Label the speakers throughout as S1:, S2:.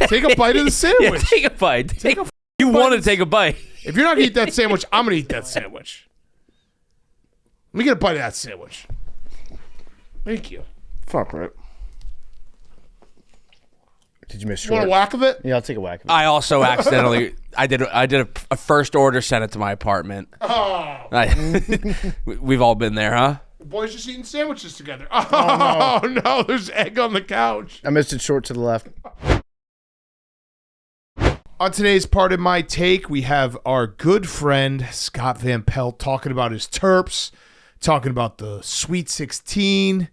S1: Take a bite of the sandwich.
S2: Yeah, take a bite. You want to take a bite.
S1: If you're not going to eat that sandwich, I'm going to eat that sandwich. Let me get a bite of that sandwich. Thank you.
S3: Fuck, right.
S4: Did you miss
S1: You want a whack of it?
S4: Yeah, I'll take a whack of it.
S2: I also accidentally, I did a first order, sent it to my apartment.
S1: Oh.
S2: We've all been there, huh?
S1: The boys just eating sandwiches together. Oh, no. There's egg on the couch.
S4: I missed it short to the left.
S1: On today's part of my take, we have our good friend Scott Van Pelt talking about his Terps, talking about the Sweet 16,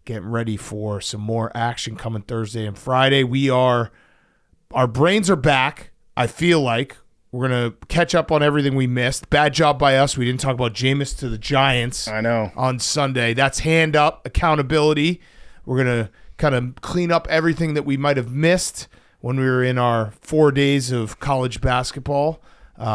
S1: getting ready for some more action coming Thursday and Friday. Our brains are back, I feel like. We're going to catch up on everything we missed. Bad job by us. We didn't talk about Jameis to the Giants.
S4: I know.
S1: On Sunday. That's hand up, accountability. We're going to kind of clean up everything that we might have missed when we were in our 4 days of college basketball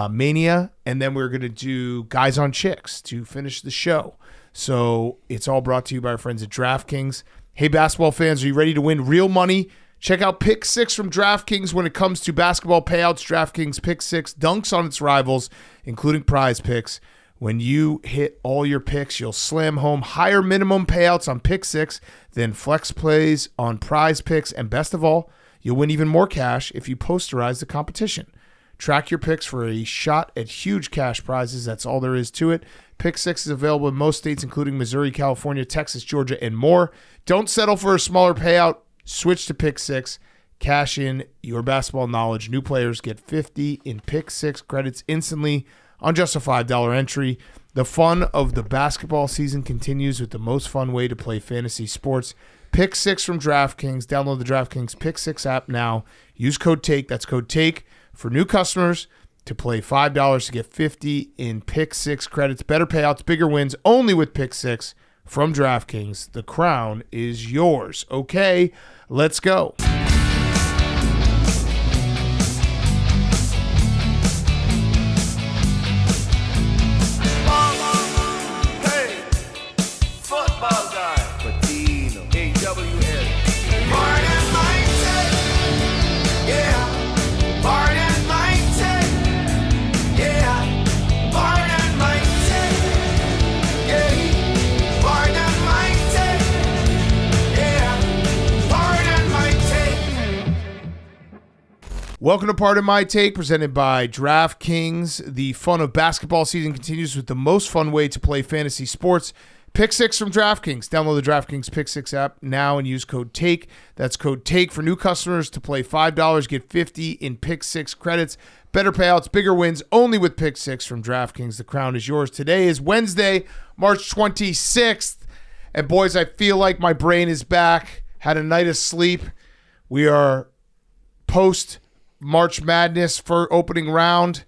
S1: mania. And then we're going to do Guys on Chicks to finish the show. So it's all brought to you by our friends at DraftKings. Hey, basketball fans, are you ready to win real money? Check out Pick 6 from DraftKings when it comes to basketball payouts. DraftKings Pick 6 dunks on its rivals, including Prize Picks. When you hit all your picks, you'll slam home higher minimum payouts on Pick 6 than flex plays on Prize Picks. And best of all, you'll win even more cash if you posterize the competition. Track your picks for a shot at huge cash prizes. That's all there is to it. Pick 6 is available in most states, including Missouri, California, Texas, Georgia, and more. Don't settle for a smaller payout. Switch to Pick 6. Cash in your basketball knowledge. New players get 50 in Pick 6 credits instantly on just a $5 entry. The fun of the basketball season continues with the most fun way to play fantasy sports. Pick 6 from DraftKings. Download the DraftKings Pick 6 app now. Use code TAKE. That's code TAKE for new customers to play $5 to get 50 in Pick 6 credits. Better payouts, bigger wins, only with Pick 6 from DraftKings. The crown is yours. Okay, let's go. Welcome to Part of My Take, presented by DraftKings. The fun of basketball season continues with the most fun way to play fantasy sports. Pick 6 from DraftKings. Download the DraftKings Pick 6 app now and use code TAKE. That's code TAKE for new customers to play $5, get 50 in Pick 6 credits. Better payouts, bigger wins, only with Pick 6 from DraftKings. The crown is yours. Today is Wednesday, March 26th. And boys, I feel like my brain is back. Had a night of sleep. We are post March Madness for opening round,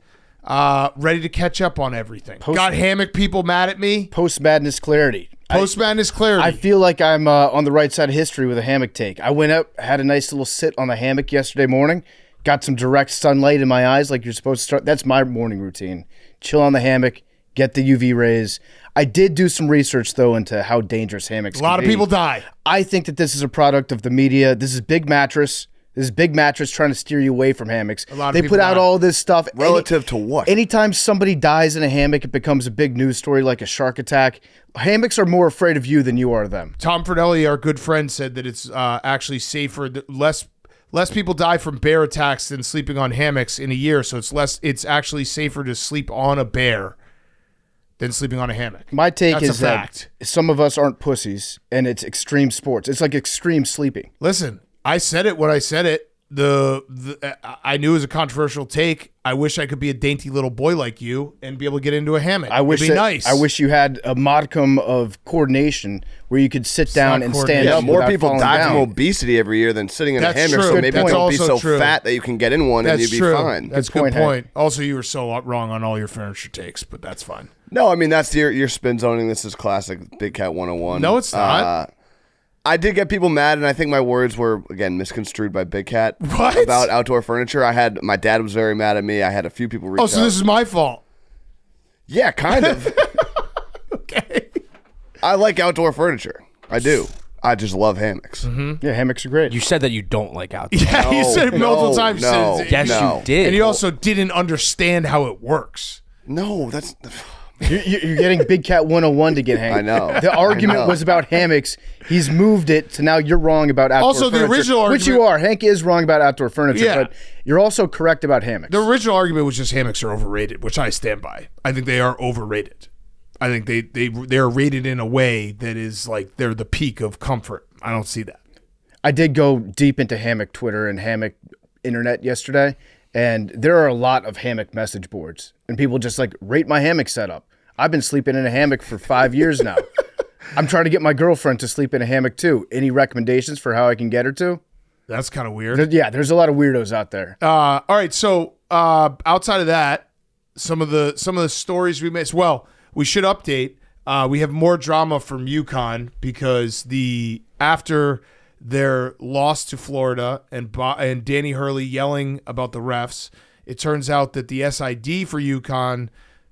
S1: ready to catch up on everything. Got hammock people mad at me.
S4: Post-Madness clarity.
S1: Post-Madness clarity.
S4: I feel like I'm on the right side of history with a hammock take. I went up, had a nice little sit on the hammock yesterday morning, got some direct sunlight in my eyes like you're supposed to start. That's my morning routine. Chill on the hammock, get the UV rays. I did do some research, though, into how dangerous hammocks can be.
S1: A lot of people die.
S4: I think that this is a product of the media. This is Big Mattress. This Big Mattress trying to steer you away from hammocks.
S1: They
S4: put out all this stuff.
S3: Relative to what?
S4: Anytime somebody dies in a hammock, it becomes a big news story like a shark attack. Hammocks are more afraid of you than you are of them.
S1: Tom Ferdelli, our good friend, said that it's actually safer. Less people die from bear attacks than sleeping on hammocks in a year. So it's actually safer to sleep on a bear than sleeping on a hammock.
S4: My take
S1: That's
S4: is
S1: a fact.
S4: That some of us aren't pussies, and it's extreme sports. It's like extreme sleeping.
S1: Listen, I said it when I said it. I knew it was a controversial take. I wish I could be a dainty little boy like you and be able to get into a hammock. It'd be nice.
S4: I wish you had a modicum of coordination where you could sit down and stand up.
S3: More people die
S4: down.
S3: from obesity every year than sitting in a hammock.
S1: True.
S3: So maybe
S1: That's
S3: don't be so
S1: true.
S3: fat that you can get in one and you'd be fine.
S1: That's a good point. Also, you were so wrong on all your furniture takes, but that's fine.
S3: No, I mean, that's your spin zoning. This is classic Big Cat 101.
S1: No, it's not.
S3: I did get people mad, and I think my words were, again, misconstrued by Big Cat.
S1: What?
S3: About outdoor furniture. My dad was very mad at me. I had a few people reach out.
S1: Oh, so this is my fault.
S3: Yeah, kind of.
S1: Okay.
S3: I like outdoor furniture. I do. I just love hammocks.
S4: Yeah, hammocks are great.
S2: You said that you don't like outdoor.
S1: Yeah, you said it multiple times.
S3: No,
S2: Yes,
S3: no.
S2: you did.
S1: And you also didn't understand how it works.
S3: No, that's.
S4: You're getting Big Cat 101 to get hanged.
S3: I know.
S4: The argument
S3: I know.
S4: was about hammocks. He's moved it to now you're wrong about outdoor
S1: Also, the
S4: furniture.
S1: original
S4: Which you
S1: argument-
S4: are. Hank is wrong about outdoor furniture,
S1: Yeah.
S4: but you're also correct about hammocks.
S1: The original argument was just hammocks are overrated, which I stand by. I think they are overrated. I think they are rated in a way that is like they're the peak of comfort. I don't see that.
S4: I did go deep into hammock Twitter and hammock internet yesterday, and there are a lot of hammock message boards, and people just like rate my hammock setup. I've been sleeping in a hammock for 5 years now. I'm trying to get my girlfriend to sleep in a hammock too. Any recommendations for how I can get her to?
S1: That's kind of weird.
S4: Yeah, there's a lot of weirdos out there.
S1: All right, so outside of that, some of the stories we missed. Well, we should update. We have more drama from Uconn because after their loss to Florida and Danny Hurley yelling about the refs, it turns out that the SID for Uconn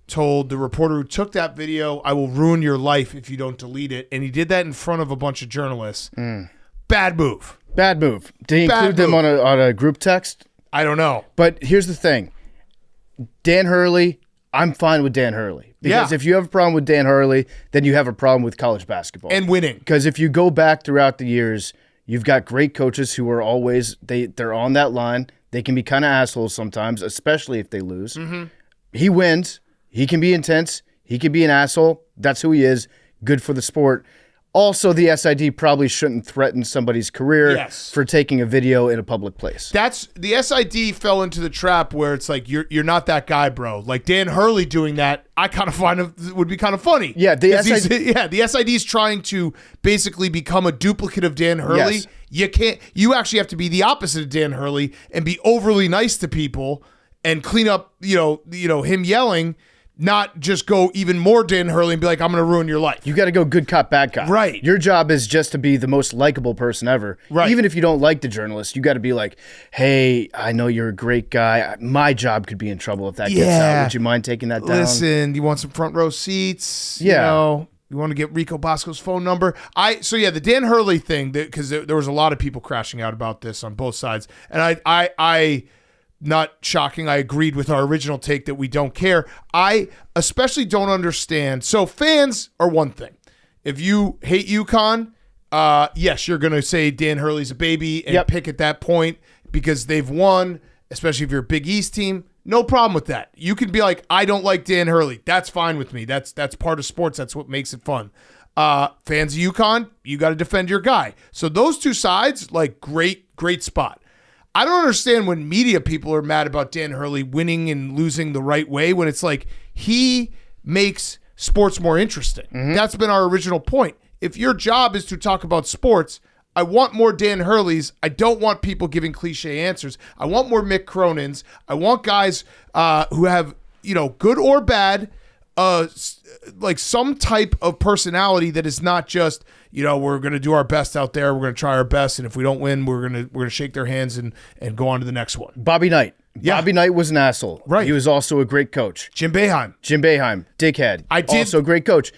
S1: told the reporter who took that video, "I will ruin your life if you don't delete it," and he did that in front of a bunch of journalists. Bad move.
S4: Bad move. Did he
S1: Bad
S4: include them
S1: move.
S4: on a group text?
S1: I don't know.
S4: But here's the thing. Dan Hurley, I'm fine with Dan Hurley. Because
S1: Yeah.
S4: if you have a problem with Dan Hurley, then you have a problem with college basketball.
S1: And winning.
S4: Because if you go back throughout the years, you've got great coaches who are always they're on that line. They can be kind of assholes sometimes, especially if they lose. He wins. He can be intense. He can be an asshole. That's who he is. Good for the sport. Also, the SID probably shouldn't threaten somebody's career
S1: Yes.
S4: for taking a video in a public place.
S1: That's the SID fell into the trap where it's like you're not that guy, bro. Like Dan Hurley doing that, I kind of find would be kind of funny.
S4: Yeah, the
S1: 'Cause
S4: SID
S1: the SID is trying to basically become a duplicate of Dan Hurley.
S4: Yes.
S1: You can't. You actually have to be the opposite of Dan Hurley and be overly nice to people and clean up. You know him yelling. Not just go even more Dan Hurley and be like, I'm going to ruin your life.
S4: You got to go good cop, bad cop.
S1: Right.
S4: Your job is just to be the most likable person ever.
S1: Right.
S4: Even if you don't like the journalist, you got to be like, hey, I know you're a great guy. My job could be in trouble if that gets
S1: Yeah.
S4: out. Would you mind taking that down?
S1: Listen, you want some front row seats?
S4: Yeah.
S1: You want to get Rico Bosco's phone number? The Dan Hurley thing, because there was a lot of people crashing out about this on both sides. And I not shocking, I agreed with our original take that we don't care. I especially don't understand. So fans are one thing. If you hate UConn, yes, you're going to say Dan Hurley's a baby and pick at that point because they've won, especially if you're a Big East team. No problem with that. You can be like, I don't like Dan Hurley. That's fine with me. That's part of sports. That's what makes it fun. Fans of UConn, you got to defend your guy. So those two sides, like great spot. I don't understand when media people are mad about Dan Hurley winning and losing the right way when it's like he makes sports more interesting. That's been our original point. If your job is to talk about sports, I want more Dan Hurleys. I don't want people giving cliche answers. I want more Mick Cronin's. I want guys who have, good or bad, like some type of personality that is not just, we're going to do our best out there. We're going to try our best. And if we don't win, we're going to shake their hands and go on to the next one.
S4: Bobby Knight.
S1: Yeah.
S4: Bobby Knight was an asshole.
S1: Right.
S4: He was also a great coach.
S1: Jim Boeheim.
S4: Dickhead. Also a great coach.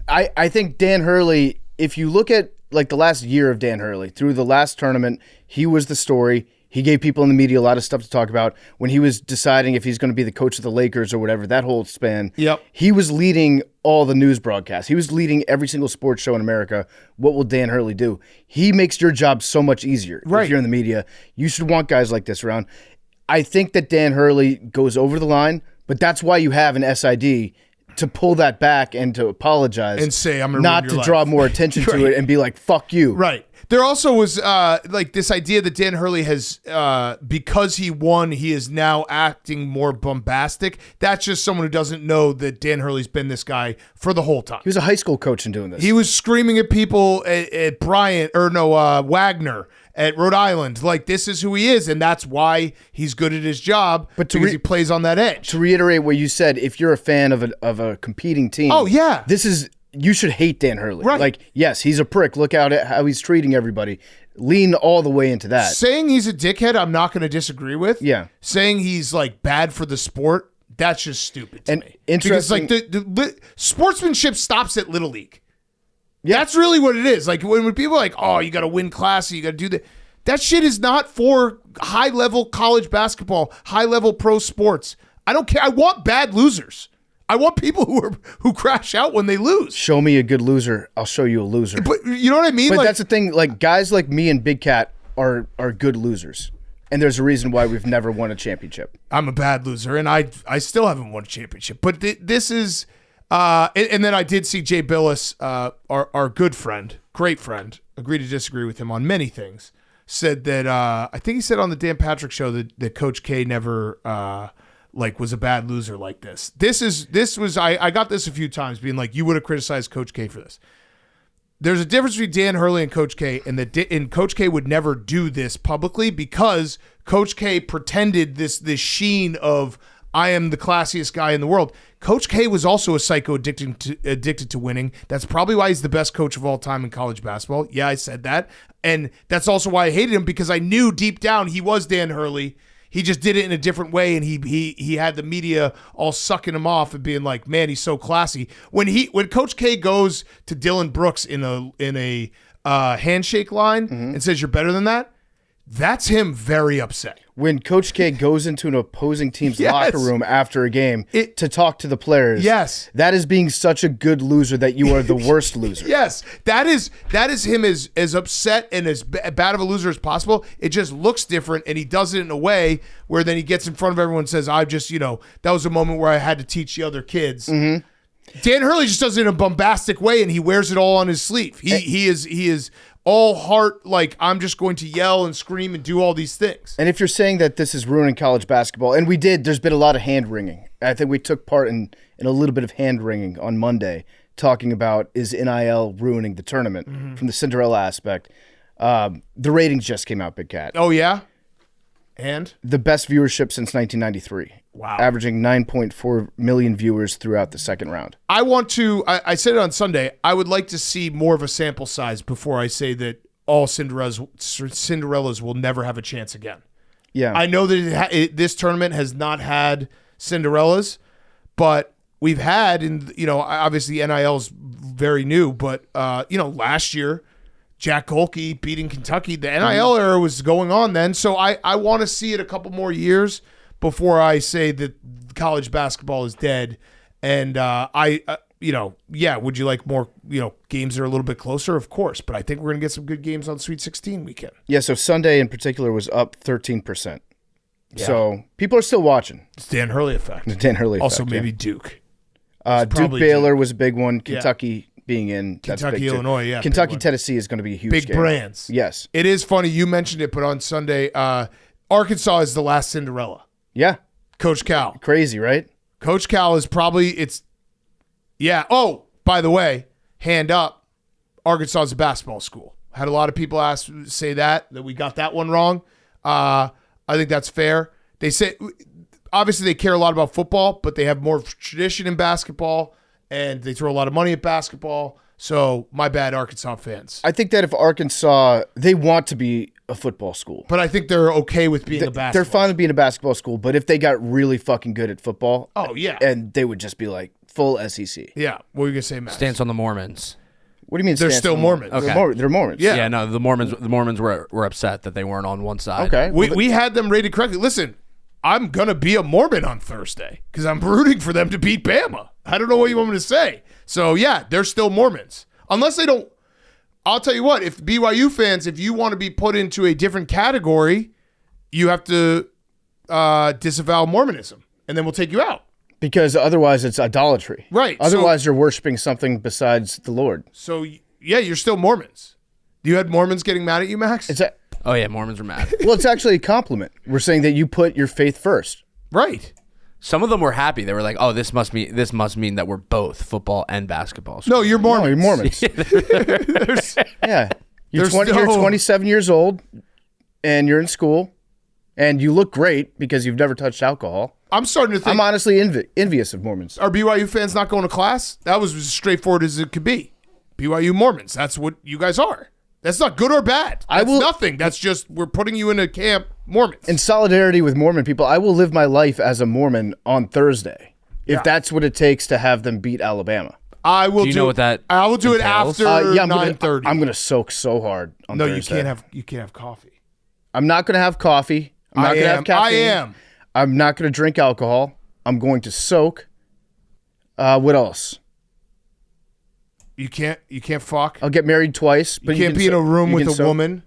S4: I think Dan Hurley, if you look at like the last year of Dan Hurley, through the last tournament, he was the story. He gave people in the media a lot of stuff to talk about when he was deciding if he's going to be the coach of the Lakers or whatever, that whole span.
S1: Yep.
S4: He was leading all the news broadcasts. He was leading every single sports show in America. What will Dan Hurley do? He makes your job so much easier
S1: Right.
S4: if you're in the media. You should want guys like this around. I think that Dan Hurley goes over the line, but that's why you have an SID to pull that back and to apologize.
S1: And say, I'm gonna
S4: not
S1: ruin your
S4: to draw
S1: life.
S4: more attention to
S1: Right.
S4: it and be like, fuck you.
S1: Right. There also was like this idea that Dan Hurley has, because he won, he is now acting more bombastic. That's just someone who doesn't know that Dan Hurley's been this guy for the whole time.
S4: He was a high school coach in doing this.
S1: He was screaming at people at Wagner at Rhode Island. Like, this is who he is, and that's why he's good at his job, because he plays on that edge.
S4: To reiterate what you said, if you're a fan of a competing team,
S1: Oh, yeah.
S4: You should hate Dan Hurley.
S1: Right.
S4: Like, yes, he's a prick. Look out at how he's treating everybody. Lean all the way into that.
S1: Saying he's a dickhead, I'm not going to disagree with.
S4: Yeah.
S1: Saying he's like bad for the sport, that's just stupid to
S4: And
S1: me.
S4: interesting-
S1: Because like the sportsmanship stops at Little League. That's really what it is. Like when people are like, oh, you got to win classy, you got to do that. That shit is not for high-level college basketball, high-level pro sports. I don't care. I want bad losers. I want people who crash out when they lose.
S4: Show me a good loser, I'll show you a loser.
S1: But you know what I mean?
S4: But
S1: like,
S4: that's the thing. Like guys like me and Big Cat are good losers, and there's a reason why we've never won a championship.
S1: I'm a bad loser, and I still haven't won a championship. But this is, and then I did see Jay Billis, our good friend, great friend, agree to disagree with him on many things. Said that I think he said on the Dan Patrick show that Coach K never was a bad loser like this. This was I got this a few times, being like, you would have criticized Coach K for this. There's a difference between Dan Hurley and Coach K, and Coach K would never do this publicly because Coach K pretended this sheen of I am the classiest guy in the world. Coach K was also a psycho addicted to winning. That's probably why he's the best coach of all time in college basketball. Yeah, I said that. And that's also why I hated him, because I knew deep down he was Dan Hurley. He just did it in a different way, and he had the media all sucking him off and being like, man, he's so classy. When Coach K goes to Dylan Brooks in a handshake line and says you're better than that, that's him very upset.
S4: When Coach K goes into an opposing team's locker room after a game to talk to the players, that is being such a good loser that you are the worst loser.
S1: Yes, that is him as upset and as bad of a loser as possible. It just looks different, and he does it in a way where then he gets in front of everyone and says, "I just, that was a moment where I had to teach the other kids." Mm-hmm. Dan Hurley just does it in a bombastic way, and he wears it all on his sleeve. He is all heart, like, I'm just going to yell and scream and do all these things.
S4: And if you're saying that this is ruining college basketball, and we did, there's been a lot of hand-wringing. I think we took part in a little bit of hand-wringing on Monday, talking about is NIL ruining the tournament from the Cinderella aspect. The ratings just came out, Big Cat.
S1: Oh, yeah? And?
S4: The best viewership since 1993.
S1: Wow.
S4: Averaging 9.4 million viewers throughout the second round.
S1: I said it on Sunday, I would like to see more of a sample size before I say that all Cinderellas will never have a chance again.
S4: Yeah.
S1: I know that this tournament has not had Cinderellas, but we've had, obviously NIL's very new, but, last year, Jack Golke beating Kentucky, the NIL era was going on then. So I want to see it a couple more years before I say that college basketball is dead. And would you like more, games that are a little bit closer? Of course. But I think we're going to get some good games on Sweet 16 weekend.
S4: Yeah, so Sunday in particular was up 13%. Yeah. So people are still watching.
S1: It's Dan Hurley effect.
S4: The Dan Hurley
S1: also,
S4: effect.
S1: maybe
S4: yeah.
S1: Duke.
S4: Duke Baylor was a big one. Kentucky being in.
S1: Kentucky, Illinois, yeah.
S4: Kentucky, Tennessee is going to be a huge
S1: big
S4: game.
S1: brands.
S4: Yes.
S1: It is funny. You mentioned it, but on Sunday, Arkansas is the last Cinderella.
S4: Yeah.
S1: Coach Cal.
S4: Crazy, right?
S1: Coach Cal is probably, yeah. Oh, by the way, hand up, Arkansas is a basketball school. Had a lot of people say that we got that one wrong. I think that's fair. They say, obviously they care a lot about football, but they have more tradition in basketball, and they throw a lot of money at basketball. So my bad, Arkansas fans.
S4: I think that if Arkansas, they want to be a football school.
S1: But I think they're okay with being a basketball
S4: They're fine with being a basketball school, but if they got really fucking good at football,
S1: oh yeah,
S4: and they would just be like full SEC.
S1: Yeah, what were you gonna say, Matt?
S2: Stance on the Mormons.
S4: What do you mean?
S1: They're still Mormons.
S2: Okay.
S4: They're Mormons.
S1: Yeah.
S2: Yeah, no, the Mormons were upset that they weren't on one side.
S4: Okay.
S1: We had them rated correctly. Listen, I'm gonna be a Mormon on Thursday because I'm rooting for them to beat Bama. I don't know what you want me to say. So yeah, they're still Mormons. Unless they don't, I'll tell you what, if BYU fans, if you want to be put into a different category, you have to disavow Mormonism, and then we'll take you out.
S4: Because otherwise it's idolatry.
S1: Right.
S4: Otherwise you're worshiping something besides the Lord.
S1: So, yeah, you're still Mormons. You had Mormons getting mad at you, Max?
S2: Oh, yeah, Mormons are mad.
S4: Well, it's actually a compliment. We're saying that you put your faith first.
S1: Right.
S2: Some of them were happy. They were like, "Oh, this must mean that we're both football and basketball."
S1: No, you're Mormons.
S4: No, you're Mormons. Yeah. You're 27 years old, and you're in school, and you look great because you've never touched alcohol.
S1: I'm starting to think.
S4: I'm honestly envious of Mormons.
S1: Are BYU fans not going to class? That was as straightforward as it could be. BYU Mormons. That's what you guys are. That's not good or bad. That's nothing. That's just we're putting you in a camp, Mormons.
S4: In solidarity with Mormon people, I will live my life as a Mormon on Thursday if that's what it takes to have them beat Alabama.
S1: I will.
S2: Do you know what that?
S1: I will do
S2: entails?
S1: it after
S4: Yeah, I'm
S1: 9:30.
S4: I'm gonna soak so hard on
S1: No,
S4: Thursday.
S1: you can't have coffee.
S4: I'm not gonna have coffee. I'm not gonna have caffeine.
S1: I am.
S4: I'm not gonna drink alcohol. I'm going to soak. What else?
S1: You can't fuck.
S4: I'll get married twice. But
S1: You can't be in a room with a
S4: soak.
S1: woman.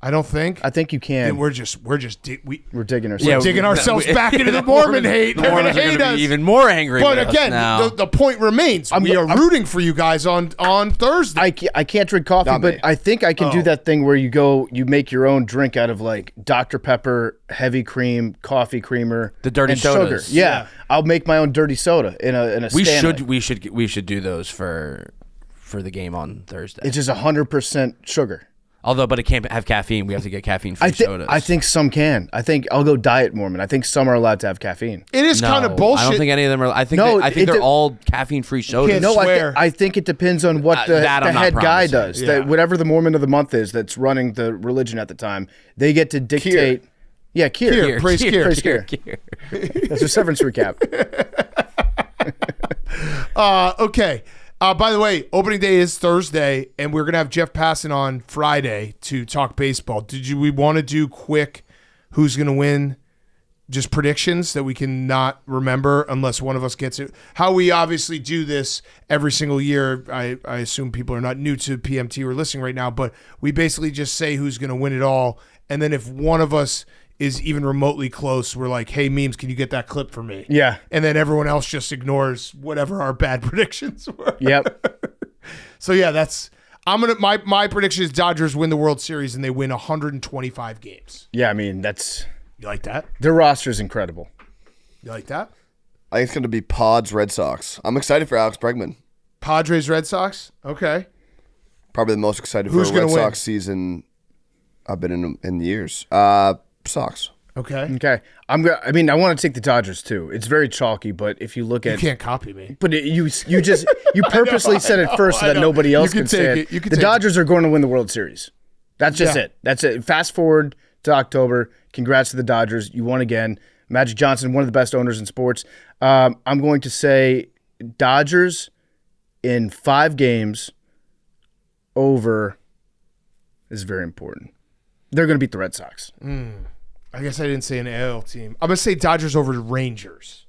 S1: I don't think.
S4: I think you can.
S1: And we're
S4: digging ourselves.
S1: digging ourselves back into the Mormon hate.
S2: The
S1: They're gonna
S2: Mormons are
S1: hate
S2: going to
S1: us.
S2: be even more angry.
S1: But
S2: with us
S1: again,
S2: now.
S1: the point remains. We are rooting for you guys on Thursday.
S4: I can't drink coffee,
S3: Not
S4: but
S3: me.
S4: I think I can do that thing where you make your own drink out of like Dr. Pepper, heavy cream, coffee creamer,
S2: The dirty
S4: and
S2: sodas.
S4: sugar. Yeah, I'll make my own dirty soda in a
S2: we
S4: Stanley.
S2: should do those for the game on Thursday.
S4: It's just 100% sugar.
S2: But it can't have caffeine. We have to get caffeine-free sodas.
S4: I think some can. I think I'll go diet Mormon. I think some are allowed to have caffeine.
S1: It is kind of bullshit.
S2: I don't think any of them are. I think
S4: No,
S2: they're all caffeine-free sodas.
S1: can't
S4: No,
S1: swear.
S4: I think it depends on what the
S2: that I'm not
S4: head guy
S2: promising.
S4: does.
S1: Yeah.
S4: Whatever the Mormon of the month is that's running the religion at the time, they get to dictate. Yeah, Kier.
S1: Praise Kier.
S4: Praise Kier. That's a severance recap.
S1: Okay. By the way, opening day is Thursday, and we're gonna have Jeff Passan on Friday to talk baseball. We want to do quick who's gonna win? Just predictions that we can not remember unless one of us gets it. How we obviously do this every single year. I assume people are not new to PMT or listening right now, but we basically just say who's gonna win it all, and then if one of us is even remotely close, we're like, hey, Memes, can you get that clip for me?
S4: Yeah.
S1: And then everyone else just ignores whatever our bad predictions were.
S4: Yep.
S1: So yeah, my prediction is Dodgers win the World Series and they win 125 games.
S4: Yeah, I mean, that's
S1: You like that?
S4: their roster is incredible.
S1: You like that?
S3: I think it's going to be Pods Red Sox. I'm excited for Alex Bregman.
S1: Padres Red Sox? Okay.
S3: Probably the most excited
S1: Who's
S3: for a Red
S1: gonna win?
S3: Sox season I've been in years. Sox.
S1: Okay.
S4: Okay. I want to take the Dodgers too. It's very chalky, but if you look
S1: You
S4: at
S1: can't copy me.
S4: But you purposely said it first so
S1: I
S4: that
S1: know.
S4: nobody else
S1: You can
S4: can say
S1: take
S4: it.
S1: it. You can
S4: The
S1: take
S4: Dodgers are going to win the World Series. That's just
S1: Yeah.
S4: it. That's it. Fast forward to October. Congrats to the Dodgers. You won again. Magic Johnson, one of the best owners in sports. I'm going to say Dodgers in 5 games over. This is very important. They're going to beat the Red Sox.
S1: I guess I didn't say an AL team. I'm going to say Dodgers over Rangers.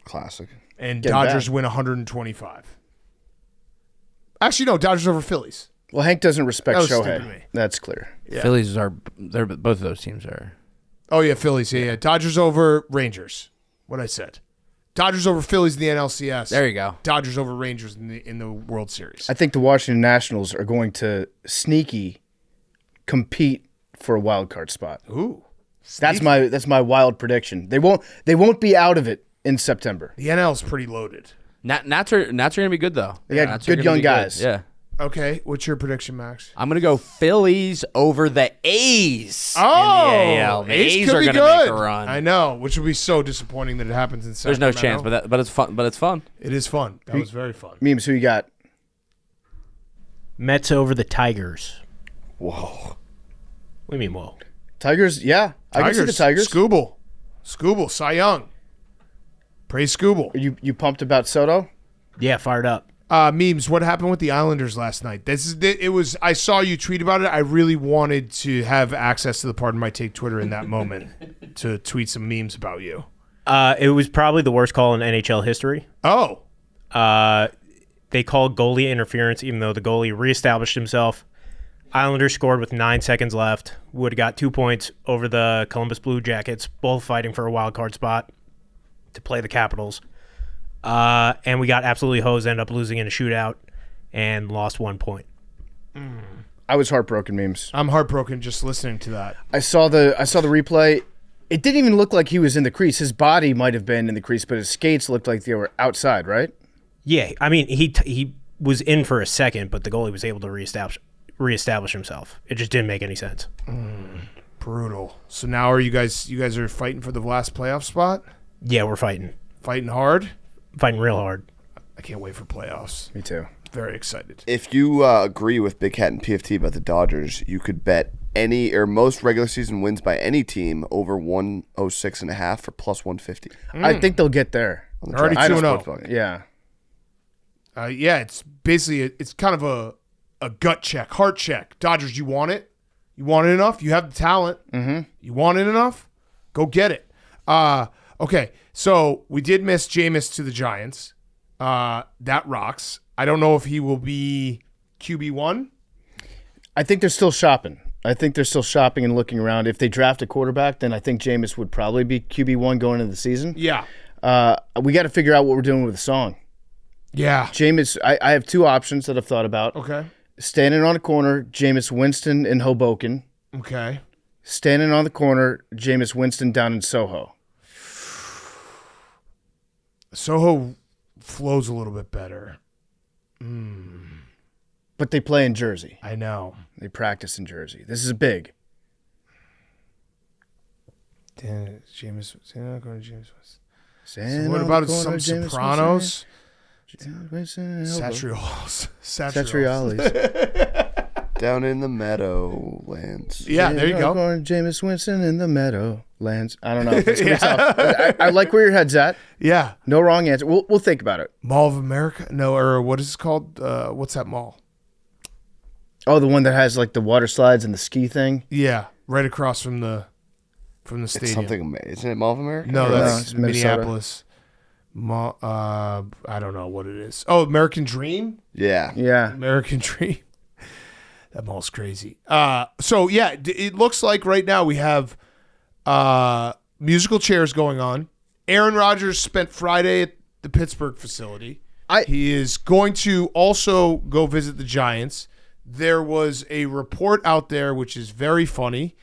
S3: Classic.
S1: And
S4: Get
S1: Dodgers
S4: back.
S1: win 125. Actually, no, Dodgers over Phillies.
S4: Well, Hank doesn't respect
S1: That was stupid of
S4: Shohei.
S1: me.
S4: That's clear.
S1: Yeah.
S2: Phillies they're both of those teams are.
S1: Oh, yeah, Phillies. Yeah. Dodgers over Rangers. What I said. Dodgers over Phillies in the NLCS.
S2: There you go.
S1: Dodgers over Rangers in the World Series.
S4: I think the Washington Nationals are going to sneaky compete for a wild card spot.
S1: Ooh.
S4: That's my wild prediction. They won't be out of it in September.
S1: The NL's pretty loaded.
S2: Nats are going to be good though.
S4: They got
S2: Nats are
S4: good
S2: gonna
S4: young
S2: be
S4: guys.
S2: Yeah.
S1: Okay. What's your prediction, Max?
S2: I'm going to go Phillies over the A's.
S1: Oh,
S2: in the AL. The A's
S1: could
S2: are
S1: be
S2: going to
S1: good.
S2: make a run.
S1: I know, which would be so disappointing that it happens in
S2: There's
S1: Sacramento.
S2: no chance, but it's fun. But it's fun.
S1: It is fun. That was very fun.
S4: Memes, who you got?
S5: Mets over the Tigers.
S3: Whoa.
S5: What do you mean, whoa?
S4: Tigers, yeah. I can see the Tigers.
S1: Scooble, Cy Young. Praise Scooble.
S4: You pumped about Soto?
S5: Yeah, fired up.
S1: Memes, what happened with the Islanders last night? I saw you tweet about it. I really wanted to have access to the Pardon My Take Twitter in that moment to tweet some memes about you.
S5: It was probably the worst call in NHL history.
S1: Oh.
S5: They called goalie interference, even though the goalie reestablished himself. Islanders scored with 9 seconds left. Would have got 2 points over the Columbus Blue Jackets, both fighting for a wild card spot to play the Capitals. And we got absolutely hosed, ended up losing in a shootout and lost 1 point.
S4: I was heartbroken, Memes.
S1: I'm heartbroken just listening to that.
S4: I saw the replay. It didn't even look like he was in the crease. His body might have been in the crease, but his skates looked like they were outside, right?
S5: Yeah, I mean, he was in for a second, but the goalie was able to reestablish himself. It just didn't make any sense.
S1: Brutal. So now are you guys are fighting for the last playoff spot?
S5: Yeah, we're fighting
S1: Hard?
S5: Fighting real hard.
S1: I can't wait for playoffs.
S4: Me too.
S1: Very excited.
S3: If you agree with Big Cat and PFT about the Dodgers, you could bet any or most regular season wins by any team over 106.5 for plus 150.
S4: I think they'll get there.
S3: On the
S1: Already
S3: track.
S1: 2-0.
S3: Sportsbook.
S4: Yeah.
S1: Yeah, it's basically it's kind of a gut check, heart check. Dodgers, you want it? You want it enough? You have the talent. Mm-hmm. You want it enough? Go get it. Okay, so we did miss Jameis to the Giants. That rocks. I don't know if he will be QB1.
S4: I think they're still shopping. And looking around. If they draft a quarterback, then I think Jameis would probably be QB1 going into the season.
S1: Yeah.
S4: We got to figure out what we're doing with the song.
S1: Yeah.
S4: Jameis, I have two options that I've thought about.
S1: Okay.
S4: Standing on a corner, Jameis Winston in Hoboken.
S1: Okay.
S4: Standing on the corner, Jameis Winston down in Soho.
S1: Soho flows a little bit better.
S4: But they play in Jersey.
S1: I know.
S4: They practice in Jersey. This is big.
S1: Jameis. So
S4: Standing
S1: what
S4: on
S1: about
S4: the corner,
S1: some
S4: Jameis
S1: Sopranos?
S4: Winston in Hoboken.
S1: Satrials.
S3: Down in the Meadowlands.
S1: Yeah, there you go.
S4: Jameis Winston in the Meadowlands. I don't know. It's gonna be tough. I like where your head's at.
S1: Yeah.
S4: No wrong answer. We'll think about it.
S1: Mall of America? No, or what is it called? What's that mall?
S4: Oh, the one that has like the water slides and the ski thing.
S1: Yeah, right across from the stadium.
S3: It's something. Isn't it Mall of America?
S1: No, that's
S4: it's Minnesota.
S1: Minneapolis. I don't know what it is. Oh, American Dream?
S3: Yeah.
S4: Yeah.
S1: American Dream. That mall's crazy. So yeah, it looks like right now we have musical chairs going on. Aaron Rodgers spent Friday at the Pittsburgh facility. He is going to also go visit the Giants. There was a report out there, which is very funny,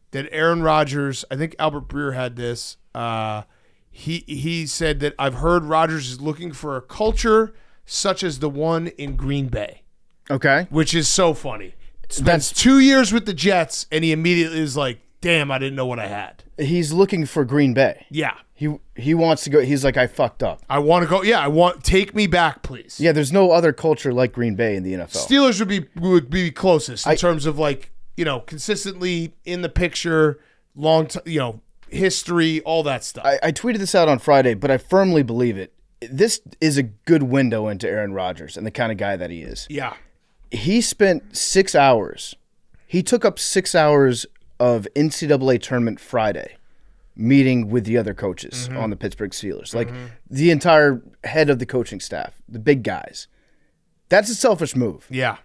S1: that Aaron Rodgers, I think Albert Breer had this, he said that I've heard Rodgers is looking for a culture such as the one in Green Bay.
S4: Okay.
S1: Which is so funny. Spends 2 years with the Jets, and he immediately is like, damn, I didn't know what I had.
S4: He's looking for Green Bay.
S1: Yeah.
S4: He wants to go. He's like, I fucked up.
S1: I want to go. Yeah, take me back, please.
S4: Yeah, there's no other culture like Green Bay in the NFL.
S1: Steelers would be closest in terms of like, consistently in the picture, history, all that stuff.
S4: I tweeted this out on Friday, but I firmly believe it. This is a good window into Aaron Rodgers and the kind of guy that he is.
S1: Yeah.
S4: He spent 6 hours. He took up 6 hours of NCAA tournament Friday meeting with the other coaches on the Pittsburgh Steelers. Like the entire head of the coaching staff, the big guys. That's a selfish move.
S1: Yeah.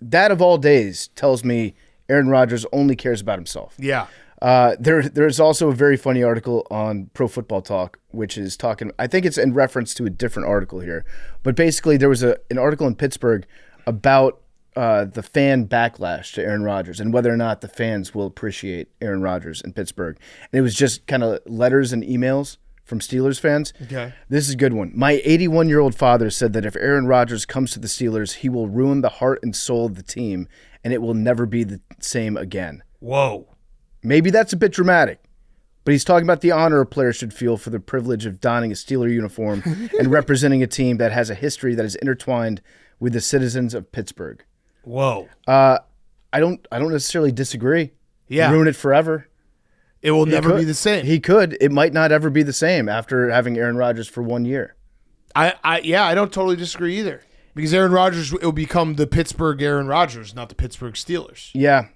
S4: That of all days tells me Aaron Rodgers only cares about himself.
S1: Yeah.
S4: There's also a very funny article on Pro Football Talk, which is talking, I think it's in reference to a different article here, but basically there was an article in Pittsburgh about the fan backlash to Aaron Rodgers and whether or not the fans will appreciate Aaron Rodgers in Pittsburgh. And it was just kind of letters and emails from Steelers fans.
S1: Okay.
S4: This is a good one. My 81-year-old father said that if Aaron Rodgers comes to the Steelers, he will ruin the heart and soul of the team, and it will never be the same again.
S1: Whoa.
S4: Maybe that's a bit dramatic, but he's talking about the honor a player should feel for the privilege of donning a Steeler uniform and representing a team that has a history that is intertwined with the citizens of Pittsburgh.
S1: Whoa.
S4: I don't necessarily disagree.
S1: Yeah.
S4: Ruin it forever.
S1: It will never be the same.
S4: He could. It might not ever be the same after having Aaron Rodgers for 1 year.
S1: I don't totally disagree either. Because Aaron Rodgers will become the Pittsburgh Aaron Rodgers, not the Pittsburgh Steelers.
S4: Yeah.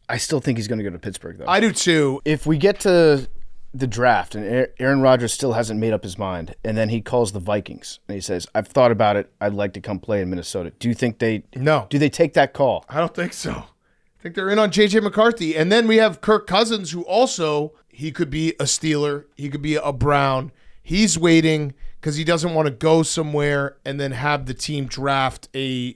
S4: I still think he's going to go to Pittsburgh, though.
S1: I do too.
S4: If we get to the draft and Aaron Rodgers still hasn't made up his mind, and then he calls the Vikings and he says, I've thought about it. I'd like to come play in Minnesota. Do you think
S1: No.
S4: Do they take that call?
S1: I don't think so. I think they're in on J.J. McCarthy. And then we have Kirk Cousins, who also, he could be a Steeler. He could be a Brown. He's waiting because he doesn't want to go somewhere and then have the team draft a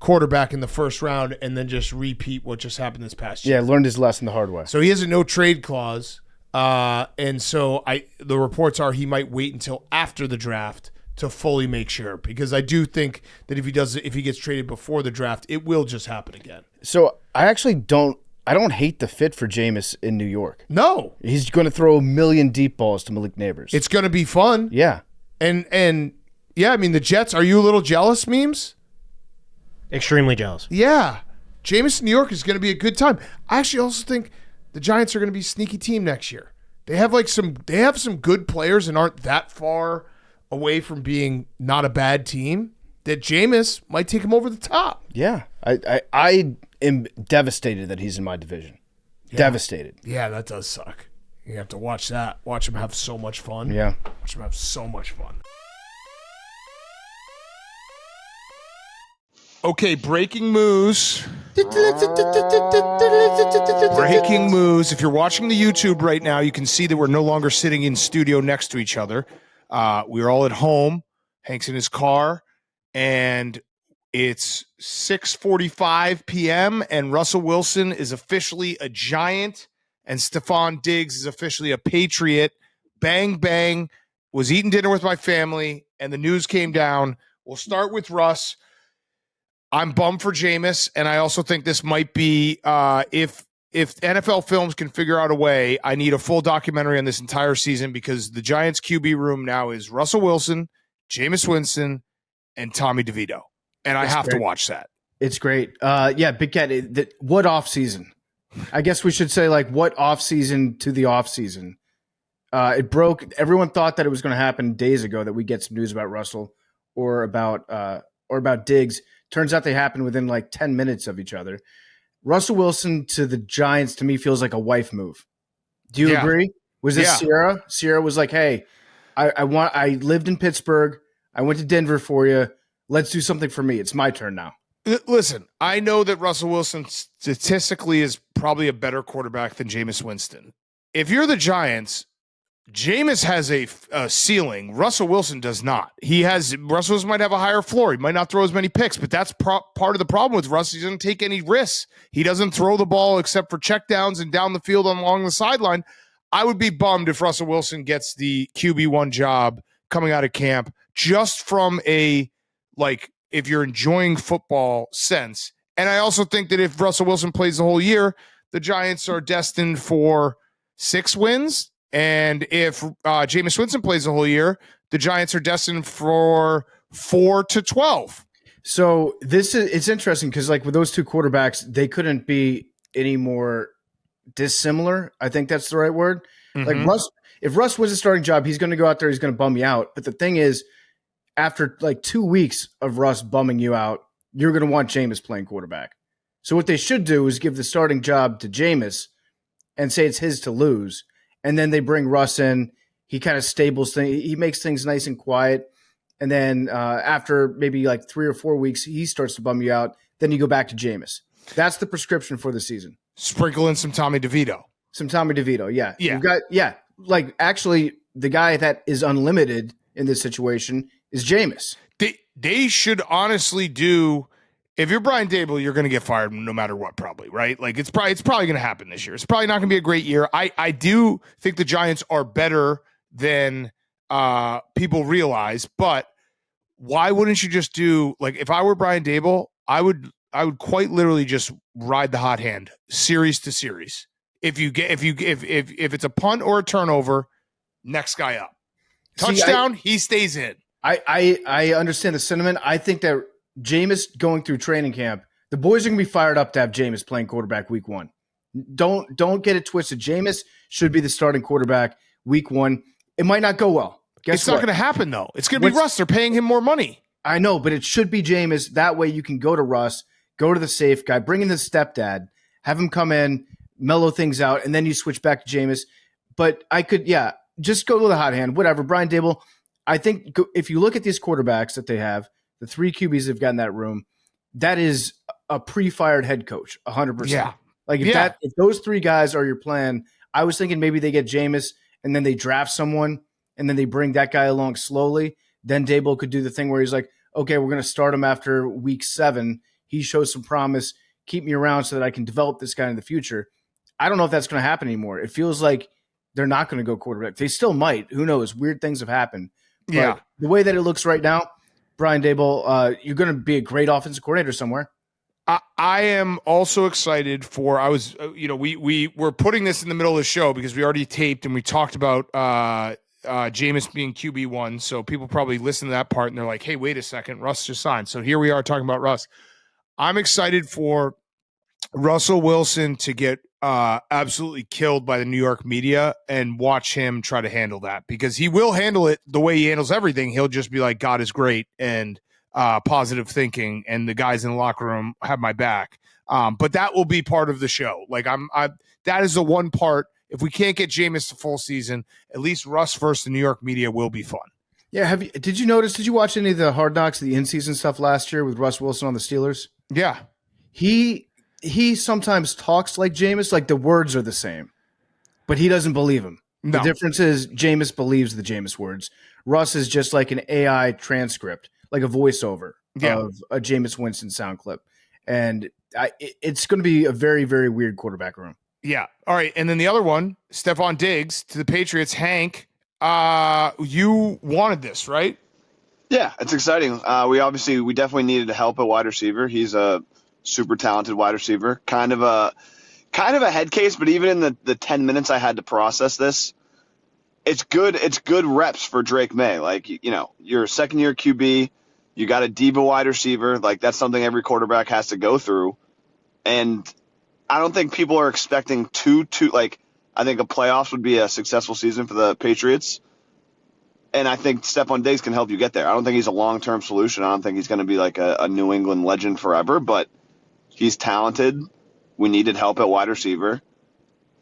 S1: quarterback in the first round and then just repeat what just happened this past year.
S4: Yeah, learned his lesson the hard way.
S1: So he has a no trade clause. And so the reports are he might wait until after the draft to fully make sure, because I do think that if he gets traded before the draft, it will just happen again.
S4: So I don't hate the fit for Jameis in New York.
S1: No,
S4: He's going to throw a million deep balls to Malik Neighbors.
S1: it's going to be fun.
S4: Yeah.
S1: And yeah, I mean, the Jets, are you a little jealous, Memes?
S5: Extremely jealous.
S1: Yeah. Jameis in New York is going to be a good time. I actually also think the Giants are going to be a sneaky team next year. They have some good players and aren't that far away from being not a bad team, that Jameis might take him over the top.
S4: Yeah, I am devastated that he's in my division. Devastated.
S1: Yeah, that does suck. You have to watch that. Watch him have so much fun.
S4: Yeah.
S1: Watch him have so much fun. Okay, breaking news. Breaking news. If you're watching the YouTube right now, you can see that we're no longer sitting in studio next to each other. We're all at home. Hank's in his car, and it's 6:45 p.m., and Russell Wilson is officially a Giant, and Stefon Diggs is officially a Patriot. Bang, bang. Was eating dinner with my family, and the news came down. We'll start with Russ. I'm bummed for Jameis, and I also think this might be if NFL Films can figure out a way, I need a full documentary on this entire season because the Giants QB room now is Russell Wilson, Jameis Winston, and Tommy DeVito, and I have to watch that.
S4: It's great. Yeah, Big Cat. What off season? I guess we should say like what off season to the off season. It broke. Everyone thought that it was going to happen days ago that we get some news about Russell or about Diggs. Turns out they happened within like 10 minutes of each other. Russell Wilson to the Giants to me feels like a wife move. Do you agree? Was this Sierra? Sierra was like, "Hey, I lived in Pittsburgh. I went to Denver for you. Let's do something for me. It's my turn now."
S1: Listen, I know that Russell Wilson statistically is probably a better quarterback than Jameis Winston. If you're the Giants, Jameis has a ceiling. Russell Wilson does not. Russell Wilson might have a higher floor. He might not throw as many picks, but that's part of the problem with Russ. He doesn't take any risks. He doesn't throw the ball except for checkdowns and down the field and along the sideline. I would be bummed if Russell Wilson gets the QB1 job coming out of camp just from a, like, if you're enjoying football sense. And I also think that if Russell Wilson plays the whole year, the Giants are destined for 6 wins. And if Jameis Winston plays the whole year, the Giants are destined for 4-12.
S4: So it's interesting because like with those two quarterbacks, they couldn't be any more dissimilar. I think that's the right word.
S1: Mm-hmm.
S4: Like if Russ was a starting job, he's going to go out there, he's going to bum you out. But the thing is, after like 2 weeks of Russ bumming you out, you're going to want Jameis playing quarterback. So what they should do is give the starting job to Jameis and say it's his to lose. And then they bring Russ in. He kind of stables things. He makes things nice and quiet. And then after maybe like 3 or 4 weeks, he starts to bum you out. Then you go back to Jameis. That's the prescription for the season.
S1: Sprinkle in some Tommy DeVito.
S4: Yeah.
S1: Yeah.
S4: You've got, like actually the guy that is unlimited in this situation is Jameis.
S1: They should honestly do. If you're Brian Dable, you're going to get fired no matter what, probably, right? Like it's probably going to happen this year. It's probably not going to be a great year. I do think the Giants are better than people realize, but why wouldn't you just do, like, if I were Brian Dable, I would quite literally just ride the hot hand series to series. If it's a punt or a turnover, next guy up. Touchdown, he stays in.
S4: I understand the sentiment. I think that Jameis going through training camp, the boys are going to be fired up to have Jameis playing quarterback week 1. Don't get it twisted. Jameis should be the starting quarterback week 1. It might not go well.
S1: It's not going to happen, though. It's going to be Russ. They're paying him more money.
S4: I know, but it should be Jameis. That way you can go to Russ, go to the safe guy, bring in the stepdad, have him come in, mellow things out, and then you switch back to Jameis. But I could, just go to the hot hand, whatever. Brian Dable, I think if you look at these quarterbacks that they have, the 3 QBs they've got in that room, that is a pre-fired head coach, 100%.
S1: Yeah.
S4: Like if those 3 guys are your plan, I was thinking maybe they get Jameis and then they draft someone and then they bring that guy along slowly. Then Dable could do the thing where he's like, okay, we're going to start him after week 7. He shows some promise. Keep me around so that I can develop this guy in the future. I don't know if that's going to happen anymore. It feels like they're not going to go quarterback. They still might. Who knows? Weird things have happened. But the way that it looks right now, Brian Dable, you're going to be a great offensive coordinator somewhere.
S1: I am also excited for. We were putting this in the middle of the show because we already taped and we talked about Jameis being QB1. So people probably listen to that part and they're like, "Hey, wait a second, Russ just signed." So here we are talking about Russ. I'm excited for Russell Wilson to get absolutely killed by the New York media and watch him try to handle that, because he will handle it the way he handles everything. He'll just be like, God is great and positive thinking, and the guys in the locker room have my back. But that will be part of the show. Like that is the one part. If we can't get Jameis to full season, at least Russ versus the New York media will be fun.
S4: Yeah, did you watch any of the Hard Knocks, the in-season stuff last year with Russ Wilson on the Steelers?
S1: Yeah.
S4: He sometimes talks like Jameis, like the words are the same, but he doesn't believe him.
S1: No.
S4: The difference is Jameis believes the Jameis words. Russ is just like an AI transcript, like a voiceover of a Jameis Winston sound clip. And it's going to be a very, very weird quarterback room.
S1: Yeah. All right. And then the other one, Stefon Diggs to the Patriots. Hank, you wanted this, right?
S6: Yeah, it's exciting. We definitely needed help at wide receiver. He's a super talented wide receiver. Kind of a head case, but even in the 10 minutes I had to process this, it's good reps for Drake May. Like, you're a second-year QB, you got a diva wide receiver. Like, that's something every quarterback has to go through. And I don't think people are expecting I think a playoffs would be a successful season for the Patriots. And I think Stefon Diggs can help you get there. I don't think he's a long-term solution. I don't think he's going to be like a New England legend forever, but he's talented. We needed help at wide receiver,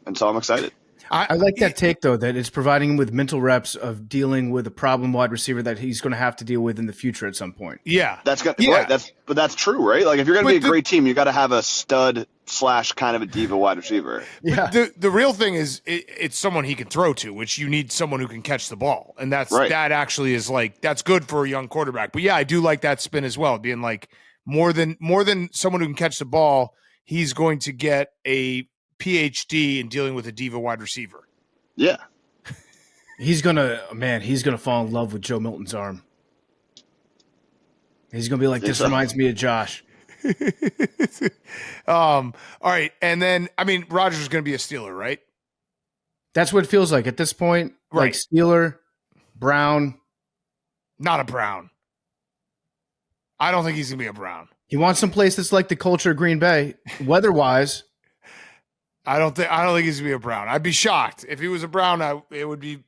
S6: and so I'm excited.
S4: I like that take, though, that it's providing him with mental reps of dealing with a problem wide receiver that he's going to have to deal with in the future at some point.
S1: Yeah.
S6: Right. That's true, right? Like, if you're going to be a great team, you got to have a stud / kind of a diva wide receiver.
S4: Yeah.
S1: The real thing is it's someone he can throw to, which you need someone who can catch the ball. And that actually is like, that's good for a young quarterback. But yeah, I do like that spin as well, being like more than someone who can catch the ball, he's going to get a PhD in dealing with a diva wide receiver.
S6: Yeah.
S4: He's gonna fall in love with Joe Milton's arm. He's gonna be like, this reminds me of Josh.
S1: All right. And then, Rodgers is going to be a Steeler, right?
S4: That's what it feels like at this point.
S1: Right.
S4: Like Steeler, Brown.
S1: Not a Brown. I don't think he's going to be a Brown.
S4: He wants some place that's like the culture of Green Bay, weather-wise.
S1: I don't think he's going to be a Brown. I'd be shocked if he was a Brown. It would be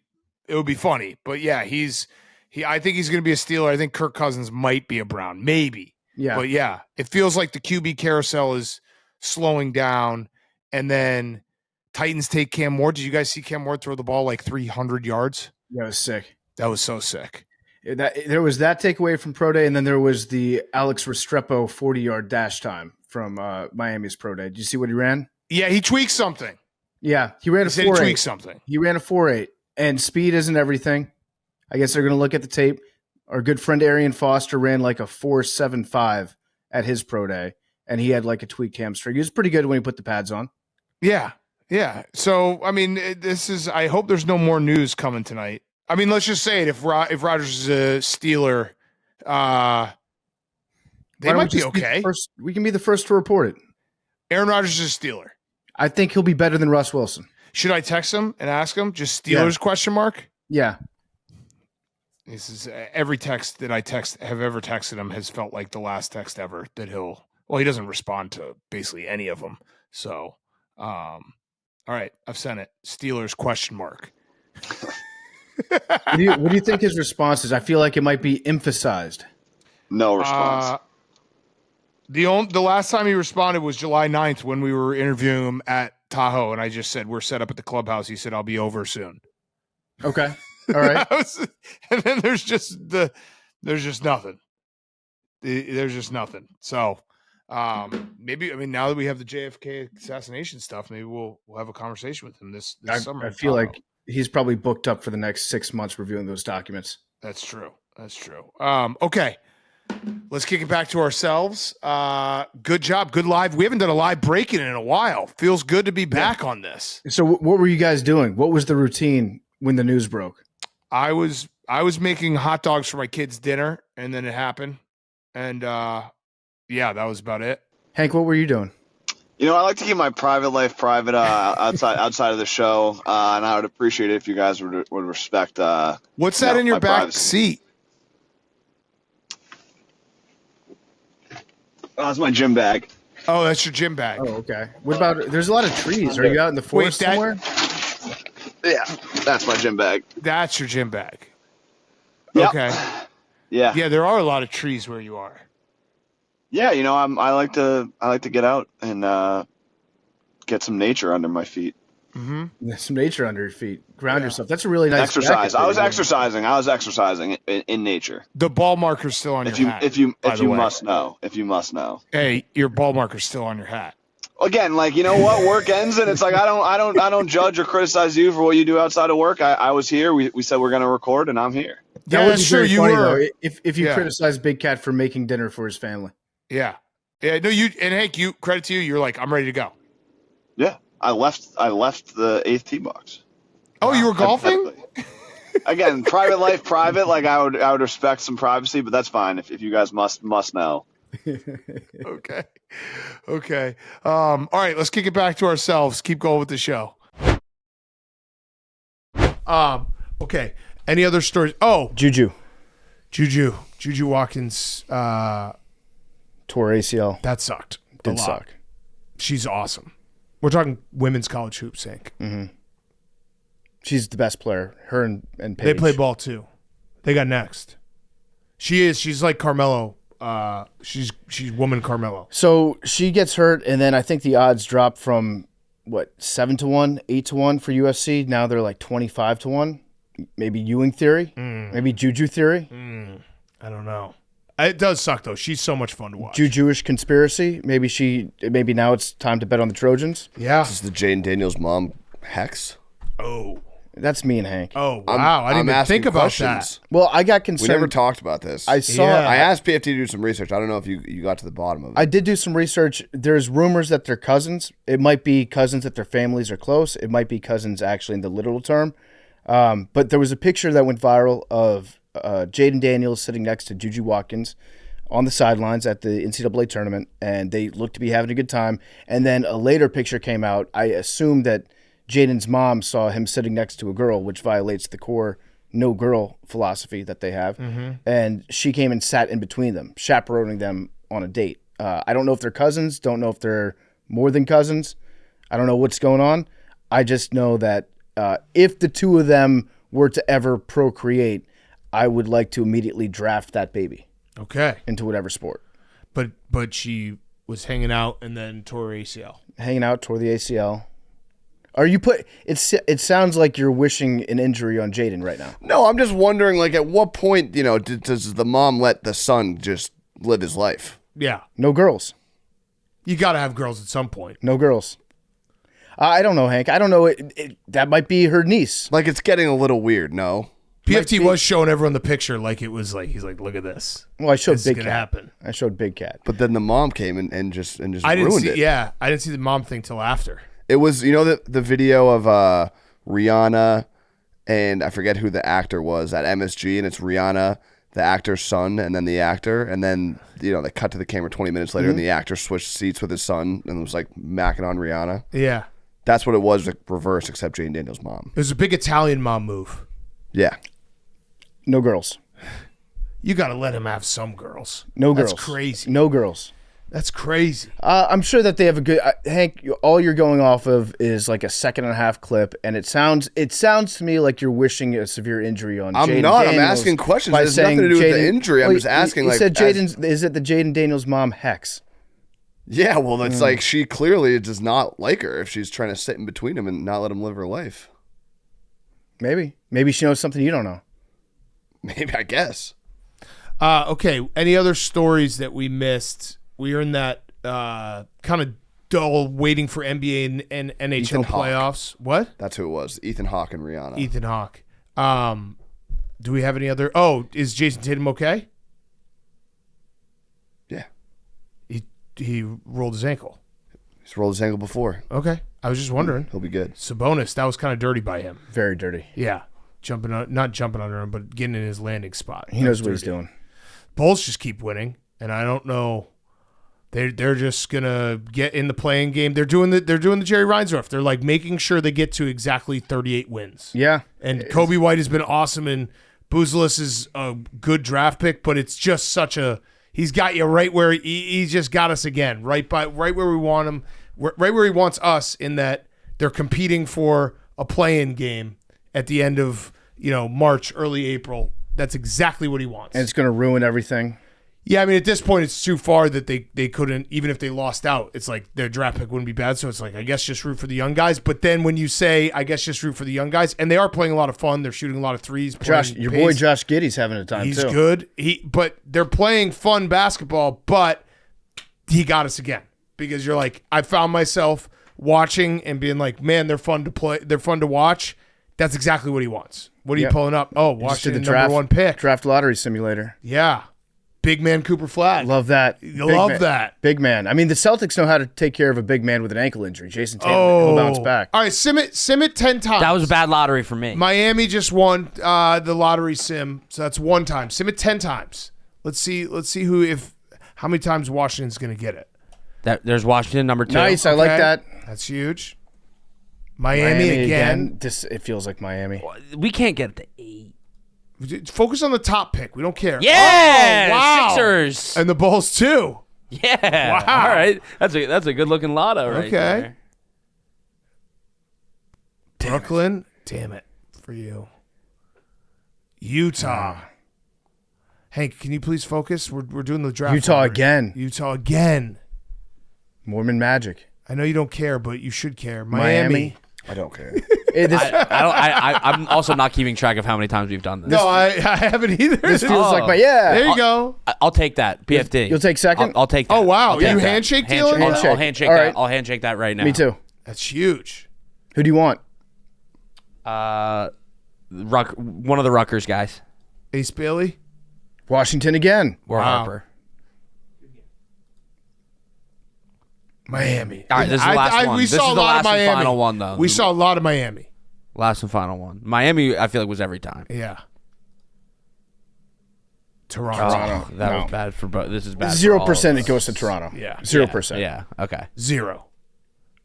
S1: funny. But yeah, I think he's going to be a Steeler. I think Kirk Cousins might be a Brown, maybe.
S4: Yeah.
S1: But yeah, it feels like the QB carousel is slowing down. And then Titans take Cam Ward. Did you guys see Cam Ward throw the ball like 300 yards?
S4: That was sick.
S1: That was so sick.
S4: There was that takeaway from Pro Day, and then there was the Alex Restrepo 40-yard dash time from Miami's Pro Day. Did you see what he ran?
S1: Yeah, he tweaked something.
S4: Yeah, he ran a 4.8. He
S1: tweaked something.
S4: He ran a 4.8, and speed isn't everything. I guess they're going to look at the tape. Our good friend Arian Foster ran like a 4.75 at his Pro Day, and he had like a tweaked hamstring. He was pretty good when he put the pads on.
S1: Yeah, yeah. So, I hope there's no more news coming tonight. Let's just say it. If Rodgers is a Steeler, they might be okay.
S4: We can be the first to report it.
S1: Aaron Rodgers is a Steeler.
S4: I think he'll be better than Russ Wilson.
S1: Should I text him and ask him? Just Steelers question mark?
S4: Yeah.
S1: This is every text that I have ever texted him has felt like the last text ever that he doesn't respond to basically any of them. So, all right, I've sent it. Steelers question mark.
S4: What do you think his response is? I feel like it might be emphasized.
S6: No response.
S1: The last time he responded was July 9th when we were interviewing him at Tahoe, and I just said, we're set up at the clubhouse. He said, I'll be over soon.
S4: Okay. All right.
S1: And then there's just nothing. There's just nothing. So maybe, now that we have the JFK assassination stuff, maybe we'll have a conversation with him this summer.
S4: I feel like he's probably booked up for the next 6 months reviewing those documents.
S1: That's true. Okay. Let's kick it back to ourselves. Good job. Good live. We haven't done a live break-in in a while. Feels good to be back on this.
S4: So what were you guys doing? What was the routine when the news broke?
S1: I was making hot dogs for my kids' dinner, and then it happened. And that was about it.
S4: Hank, what were you doing?
S6: I like to keep my private life private outside of the show, and I would appreciate it if you guys would respect.
S1: What's that in your back
S6: privacy.
S1: seat?
S6: Oh, that's my gym bag.
S1: Oh, that's your gym bag.
S4: Oh, okay. What about? There's a lot of trees. Are you out in the forest
S1: that-
S4: somewhere?
S6: Yeah, that's my gym bag.
S1: That's your gym bag.
S6: Yep.
S1: Okay.
S6: Yeah.
S1: Yeah, there are a lot of trees where you are.
S6: Yeah, you know, I like to get out and get some nature under my feet.
S4: There's some nature under your feet. Ground yourself. That's a really nice
S6: Exercise.
S4: jacket
S6: I was
S4: that you're
S6: exercising. I was exercising in nature.
S1: The ball marker's still on
S6: If
S1: your
S6: you
S1: hat.
S6: if you
S1: by
S6: if
S1: the
S6: you
S1: way.
S6: must know. If you must know.
S1: Hey, your ball marker's still on your hat.
S6: Again, like, you know what, work ends, and it's like I don't judge or criticize you for what you do outside of work. I was here. We said we're gonna record, and I'm here.
S4: That
S1: Yeah,
S4: would
S1: that's
S4: be
S1: true.
S4: very
S1: You
S4: funny,
S1: were.
S4: though, if you
S1: Yeah.
S4: criticize Big Cat for making dinner for his family.
S1: Yeah. Yeah. No, you and Hank, you credit to you. You're like, I'm ready to go.
S6: Yeah, I left the 8th tee box.
S1: Oh, you were golfing?
S6: Hypothetically. Again, private life, private. Like I would respect some privacy, but that's fine if you guys must know.
S1: Okay. Okay. All right, let's kick it back to ourselves. Keep going with the show. Okay. Any other stories? Oh,
S4: Juju
S1: Juju Watkins.
S4: tore ACL.
S1: That sucked. a
S4: Did
S1: lot.
S4: suck.
S1: She's awesome. We're talking women's college hoops, Hank.
S4: She's the best player. Her and Paige.
S1: They play ball too. They got next. She's like Carmelo. She's woman Carmelo.
S4: So she gets hurt, and then I think the odds drop from 7-1, 8-1 for USC. Now they're like 25-1. Maybe Ewing theory. Maybe Juju theory.
S1: I don't know. It does suck though. She's so much fun to watch.
S4: Jewish conspiracy. Maybe now it's time to bet on the Trojans.
S1: Yeah.
S3: Is the Jane Daniels mom Hex?
S1: Oh.
S4: That's me and Hank.
S1: Oh wow. I didn't even
S3: asking
S1: think about
S3: questions.
S4: Well, I got
S3: We
S4: concerned.
S3: never talked about this.
S4: I saw.
S1: Yeah.
S3: I asked PFT to do some research. I don't know if you got to the bottom of it.
S4: I did do some research. There's rumors that they're cousins. It might be cousins that their families are close. It might be cousins actually in the literal term. But there was a picture that went viral of Jaden Daniels sitting next to Juju Watkins on the sidelines at the NCAA tournament, and they looked to be having a good time. And then a later picture came out. I assumed that Jaden's mom saw him sitting next to a girl, which violates the core no girl philosophy that they have. And she came and sat in between them, chaperoning them on a date. I don't know if they're cousins, don't know if they're more than cousins. I don't know what's going on. I just know that if the two of them were to ever procreate, I would like to immediately draft that baby
S1: Okay.
S4: into whatever sport.
S1: But she was hanging out and then tore her ACL.
S4: Hanging out, toward the ACL. Are you it sounds like you're wishing an injury on Jaden right now.
S3: No, I'm just wondering, like, at what point, does the mom let the son just live his life?
S1: Yeah.
S4: No girls.
S1: You got to have girls at some point.
S4: No girls. I don't know, Hank. I don't know. That might be her niece.
S3: Like, it's getting a little weird, no?
S1: PFT was showing everyone the picture like it was like he's like, look at this.
S4: Well, I showed
S1: This is
S4: Big
S1: gonna
S4: Cat.
S1: happen.
S4: I showed Big Cat.
S3: But then the mom came and just
S1: I didn't
S3: ruined
S1: see.
S3: it.
S1: Yeah, I didn't see the mom thing till after.
S3: It was, the video of Rihanna and I forget who the actor was at MSG, and it's Rihanna, the actor's son, and then the actor, and then they cut to the camera 20 minutes later, and the actor switched seats with his son and was like macking on Rihanna.
S1: Yeah,
S3: That's what it was, like, reverse, except Jane Daniels' mom.
S1: it was a big Italian mom move.
S3: Yeah.
S4: No girls.
S1: You got to let him have some girls.
S4: No girls.
S1: That's crazy.
S4: No girls.
S1: That's crazy.
S4: I'm sure that they have a good Hank. All you're going off of is like a 2.5 clip, and it sounds to me like you're wishing a severe injury on.
S3: I'm
S4: Jaden
S3: not. I'm
S4: Daniels
S3: asking questions.
S4: by
S3: It has nothing
S4: saying
S3: to do with the
S4: Jaden-
S3: injury. I'm
S4: Well,
S3: just asking,
S4: You
S3: like,
S4: said
S3: as-
S4: Jaden's. Is it the Jaden Daniels mom Hex?
S3: Yeah, well, it's like she clearly does not like her if she's trying to sit in between him and not let him live her life.
S4: Maybe she knows something you don't know.
S3: Maybe, I guess.
S1: Okay. Any other stories that we missed? We are in that kind of dull waiting for NBA and NHL
S3: Ethan Hawke.
S1: playoffs. What?
S3: That's who it was. Ethan Hawke and Rihanna.
S1: Ethan Hawke. Do we have any other? Oh, is Jason Tatum okay?
S3: Yeah.
S1: He rolled his ankle.
S3: He's rolled his ankle before.
S1: Okay. I was just wondering.
S3: He'll be good.
S1: Sabonis, that was kind of dirty by him.
S4: Very dirty.
S1: Yeah. Not jumping under him, but getting in his landing spot.
S4: He knows what he's doing.
S1: Bulls just keep winning, and I don't know. They're just gonna get in the playing game. They're doing the Jerry Reinsdorf. They're like making sure they get to exactly 38 wins.
S4: Yeah.
S1: And Kobe White has been awesome, and Buzelis is a good draft pick, but it's just such a He's got you right where he just got us again, right where we want him, right where he wants us, in that they're competing for a play-in game at the end of March, early April. That's exactly what he wants.
S4: And it's going to ruin everything.
S1: Yeah, I mean, at this point, it's too far that they couldn't, even if they lost out, it's like their draft pick wouldn't be bad. So it's like, I guess just root for the young guys. But then when you say, I guess just root for the young guys, and they are playing a lot of fun, they're shooting a lot of threes.
S4: Your boy Josh Giddey's having a time,
S1: He's
S4: too.
S1: good. But they're playing fun basketball, but he got us again. Because you're like, I found myself watching and being like, man, they're fun to play. They're fun to watch. That's exactly what he wants. What are you pulling up? Oh, Washington,
S4: the
S1: number 1 pick.
S4: Draft lottery simulator.
S1: Yeah. Big man Cooper Flag.
S4: Love that.
S1: That.
S4: Big man. I mean, the Celtics know how to take care of a big man with an ankle injury. Jason Tatum, he'll bounce back.
S1: All right, sim it 10 times.
S2: That was a bad lottery for me.
S1: Miami just won the lottery sim, so that's 1 time. Sim it 10 times. Let's see how many times Washington's going to get it.
S2: There's Washington, number 2.
S4: Nice, I like that.
S1: That's huge. Miami again.
S4: It feels like Miami.
S2: We can't get it to 8.
S1: Focus on the top pick. We don't care.
S2: Yeah,
S1: Oh, wow.
S2: Sixers.
S1: And the Bulls too.
S2: Yeah.
S1: Wow.
S2: All right. That's a good looking lotto right there.
S1: Brooklyn. Damn it for you. Utah. Hank, can you please focus? We're doing the draft.
S4: Utah again.
S1: Utah again.
S4: Mormon Magic.
S1: I know you don't care, but you should care. Miami.
S3: I don't care.
S2: I'm also not keeping track of how many times we've done this.
S1: No, I haven't either.
S4: This feels like there
S1: you go.
S2: I'll take that. PFD.
S4: You'll take second?
S2: I'll take that.
S1: Oh, wow.
S2: I'll take
S1: You
S2: that.
S1: handshake dealer?
S2: I'll handshake
S4: All
S2: that.
S4: right.
S2: I'll handshake that right now.
S4: Me too.
S1: That's huge.
S4: Who do you want?
S2: One of the Rutgers guys.
S1: Ace Bailey.
S4: Washington again.
S2: Or Harper.
S1: Miami.
S2: All right, this is the last one.
S1: We
S2: This
S1: saw
S2: is
S1: a
S2: the
S1: lot of
S2: last and
S1: Miami.
S2: final one, though.
S1: We saw a lot of Miami.
S2: Last and final one. Miami, I feel like, was every time.
S1: Yeah. Toronto.
S2: That was bad for both. This is bad.
S4: 0% it goes to Toronto.
S1: Yeah.
S4: 0%.
S2: Yeah. Okay.
S1: 0.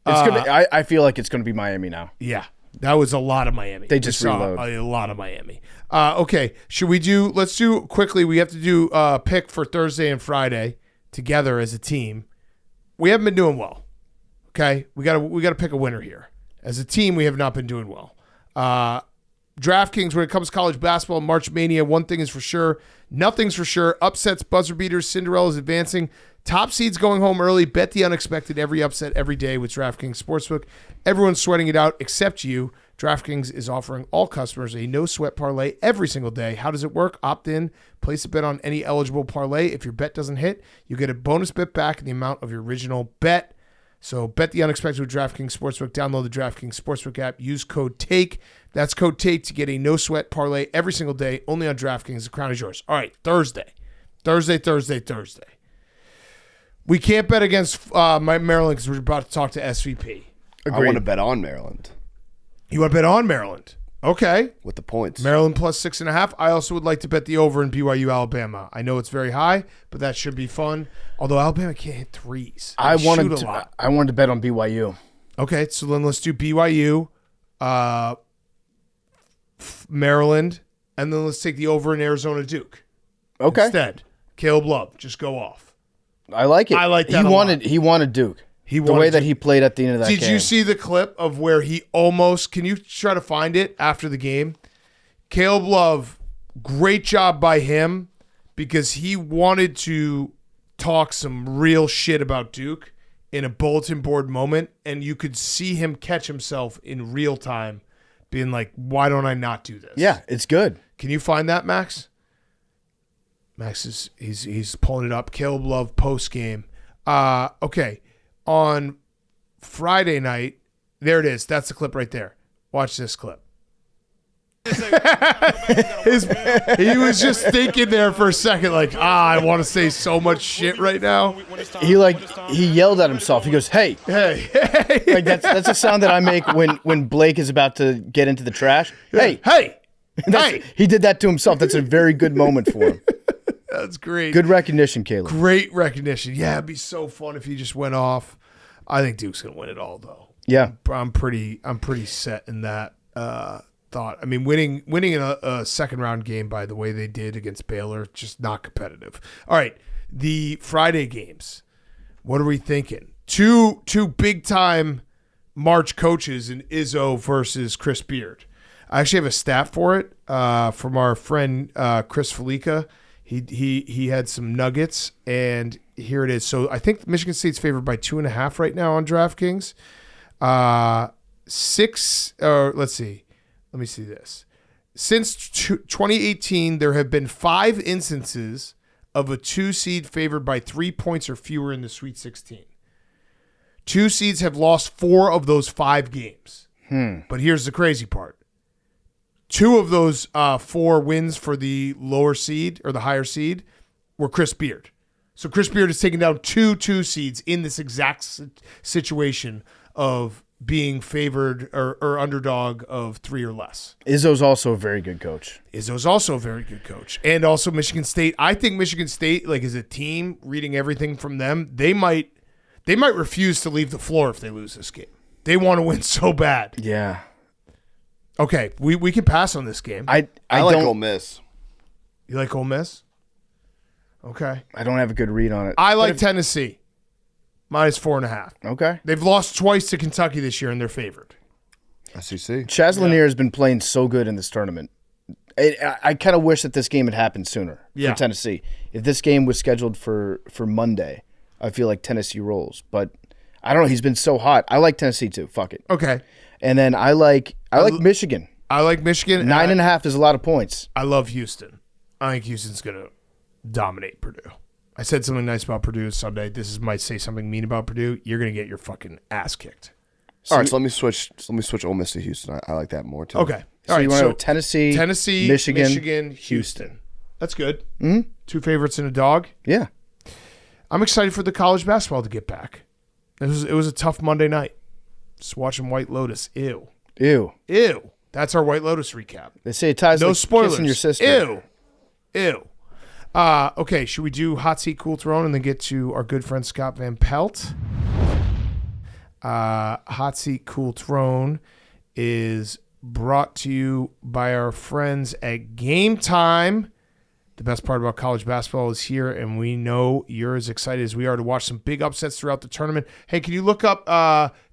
S4: It's gonna. I feel like it's gonna be Miami now.
S1: Yeah. That was a lot of Miami.
S4: They just
S1: We saw
S4: reload.
S1: a lot of Miami. Okay. Let's do quickly. We have to do a pick for Thursday and Friday together as a team. We haven't been doing well. Okay. We gotta pick a winner here. As a team, we have not been doing well. DraftKings, when it comes to college basketball, March Mania, one thing is for sure. Nothing's for sure. Upsets, buzzer beaters, Cinderella's advancing. Top seeds going home early. Bet the unexpected every upset every day with DraftKings Sportsbook. Everyone's sweating it out except you. DraftKings is offering all customers a no-sweat parlay every single day. How does it work? Opt in, place a bet on any eligible parlay. If your bet doesn't hit, you get a bonus bet back in the amount of your original bet. So bet the unexpected with DraftKings Sportsbook. Download the DraftKings Sportsbook app. Use code TAKE. That's code TAKE to get a no-sweat parlay every single day, only on DraftKings. The crown is yours. All right, Thursday. We can't bet against Maryland because we're about to talk to SVP.
S3: I want to bet on Maryland
S1: You want to bet on Maryland? Okay.
S3: with the points.
S1: Maryland plus 6.5. I also would like to bet the over in BYU Alabama. I know it's very high, but that should be fun. Although Alabama can't hit threes.
S4: I wanted
S1: shoot a lot.
S4: to bet on BYU.
S1: Okay, so then let's do BYU, Maryland, and then let's take the over in Arizona Duke.
S4: Okay,
S1: Instead, Caleb Love, just go off.
S4: I like it.
S1: I like that
S4: He
S1: a
S4: wanted.
S1: lot.
S4: He wanted Duke.
S1: He
S4: the
S1: wanted
S4: way that
S1: Duke.
S4: he played at the end of that game.
S1: Did you see the clip of where he almost? Can you try to find it after the game? Caleb Love, great job by him because he wanted to talk some real shit about Duke in a bulletin board moment, and you could see him catch himself in real time being like, why don't I not do this?
S4: Yeah, it's good.
S1: Can you find that, Max? Max is he's pulling it up. Caleb Love post game. Okay. On Friday night, there it is. That's the clip right there. Watch this clip. He was just thinking there for a second, like, I want to say so much shit right now.
S4: He yelled at himself. He goes, "Hey,
S1: Hey,
S4: like that's a sound that I make when Blake is about to get into the trash. Hey,
S1: hey,
S4: That's-
S1: hey.
S4: He did that to himself. That's a very good moment for him.
S1: That's great.
S4: Good recognition, Caleb.
S1: Great recognition. Yeah, it'd be so fun if he just went off. I think Duke's gonna win it all, though.
S4: Yeah,
S1: I'm pretty set in that thought. I mean, winning in a second round game by the way they did against Baylor, just not competitive. All right, the Friday games. What are we thinking? Two big time March coaches in Izzo versus Chris Beard. I actually have a stat for it from our friend Chris Felica. He had some nuggets, and here it is. So I think Michigan State's favored by 2.5 right now on DraftKings. Let's see. Let me see this. Since 2018, there have been 5 instances of a 2 seed favored by 3 points or fewer in the Sweet 16. 2 seeds have lost 4 of those 5 games. But here's the crazy part. 2 of those 4 wins for the lower seed or the higher seed were Chris Beard. So Chris Beard has taken down 2 seeds in this exact situation of being favored or underdog of 3 or less.
S4: Izzo's also a very good coach.
S1: Izzo's also a very good coach. And also Michigan State. I think Michigan State, like as a team, reading everything from them, they might refuse to leave the floor if they lose this game. They want to win so bad.
S4: Yeah.
S1: Okay, we can pass on this game.
S3: I like Ole Miss.
S1: You like Ole Miss? Okay.
S4: I don't have a good read on it.
S1: I like Tennessee. Minus 4.5.
S4: Okay.
S1: They've lost twice to Kentucky this year, and they're favored.
S3: SEC.
S4: Chaz Lanier has been playing so good in this tournament. I kind of wish that this game had happened sooner for Tennessee. If this game was scheduled for Monday, I feel like Tennessee rolls. But I don't know. He's been so hot. I like Tennessee too. Fuck it.
S1: Okay.
S4: And then I like Michigan.
S1: I like Michigan.
S4: 9.5 is a lot of points.
S1: I love Houston. I think Houston's going to dominate Purdue. I said something nice about Purdue Sunday. This might say something mean about Purdue. You're going to get your fucking ass kicked.
S3: All right, so let me switch Ole Miss to Houston. I like that more too.
S1: Okay.
S4: So
S1: All right.
S4: You want to go Tennessee,
S1: Michigan, Houston. That's good.
S4: Mm-hmm.
S1: 2 favorites and a dog.
S4: Yeah.
S1: I'm excited for the college basketball to get back. It was a tough Monday night. Just watching White Lotus. Ew. That's our White Lotus recap.
S4: They say it ties
S1: no
S4: like
S1: spoilers.
S4: Kissing your sister.
S1: Ew. Okay, should we do Hot Seat Cool Throne and then get to our good friend Scott Van Pelt? Hot Seat Cool Throne is brought to you by our friends at Game Time. The best part about college basketball is here, and we know you're as excited as we are to watch some big upsets throughout the tournament. Hey, can you look up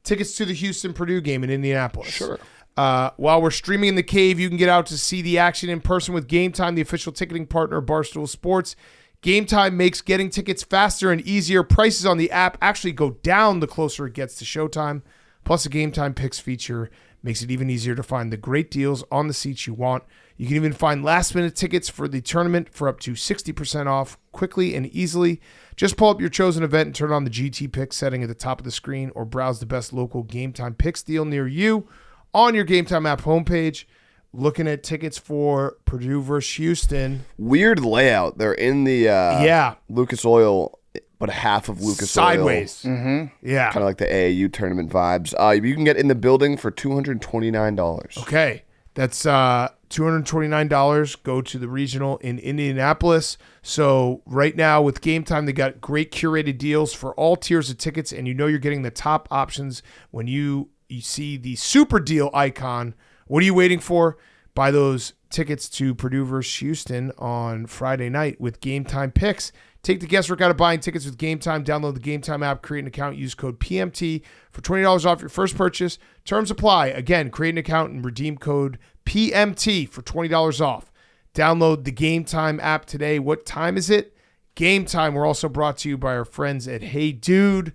S1: tickets to the Houston-Purdue game in Indianapolis?
S3: Sure.
S1: While we're streaming in the cave, you can get out to see the action in person with Game Time, the official ticketing partner of Barstool Sports. Game Time makes getting tickets faster and easier. Prices on the app actually go down the closer it gets to showtime. Plus, the Game Time Picks feature makes it even easier to find the great deals on the seats you want. You can even find last-minute tickets for the tournament for up to 60% off quickly and easily. Just pull up your chosen event and turn on the GT Picks setting at the top of the screen or browse the best local Game Time Picks deal near you on your Game Time app homepage. Looking at tickets for Purdue versus Houston.
S3: Weird layout. They're in the Lucas Oil, but half of Lucas
S1: sideways.
S3: Oil.
S4: Mm-hmm.
S1: Yeah.
S3: Kind of like the AAU tournament vibes. You can get in the building for $229.
S1: Okay. That's $229. Go to the regional in Indianapolis. So right now with Game Time, they got great curated deals for all tiers of tickets, and you know you're getting the top options when you see the super deal icon. What are you waiting for? Buy those tickets to Purdue versus Houston on Friday night with Game Time Picks. Take the guesswork out of buying tickets with Game Time. Download the Game Time app, create an account, use code PMT for $20 off your first purchase. Terms apply. Again, create an account and redeem code PMT for $20 off. Download the Game Time app today. What time is it? Game Time. We're also brought to you by our friends at Hey Dude.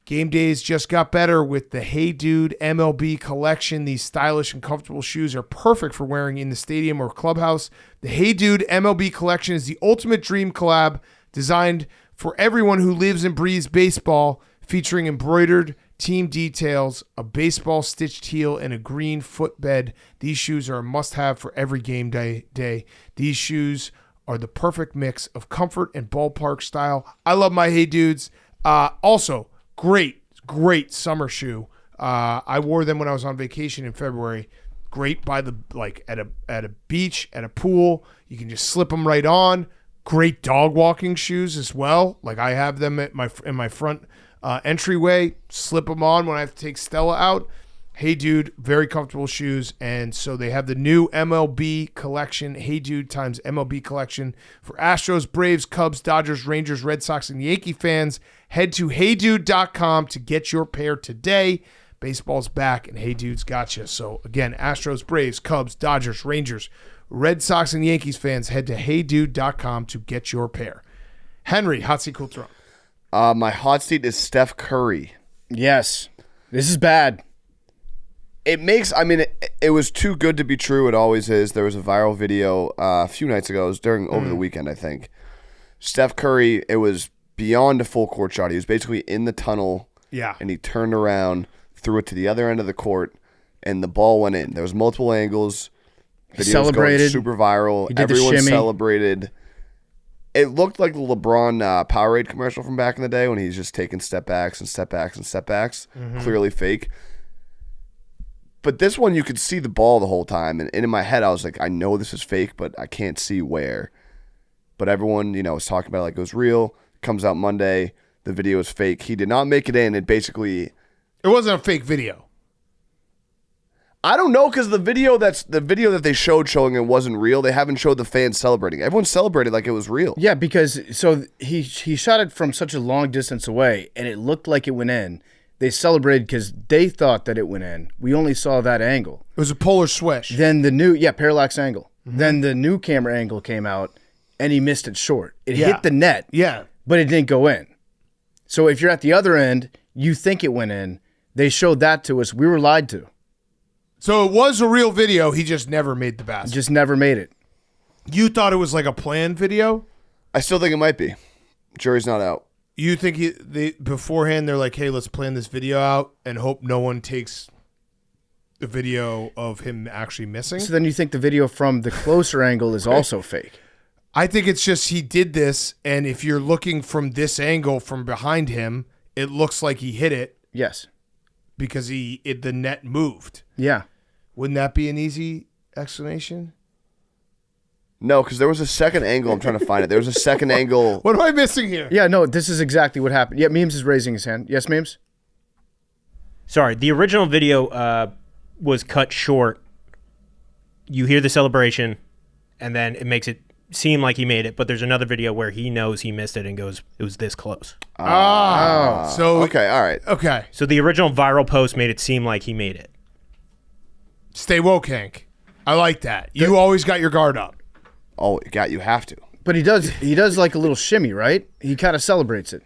S1: Game days just got better with the Hey Dude MLB collection. These stylish and comfortable shoes are perfect for wearing in the stadium or clubhouse. The Hey Dude MLB collection is the ultimate dream collab designed for everyone who lives and breathes baseball, featuring embroidered team details, a baseball stitched heel, and a green footbed. These shoes are a must-have for every game day. These shoes are the perfect mix of comfort and ballpark style. I love my Hey Dudes. Also, great summer shoe. I wore them when I was on vacation in February. Great by the at a beach, at a pool. You can just slip them right on. Great dog walking shoes as well. Like I have them in my front entryway. Slip them on when I have to take Stella out. Hey Dude, very comfortable shoes. And so they have the new MLB collection, Hey Dude times MLB collection for Astros, Braves, Cubs, Dodgers, Rangers, Red Sox, and Yankee fans. Head to heydude.com to get your pair today. Baseball's back, and Hey Dude's got you. So again, Astros, Braves, Cubs, Dodgers, Rangers, Red Sox, and Yankees fans, head to heydude.com to get your pair. Henry, hot seat, cool throw.
S3: My hot seat is Steph Curry.
S4: Yes. This is bad.
S3: It makes, it was too good to be true. It always is. There was a viral video a few nights ago. It was over the weekend, I think. Steph Curry, it was beyond a full court shot. He was basically in the tunnel.
S1: Yeah.
S3: And he turned around, threw it to the other end of the court, and the ball went in. There was multiple angles.
S4: He celebrated.
S3: Super viral.
S4: He did
S3: Everyone
S4: the shimmy.
S3: celebrated. It looked like the LeBron Powerade commercial from back in the day when he's just taking step backs and step backs and step backs. Clearly fake. But this one, you could see the ball the whole time. And in my head, I was like, I know this is fake, but I can't see where. But everyone, was talking about it like it was real. It comes out Monday. The video is fake. He did not make it in. It basically...
S1: It wasn't a fake video.
S3: I don't know, because the video that they showed showing it wasn't real. They haven't showed the fans celebrating. Everyone celebrated like it was real.
S4: Yeah, because he shot it from such a long distance away, and it looked like it went in. They celebrated because they thought that it went in. We only saw that angle.
S1: It was a polar swish.
S4: Then the new, parallax angle. Then the new camera angle came out, and he missed it short. It hit the net, but it didn't go in. So if you're at the other end, you think it went in. They showed that to us. We were lied to.
S1: So it was a real video. He just never made the basket.
S4: Just never made it.
S1: You thought it was like a planned video?
S3: I still think it might be. Jury's not out.
S1: You think they beforehand they're like, hey, let's plan this video out and hope no one takes the video of him actually missing?
S4: So then you think the video from the closer angle is also fake?
S1: I think it's just he did this, and if you're looking from this angle from behind him, it looks like he hit it.
S4: Yes.
S1: Because the net moved.
S4: Yeah.
S1: Wouldn't that be an easy explanation?
S3: No, because there was a second angle. I'm trying to find it. There was a second angle.
S1: What am I missing here?
S4: Yeah, no, this is exactly what happened. Yeah, Memes is raising his hand. Yes, Memes?
S5: Sorry, the original video was cut short. You hear the celebration, and then it makes it seem like he made it, but there's another video where he knows he missed it and goes, it was this close.
S1: So
S3: Okay, all right.
S1: okay.
S5: So the original viral post made it seem like he made it.
S1: Stay woke, Hank. I like that. You always got your guard up.
S3: Oh, you have to.
S4: But he does like a little shimmy, right? He kind of celebrates it.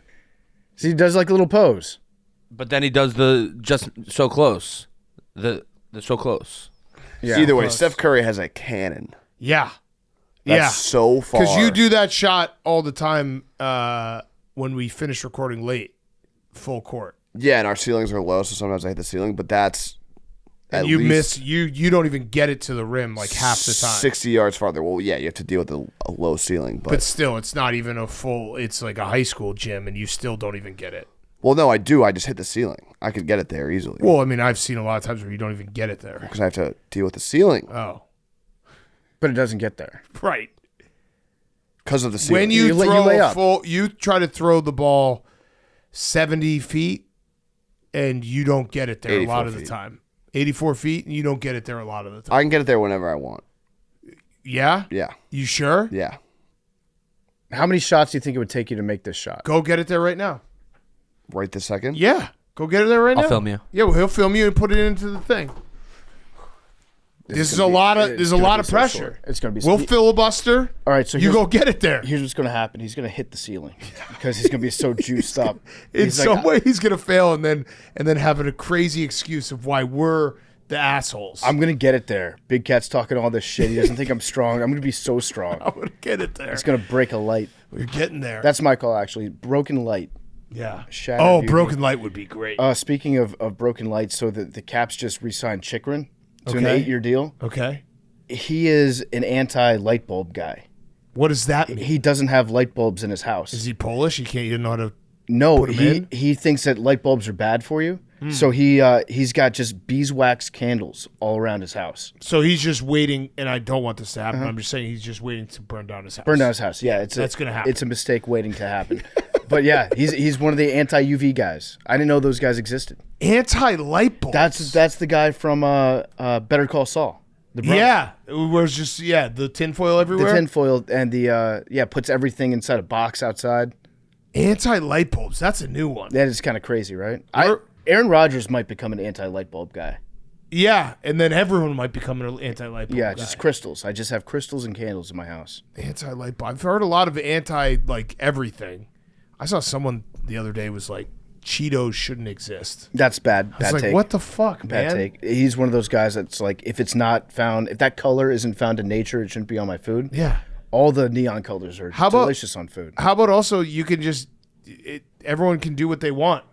S4: So he does like a little pose.
S2: But then he does the just so close. The so close.
S4: Yeah.
S3: Either way, Steph Curry has a cannon.
S1: Yeah.
S3: That's so far.
S1: Because you do that shot all the time when we finish recording late, full court.
S3: Yeah, and our ceilings are low, so sometimes I hit the ceiling, but that's
S1: And you miss, you don't even get it to the rim like half the time.
S3: 60 yards farther. Well, yeah, you have to deal with a low ceiling.
S1: But still, it's not even a full, it's like a high school gym, and you still don't even get it.
S3: Well, no, I do. I just hit the ceiling. I could get it there easily.
S1: Well, I mean, I've seen a lot of times where you don't even get it there.
S3: Because I have to deal with the ceiling.
S1: Oh.
S4: But it doesn't get there.
S1: Right.
S3: Because of the ceiling.
S1: When you throw
S4: lay
S1: a
S4: up.
S1: full, you try to throw the ball 70 feet, and you don't get it there a lot of the
S3: feet.
S1: time. 84 feet, and you don't get it there a lot of the time.
S3: I can get it there whenever I want.
S1: Yeah?
S3: Yeah.
S1: You sure?
S3: Yeah.
S4: How many shots do you think it would take you to make this shot?
S1: Go get it there right now.
S3: Right this second?
S1: Yeah. Go get it there right now.
S2: I'll film you.
S1: Yeah, well, he'll film you and put it into the thing. There's a lot of pressure.
S4: It's going to be
S1: We'll filibuster.
S4: All right, so
S1: you
S4: here's-
S1: go get it there.
S4: Here's what's going to happen. He's going to hit the ceiling because he's going to be so juiced up.
S1: In
S4: He's
S1: some
S4: like,
S1: way, he's gonna fail, and then having a crazy excuse of why we're the assholes.
S4: I'm going to get it there. Big Cat's talking all this shit. He doesn't think I'm strong. I'm going to be so strong.
S1: I'm gonna get it there.
S4: It's going to break a light.
S1: We're getting there.
S4: That's my call, actually. Broken light.
S1: yeah.
S4: Shattered
S1: Oh,
S4: beauty.
S1: broken light would be great.
S4: Speaking of broken lights, so the Caps just re-signed Chikrin to an
S1: Okay.
S4: 8-year deal.
S1: Okay.
S4: He is an anti-light bulb guy.
S1: What does that mean?
S4: He doesn't have light bulbs in his house.
S1: Is he Polish? He didn't know how to.
S4: No,
S1: put 'em in?
S4: he thinks that light bulbs are bad for you. So he's got just beeswax candles all around his house.
S1: So he's just waiting, and I don't want this to happen. I'm just saying he's just waiting to burn down his house.
S4: Burn down his house. Yeah,
S1: That's gonna happen.
S4: It's a mistake waiting to happen. But yeah, he's one of the anti-UV guys. I didn't know those guys existed.
S1: Anti-light bulbs.
S4: That's the guy from Better Call Saul. The brother.
S1: Yeah, it was just the tinfoil everywhere.
S4: The tinfoil and the puts everything inside a box outside.
S1: Anti-light bulbs. That's a new one.
S4: That is kind of crazy, right? Aaron Rodgers might become an anti-light bulb guy.
S1: Yeah, and then everyone might become an anti-light bulb guy.
S4: Just crystals. I just have crystals and candles in my house.
S1: Anti-light bulb. I've heard a lot of everything. I saw someone the other day was like, Cheetos shouldn't exist.
S4: That's bad.
S1: I was like,
S4: take.
S1: what the fuck,
S4: bad
S1: man?
S4: take. He's one of those guys that's like, if that color isn't found in nature, it shouldn't be on my food.
S1: Yeah.
S4: All the neon colors are delicious on food.
S1: How about also you can just everyone can do what they want.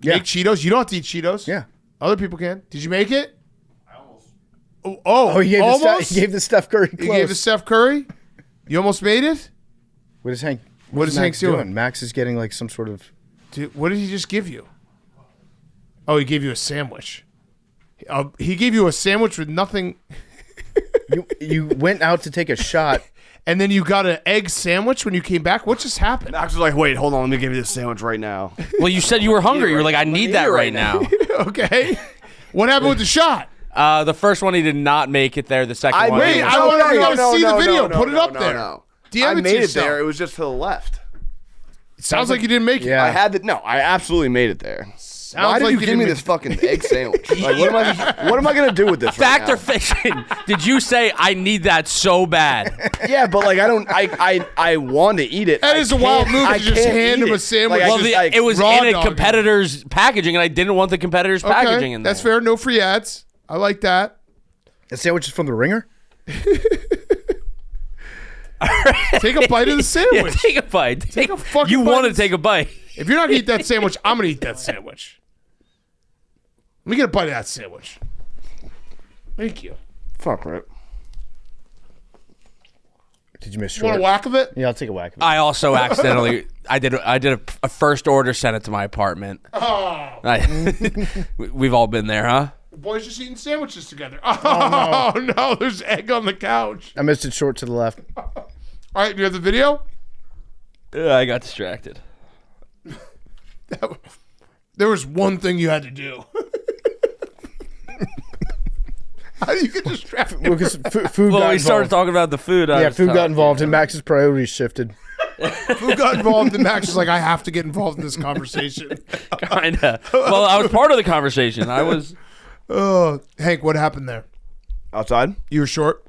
S4: Yeah.
S1: Make Cheetos. You don't have to eat Cheetos.
S4: Yeah.
S1: Other people can. Did you make it?
S6: I almost.
S1: Oh,
S4: he gave the Steph Curry close.
S1: You gave the Steph Curry? You almost made it?
S4: What is Hank?
S1: What is Hank doing?
S4: Max is getting like some sort of.
S1: Dude, what did he just give you? Oh, he gave you a sandwich. He gave you a sandwich with nothing.
S4: You went out to take a shot.
S1: And then you got an egg sandwich when you came back? What just happened?
S3: Max was like, wait, hold on, let me give you this sandwich right now.
S2: Well, you said you were hungry. You were like, I need that right now.
S1: Okay. What happened with the shot?
S2: The first one, he did not make it there. The second one.
S1: Wait, I want to see the video. Put it up there.
S3: No.
S1: DM
S3: I
S1: it to
S3: made it
S1: yourself.
S3: there. It was just to the left.
S1: It sounds like you didn't make it.
S4: Yeah.
S3: I absolutely made it there. Why
S1: Sounds
S3: did
S1: like
S3: you give
S1: didn't
S3: me
S1: make
S3: this fucking egg sandwich? Like, what am I gonna do with this?
S2: Fact
S3: right
S2: or fiction? Did you say I need that so bad?
S3: Yeah, but like I want to eat it.
S1: That is a wild move to just hand him a sandwich.
S3: Like,
S2: Well, it was
S1: raw
S2: in a
S1: dogging.
S2: competitor's packaging, and I didn't want the competitor's packaging in there.
S1: That's fair. No free ads. I like that.
S4: The sandwich is from the Ringer.
S1: Take a bite of the
S2: Yeah,
S1: sandwich.
S2: take a bite.
S1: Take a fucking
S2: You
S1: bite.
S2: want to take a bite.
S1: If you're not gonna eat that sandwich, I'm gonna eat that sandwich. Let me get a bite of that sandwich. Thank you.
S3: Fuck right.
S4: Did you miss
S1: You want
S4: short?
S1: a whack of it?
S4: Yeah, I'll take a whack of it.
S2: I also accidentally I did a first order sent it to my apartment.
S1: Oh,
S2: We've all been there, huh?
S1: the boys just eating sandwiches together. Oh, no, there's egg on the couch.
S4: I missed it short to the left.
S1: All right, you have the video?
S2: I got distracted.
S1: There was one thing you had to do. How do you get distracted?
S4: Because food
S2: Well,
S4: got
S2: we started
S4: involved.
S2: talking about the food.
S4: Yeah, food got involved, and Max's priorities shifted.
S1: Who got involved? And Max was like, I have to get involved in this conversation.
S2: Kinda. Well, I was part of the conversation. I was.
S1: Oh, Hank, what happened there?
S3: Outside?
S1: You were short?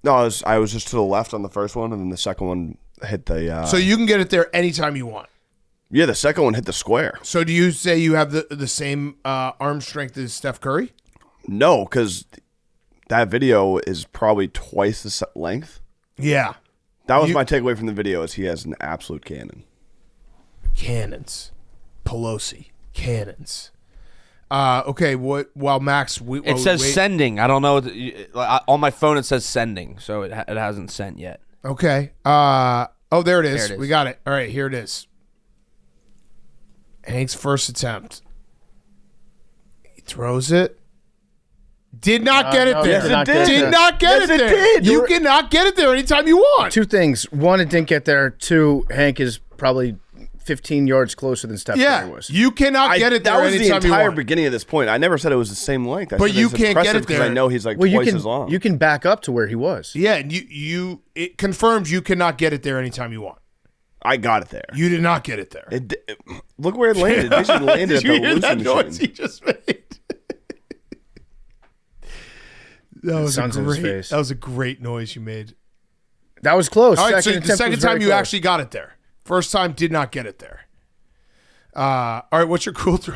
S3: No, I was just to the left on the first one, and then the second one hit the.
S1: So you can get it there anytime you want.
S3: Yeah, the second one hit the square.
S1: So do you say you have the same arm strength as Steph Curry?
S3: No, because that video is probably twice the length.
S1: Yeah.
S3: That was my takeaway from the video. Is he has an absolute cannon.
S1: Cannons. Pelosi. Cannons. Okay, while Max...
S2: It says sending. I don't know. On my phone, it says sending, so it hasn't sent yet.
S1: Okay. Oh, there it is.
S2: There it is.
S1: We got it. All right, here it is. Hank's first attempt. He throws it. Did not get it
S4: no,
S1: there.
S4: did not get it
S1: Did
S4: there.
S1: not get it there. You cannot get it there anytime you want.
S4: Two things. One, it didn't get there. Two, Hank is probably 15 yards closer than Steph Curry
S1: Yeah,
S4: was.
S1: you cannot get it there
S3: That was the
S1: anytime you
S3: entire
S1: want.
S3: beginning of this point. I never said it was the same length. I
S1: But
S3: said
S1: you
S3: it's
S1: can't get
S3: impressive
S1: it there.
S3: because I know he's like
S4: Well,
S3: twice as long.
S4: you can back up to where he was.
S1: Yeah, and it confirms you cannot get it there anytime you want.
S3: I got it there.
S1: You did not get it there.
S3: Look where it landed. It basically landed at
S1: Did you
S3: the
S1: hear that
S3: Lucy
S1: noise
S3: machine.
S1: he just made? That was a great noise you made.
S4: That was close.
S1: All right, so the
S4: attempt
S1: second
S4: was very
S1: time you
S4: close.
S1: actually got it there. First time did not get it there. All right, what's your cool throw?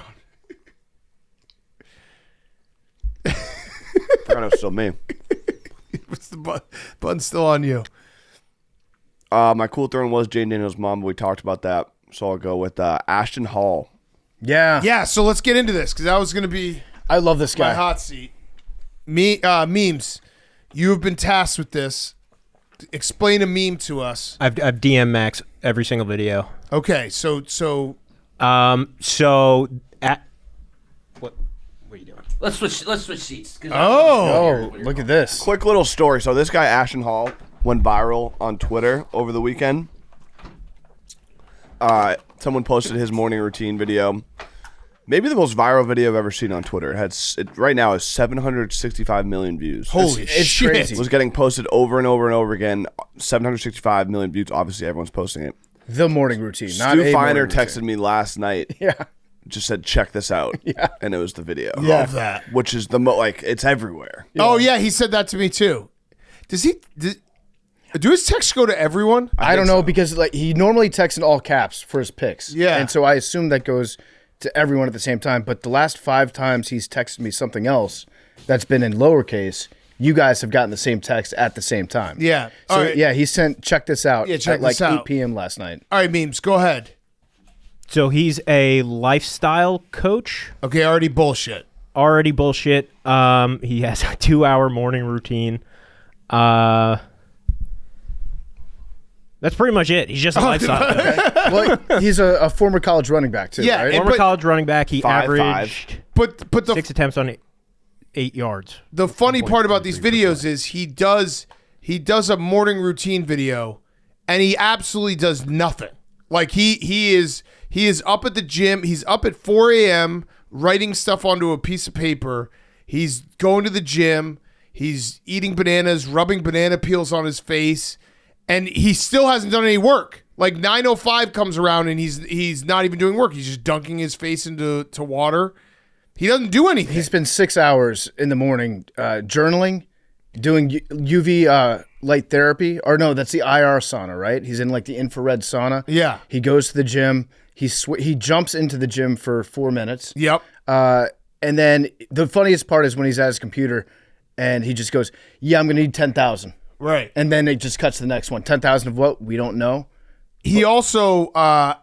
S3: Forgot it was still me.
S1: What's the button still on you?
S3: My cool throwing was Jane Daniels' mom, but we talked about that. So I'll go with Ashton Hall.
S4: Yeah.
S1: Yeah, so let's get into this because that was going to be
S4: I love this
S1: my
S4: guy.
S1: hot seat. Memes. You have been tasked with this. Explain a meme to us.
S5: I've DM Max every single video.
S1: Okay, so
S5: What are you doing?
S2: Let's switch seats.
S4: Oh, look at this.
S3: Quick little story. So this guy, Ashton Hall, went viral on Twitter over the weekend. Someone posted his morning routine video. Maybe the most viral video I've ever seen on Twitter. It right now has 765 million views.
S1: Holy
S4: It's
S1: shit.
S4: crazy.
S3: It was getting posted over and over and over again. 765 million views. Obviously, everyone's posting it.
S4: The morning routine. Not
S3: Stu
S4: a
S3: Feiner
S4: morning
S3: texted
S4: routine.
S3: me last night.
S4: Yeah.
S3: Just said, check this out. Yeah. And it was the video.
S1: Love that.
S3: Which is it's everywhere.
S1: Oh, yeah, he said that to me, too. Do his texts go to everyone?
S4: I don't know because like he normally texts in all caps for his picks.
S1: Yeah.
S4: And so I assume that goes to everyone at the same time. But the last 5 times he's texted me something else that's been in lowercase, you guys have gotten the same text at the same time.
S1: Yeah.
S4: So
S1: All right.
S4: yeah, he sent check this out
S1: Yeah, check
S4: at like
S1: this out.
S4: 8 p.m. last night.
S1: All right, Memes, go ahead.
S5: So he's a lifestyle coach.
S1: Okay, already bullshit.
S5: Already bullshit. He has a 2-hour morning routine. That's pretty much it. He's just a lifestyle coach.
S4: Well, he's a former college running back too.
S1: Yeah,
S4: right?
S1: and-
S5: Former
S1: but-
S5: college running back. He
S3: 5'5".
S5: averaged
S1: But
S5: 6 attempts on 8 yards.
S1: the funny part about these videos is he does a morning routine video, and he absolutely does nothing. Like he is up at the gym. He's up at 4 a.m. writing stuff onto a piece of paper. He's going to the gym. He's eating bananas, rubbing banana peels on his face, and he still hasn't done any work. Like 9:05 comes around, and he's not even doing work. He's just dunking his face into water. He doesn't do anything.
S4: He spends 6 hours in the morning journaling, doing UV light therapy. Or no, that's the IR sauna, right? He's in like the infrared sauna.
S1: Yeah.
S4: He goes to the gym. He jumps into the gym for 4 minutes.
S1: Yep.
S4: And then the funniest part is when he's at his computer and he just goes, yeah, I'm going to need 10,000.
S1: Right.
S4: And then it just cuts to the next one. 10,000 of what? We don't know.
S1: He also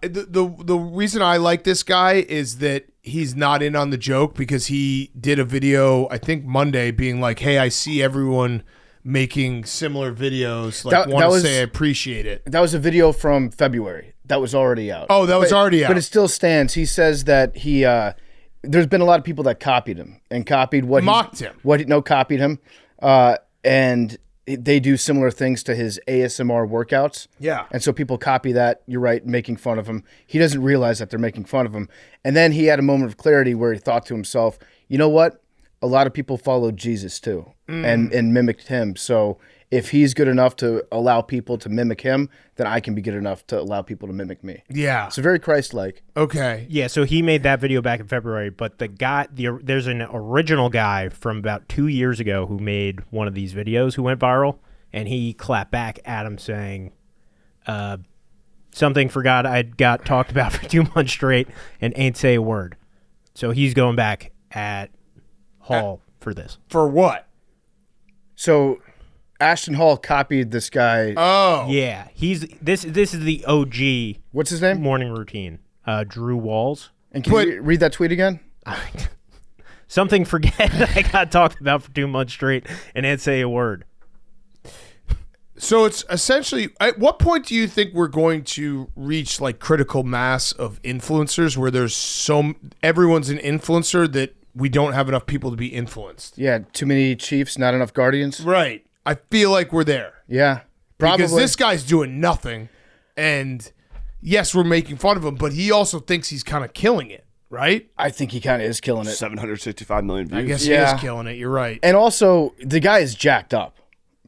S1: the reason I like this guy is that he's not in on the joke because he did a video I think Monday being like, "Hey, I see everyone making similar videos. Like, want to say I appreciate it."
S4: That was a video from February. That was already out.
S1: Oh, that was already out.
S4: But it still stands. He says that he there's been a lot of people that copied him and copied what
S1: Mocked him.
S4: Copied him, and they do similar things to his ASMR workouts.
S1: Yeah.
S4: And so people copy that. You're right, making fun of him. He doesn't realize that they're making fun of him. And then he had a moment of clarity where he thought to himself, you know what? A lot of people followed Jesus too and mimicked him. So if he's good enough to allow people to mimic him, then I can be good enough to allow people to mimic me.
S1: Yeah.
S4: So very Christ-like.
S1: Okay.
S5: Yeah, so he made that video back in February, but there's an original guy from about 2 years ago who made one of these videos who went viral, and he clapped back at him saying, something forgot I'd got talked about for 2 months straight and ain't say a word. So he's going back at Hall for this.
S1: For what?
S4: So Ashton Hall copied this guy.
S1: Oh.
S5: Yeah, this is the OG
S4: What's his name?
S5: morning routine. Drew Walls.
S4: And can you read that tweet again?
S5: Something forget I got talked about for 2 months straight and ain't say a word.
S1: So it's essentially, at what point do you think we're going to reach like critical mass of influencers where everyone's an influencer that we don't have enough people to be influenced?
S4: Yeah, too many Chiefs, not enough Guardians.
S1: Right. I feel like we're there.
S4: Yeah, probably.
S1: Because this guy's doing nothing. And yes, we're making fun of him, but he also thinks he's kind of killing it, right?
S4: I think he kind of is killing it.
S3: 765 million views.
S1: I guess
S4: Yeah.
S1: he is killing it. You're right.
S4: And also, the guy is jacked up.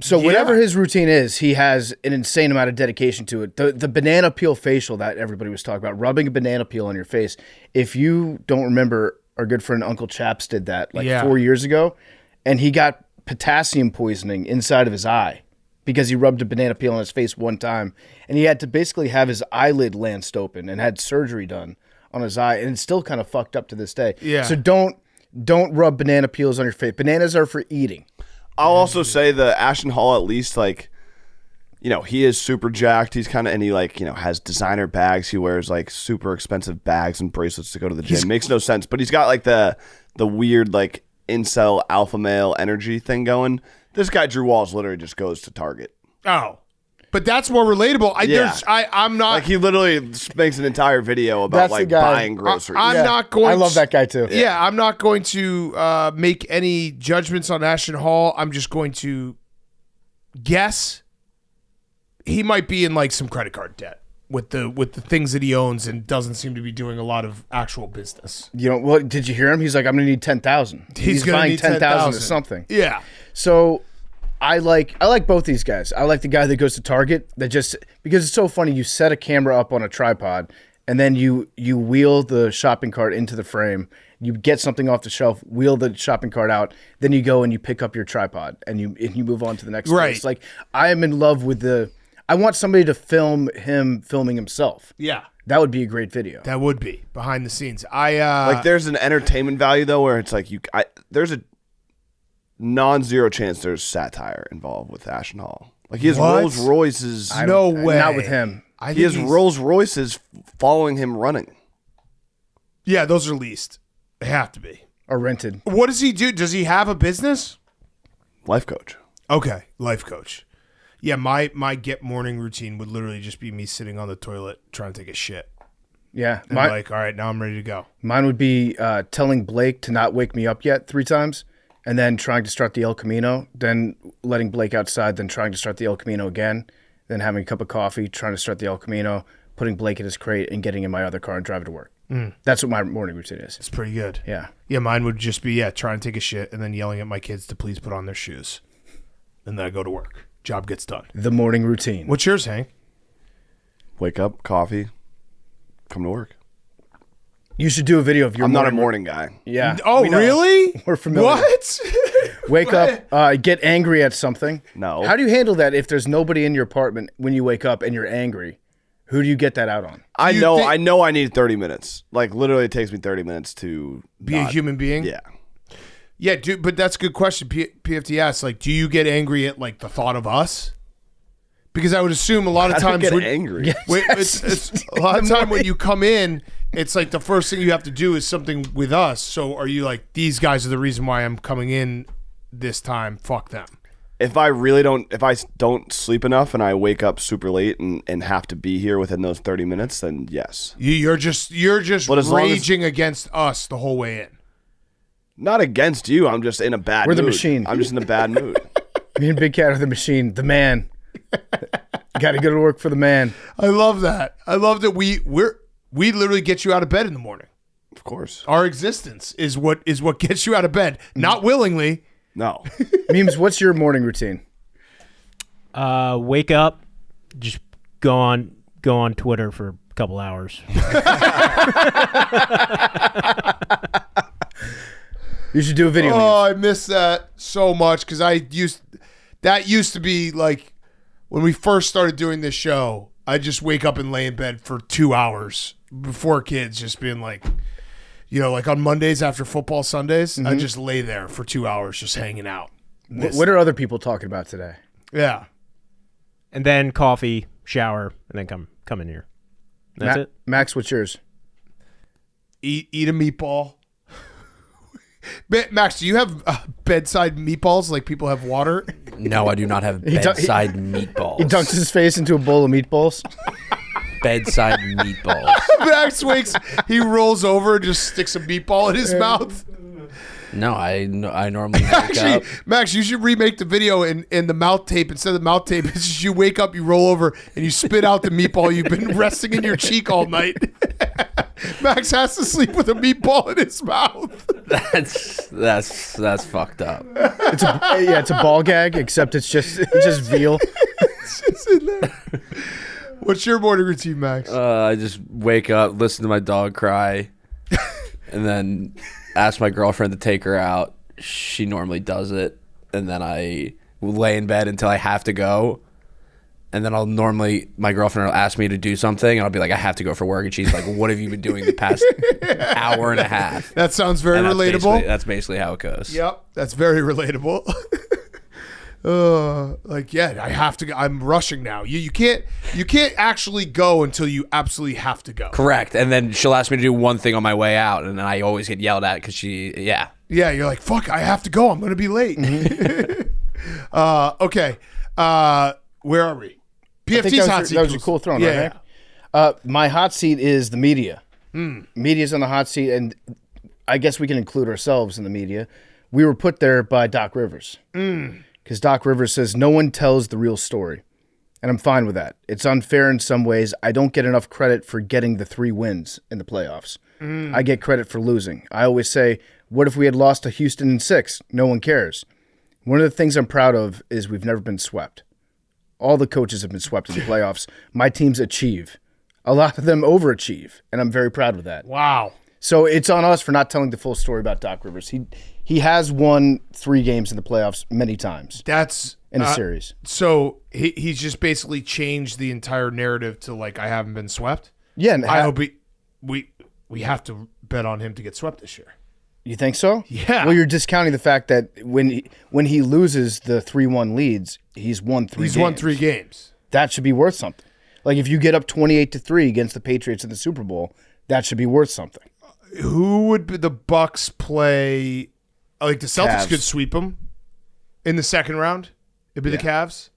S4: So whatever his routine is, he has an insane amount of dedication to it. The banana peel facial that everybody was talking about, rubbing a banana peel on your face. If you don't remember, our good friend Uncle Chaps did that 4 years ago, and he got potassium poisoning inside of his eye because he rubbed a banana peel on his face one time, and he had to basically have his eyelid lanced open and had surgery done on his eye, and it's still kind of fucked up to this day.
S1: Yeah.
S4: So don't rub banana peels on your face. Bananas are for eating.
S3: I'll also say the Ashton Hall, at least, like, you know, he is super jacked. He's kind of, and he, like, you know, has designer bags. He wears, like, super expensive bags and bracelets to go to the gym. Makes no sense. But he's got, like, the weird, like, incel alpha male energy thing going. This guy, Drew Walls, literally just goes to Target.
S1: Oh. But that's more relatable. I'm not.
S3: Like, he literally makes an entire video about,
S4: That's the
S3: like,
S4: guy.
S3: buying groceries.
S1: I'm not going
S4: I love that guy too.
S1: Yeah, I'm not going to make any judgments on Ashton Hall. I'm just going to guess he might be in like some credit card debt. with the things that he owns and doesn't seem to be doing a lot of actual business.
S4: You know what? Did you hear him? He's like, I'm gonna need 10,000.
S1: He's gonna
S4: buying
S1: need
S4: 10,000 or something.
S1: Yeah.
S4: So I like both these guys. I like the guy that goes to Target that just because it's so funny. You set a camera up on a tripod and then you wheel the shopping cart into the frame. You get something off the shelf, wheel the shopping cart out, then you go and you pick up your tripod and you move on to the next
S1: Right.
S4: place. Like I am in love with I want somebody to film him filming himself.
S1: Yeah.
S4: That would be a great video.
S1: That would be behind the scenes.
S3: Like there's an entertainment value though, where it's like there's a non-zero chance there's satire involved with Ashton Hall. Like he has
S1: What?
S3: Rolls Royces.
S1: no way.
S4: Not with him.
S1: I
S3: He
S1: think
S3: has
S1: he's-
S3: Rolls Royces following him running.
S1: Yeah, those are leased. They have to be.
S4: Or rented.
S1: What does he do? Does he have a business?
S3: Life coach.
S1: Okay, life coach. Yeah, my get morning routine would literally just be me sitting on the toilet trying to take a shit.
S4: Yeah.
S1: And like, all right, now I'm ready to go.
S4: Mine would be telling Blake to not wake me up yet 3 times, and then trying to start the El Camino, then letting Blake outside, then trying to start the El Camino again, then having a cup of coffee, trying to start the El Camino, putting Blake in his crate, and getting in my other car and driving to work. That's what my morning routine is.
S1: It's pretty good.
S4: Yeah.
S1: Yeah, mine would just be, try and take a shit and then yelling at my kids to please put on their shoes. And then I go to work. Job gets done.
S4: The morning routine.
S1: What's yours, Hank?
S3: Wake up, coffee, come to work.
S4: You should do a video of your
S3: I'm not a
S4: morning.
S3: morning guy.
S4: Yeah.
S1: Oh,
S4: we know.
S1: really?
S4: We're familiar.
S1: What?
S4: Wake up, get angry at something.
S3: No.
S4: How do you handle that if there's nobody in your apartment when you wake up and you're angry? Who do you get that out on?
S3: I
S1: You
S3: know.
S1: think-
S3: I know. I need 30 minutes. Like literally, it takes me 30 minutes to
S1: Be a human being?
S3: Yeah.
S1: Yeah, dude, but that's a good question. PFT asks, like, do you get angry at, like, the thought of us? Because I would assume a lot of
S3: I don't
S1: times
S3: get
S1: when,
S3: angry.
S1: it's a lot of time when you come in, it's like the first thing you have to do is something with us. So are you like, these guys are the reason why I'm coming in this time? Fuck them.
S3: If I don't sleep enough and I wake up super late and have to be here within those 30 minutes, then yes.
S1: You're just
S3: But as long as-
S1: raging against us the whole way in.
S3: Not against you. I'm just in a bad
S4: We're
S3: mood.
S4: the machine.
S3: I'm just in a bad mood.
S4: Me and Big Cat are the machine, the man. Got to go to work for the man.
S1: I love that. I love that we literally get you out of bed in the morning.
S3: Of course.
S1: Our existence is what gets you out of bed, not willingly.
S3: No.
S4: Memes, what's your morning routine?
S5: Wake up, just go on Twitter for a couple hours.
S4: You should do a video.
S1: Oh, I miss that so much because that used to be like when we first started doing this show. I just wake up and lay in bed for 2 hours before kids, just being like, like on Mondays after football Sundays, I just lay there for 2 hours just hanging out.
S4: What are other people talking about today?
S1: Yeah.
S5: And then coffee, shower, and then come in here. That's it.
S4: Max, what's yours?
S1: Eat a meatball. Max, do you have bedside meatballs like people have water?
S2: No, I do not have
S4: du-
S2: bedside meatballs.
S4: He dunks his face into a bowl of meatballs.
S2: Bedside meatballs.
S1: Max wakes, he rolls over and just sticks a meatball in his mouth.
S2: No, I normally wake
S1: Actually,
S2: up.
S1: Max, you should remake the video and the mouth tape. Instead of the mouth tape, it's just you wake up, you roll over, and you spit out the meatball you've been resting in your cheek all night. Max has to sleep with a meatball in his mouth.
S2: That's fucked up.
S4: It's a ball gag, except it's just veal.
S1: It's just in there. What's your morning routine, Max?
S2: I just wake up, listen to my dog cry, and then ask my girlfriend to take her out. She normally does it, and then I lay in bed until I have to go. And then my girlfriend will ask me to do something, and I'll be like, I have to go for work. And she's like, what have you been doing the past hour and a half?
S1: That sounds very
S2: And
S1: relatable.
S2: That's basically how it goes.
S1: Yep, that's very relatable. I have to go. I'm rushing now. You can't actually go until you absolutely have to go.
S2: Correct. And then she'll ask me to do one thing on my way out, and then I always get yelled at because
S1: Yeah, you're like, fuck, I have to go. I'm going to be late. Okay. Where are we? PFT's hot seat.
S4: That was a cool throne,
S1: Yeah.
S4: right? My hot seat is the media. Media's on the hot seat, and I guess we can include ourselves in the media. We were put there by Doc Rivers. Because Doc Rivers says no one tells the real story. And I'm fine with that. It's unfair in some ways. I don't get enough credit for getting the 3 wins in the playoffs. I get credit for losing. I always say, what if we had lost to Houston in 6? No one cares. One of the things I'm proud of is we've never been swept. All the coaches have been swept in the playoffs. My teams achieve. A lot of them overachieve, and I'm very proud of that.
S1: Wow.
S4: So it's on us for not telling the full story about Doc Rivers. He has won 3 games in the playoffs many times.
S1: That's
S4: in a series.
S1: So he's just basically changed the entire narrative to like I haven't been swept.
S4: Yeah, and
S1: I hope we have to bet on him to get swept this year.
S4: You think so?
S1: Yeah.
S4: Well, you're discounting the fact that when he loses the 3-1 leads, he's won 3 games.
S1: He's won 3 games.
S4: That should be worth something. Like if you get up 28-3 against the Patriots in the Super Bowl, that should be worth something.
S1: Who would the Bucks play? Like the Celtics
S3: Cavs.
S1: could sweep them in the second round. It'd be the Cavs.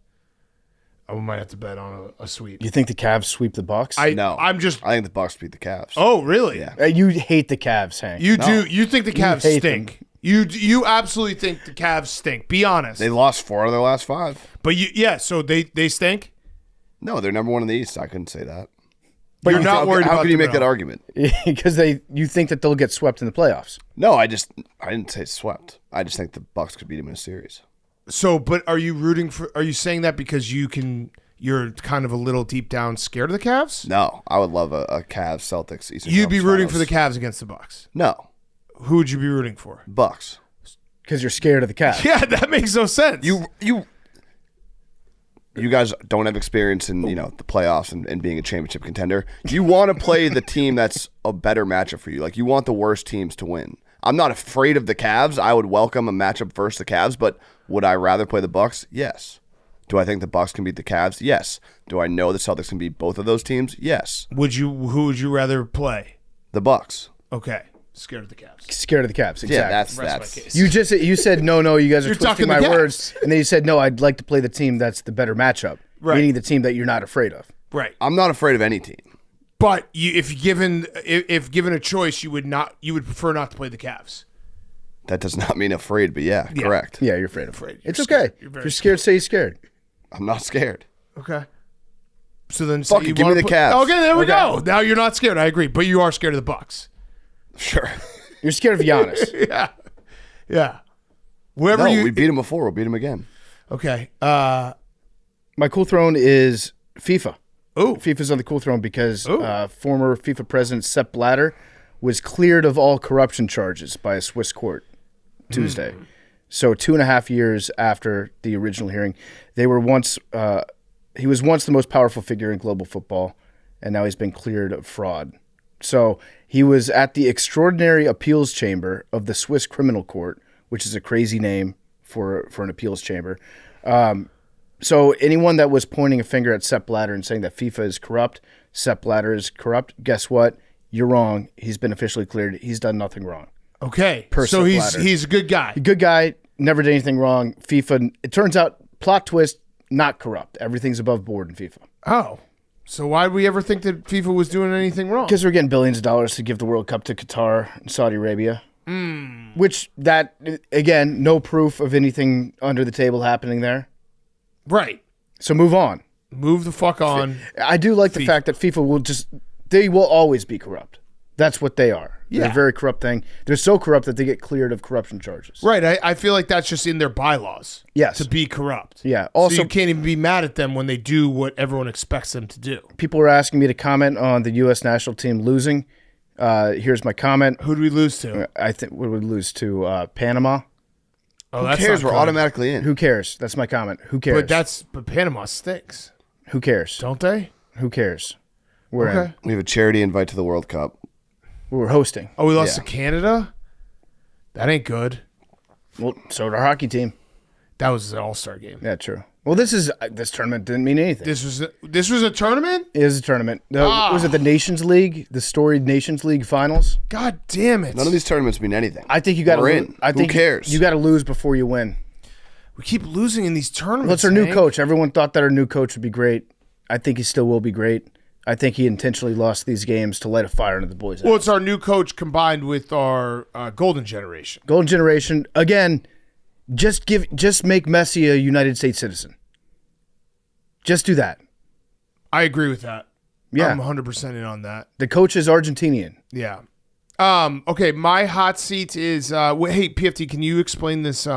S1: I might have to bet on a sweep.
S4: You think the Cavs sweep the Bucks?
S3: No.
S1: I
S3: think the Bucks beat the Cavs.
S1: Oh, really?
S3: Yeah.
S4: You hate the Cavs, Hank.
S1: You do. You think the Cavs
S4: hate
S1: stink? You absolutely think the Cavs stink. Be honest.
S3: They lost 4 of their last 5.
S1: But so they stink.
S3: No, they're number 1 in the East. I couldn't say that.
S1: But you're not worried about.
S3: How can you
S1: them
S3: make
S1: at
S3: that
S1: all.
S3: argument?
S4: Because you think that they'll get swept in the playoffs.
S3: No, I didn't say swept. I just think the Bucks could beat them in a series.
S1: So, but are you rooting for? Are you saying that because you're kind of a little deep down scared of the Cavs?
S3: No, I would love a Cavs Celtics Eastern.
S1: You'd be
S3: Conference
S1: rooting
S3: Finals.
S1: for the Cavs against the Bucks.
S3: No,
S1: Who would you be rooting for?
S3: Bucks.
S4: Because you're scared of the Cavs.
S1: Yeah, that makes no sense.
S3: You guys don't have experience in the playoffs and being a championship contender. You want to play the team that's a better matchup for you. Like you want the worst teams to win. I'm not afraid of the Cavs. I would welcome a matchup versus the Cavs, but would I rather play the Bucks? Yes. Do I think the Bucks can beat the Cavs? Yes. Do I know the Celtics can beat both of those teams? Yes.
S1: Who would you rather play?
S3: The Bucks.
S1: Okay, scared of the Cavs.
S4: Scared of the Cavs. Exactly.
S3: Yeah,
S1: Rest my
S3: that's
S1: case.
S4: You said no. You guys are
S1: You're
S4: twisting
S1: talking
S4: my
S1: the Cavs.
S4: words, and then you said no. I'd like to play the team that's the better matchup,
S1: Right.
S4: meaning the team that you're not afraid of.
S1: Right.
S3: I'm not afraid of any team.
S1: But if given a choice, you would prefer not to play the Cavs.
S3: That does not mean afraid, but yeah. Correct.
S4: Yeah, you're afraid of
S1: Afraid.
S4: It's
S1: You're
S4: okay.
S1: scared. You're
S4: If
S1: very
S4: you're scared, say you're scared.
S3: I'm not scared.
S1: Okay. So then,
S3: Fuck it, give me the Cavs.
S1: Okay, there we go. Now you're not scared. I agree, but you are scared of the Bucks.
S3: Sure.
S4: You're scared of Giannis.
S1: Yeah. Whoever
S3: No,
S1: you
S3: we beat him before. We'll beat him again.
S1: Okay.
S4: My cool throne is FIFA.
S1: Oh.
S4: FIFA's on the cool throne because former FIFA president Sepp Blatter was cleared of all corruption charges by a Swiss court Tuesday. So 2.5 years after the original hearing, he was once the most powerful figure in global football, and now he's been cleared of fraud. So he was at the Extraordinary Appeals Chamber of the Swiss Criminal Court, which is a crazy name for an appeals chamber. So anyone that was pointing a finger at Sepp Blatter and saying that FIFA is corrupt, Sepp Blatter is corrupt, guess what? You're wrong. He's been officially cleared. He's done nothing wrong.
S1: Okay.
S4: Per
S1: So
S4: Sepp Blatter.
S1: he's a good guy.
S4: Good guy, never did anything wrong. FIFA, it turns out, plot twist, not corrupt. Everything's above board in FIFA.
S1: Oh. So why would we ever think that FIFA was doing anything wrong?
S4: Because we're getting billions of dollars to give the World Cup to Qatar and Saudi Arabia. Which, again, no proof of anything under the table happening there.
S1: Right.
S4: So move on.
S1: Move the fuck on.
S4: I do like the fact that FIFA they will always be corrupt. That's what they are. They're
S1: Yeah.
S4: a very corrupt thing. They're so corrupt that they get cleared of corruption charges.
S1: Right. I feel like that's just in their bylaws.
S4: Yes.
S1: To be corrupt.
S4: Yeah.
S1: Also,
S4: Also,
S1: so you can't even be mad at them when they do what everyone expects them to do.
S4: people were asking me to comment on the U.S. national team losing. Here's my comment.
S1: Who do we lose to?
S4: I think we would lose to Panama.
S1: Oh,
S3: Who cares? We're automatically in.
S4: Who cares? That's my comment. Who cares?
S1: But Panama stinks,
S4: Who cares?
S1: don't they?
S4: Who cares? We're
S1: Okay.
S3: We have a charity invite to the World Cup.
S4: We're hosting.
S1: Oh, we lost
S3: Yeah.
S1: to Canada. That ain't good.
S4: Well, so did our hockey team.
S1: That was an all-star game.
S4: Yeah, true. Well, this tournament didn't mean anything.
S1: This was a tournament.
S4: It is a tournament. Was it the Nations League, the storied Nations League finals?
S1: God damn it!
S3: None of these tournaments mean anything.
S4: I think you got to.
S3: We're in.
S4: I think
S3: Who cares?
S4: You got to lose before you win.
S1: We keep losing in these tournaments.
S4: Well, it's our new
S1: Hank.
S4: coach. Everyone thought that our new coach would be great. I think he still will be great. I think he intentionally lost these games to light a fire under the boys'
S1: Well,
S4: ass.
S1: it's our new coach combined with our golden generation.
S4: Golden generation again. Just make Messi a United States citizen. Just do that.
S1: I agree with that.
S4: Yeah.
S1: I'm 100% in on that.
S4: The coach is Argentinian.
S1: Yeah. Okay, my hot seat is hey PFT, can you explain this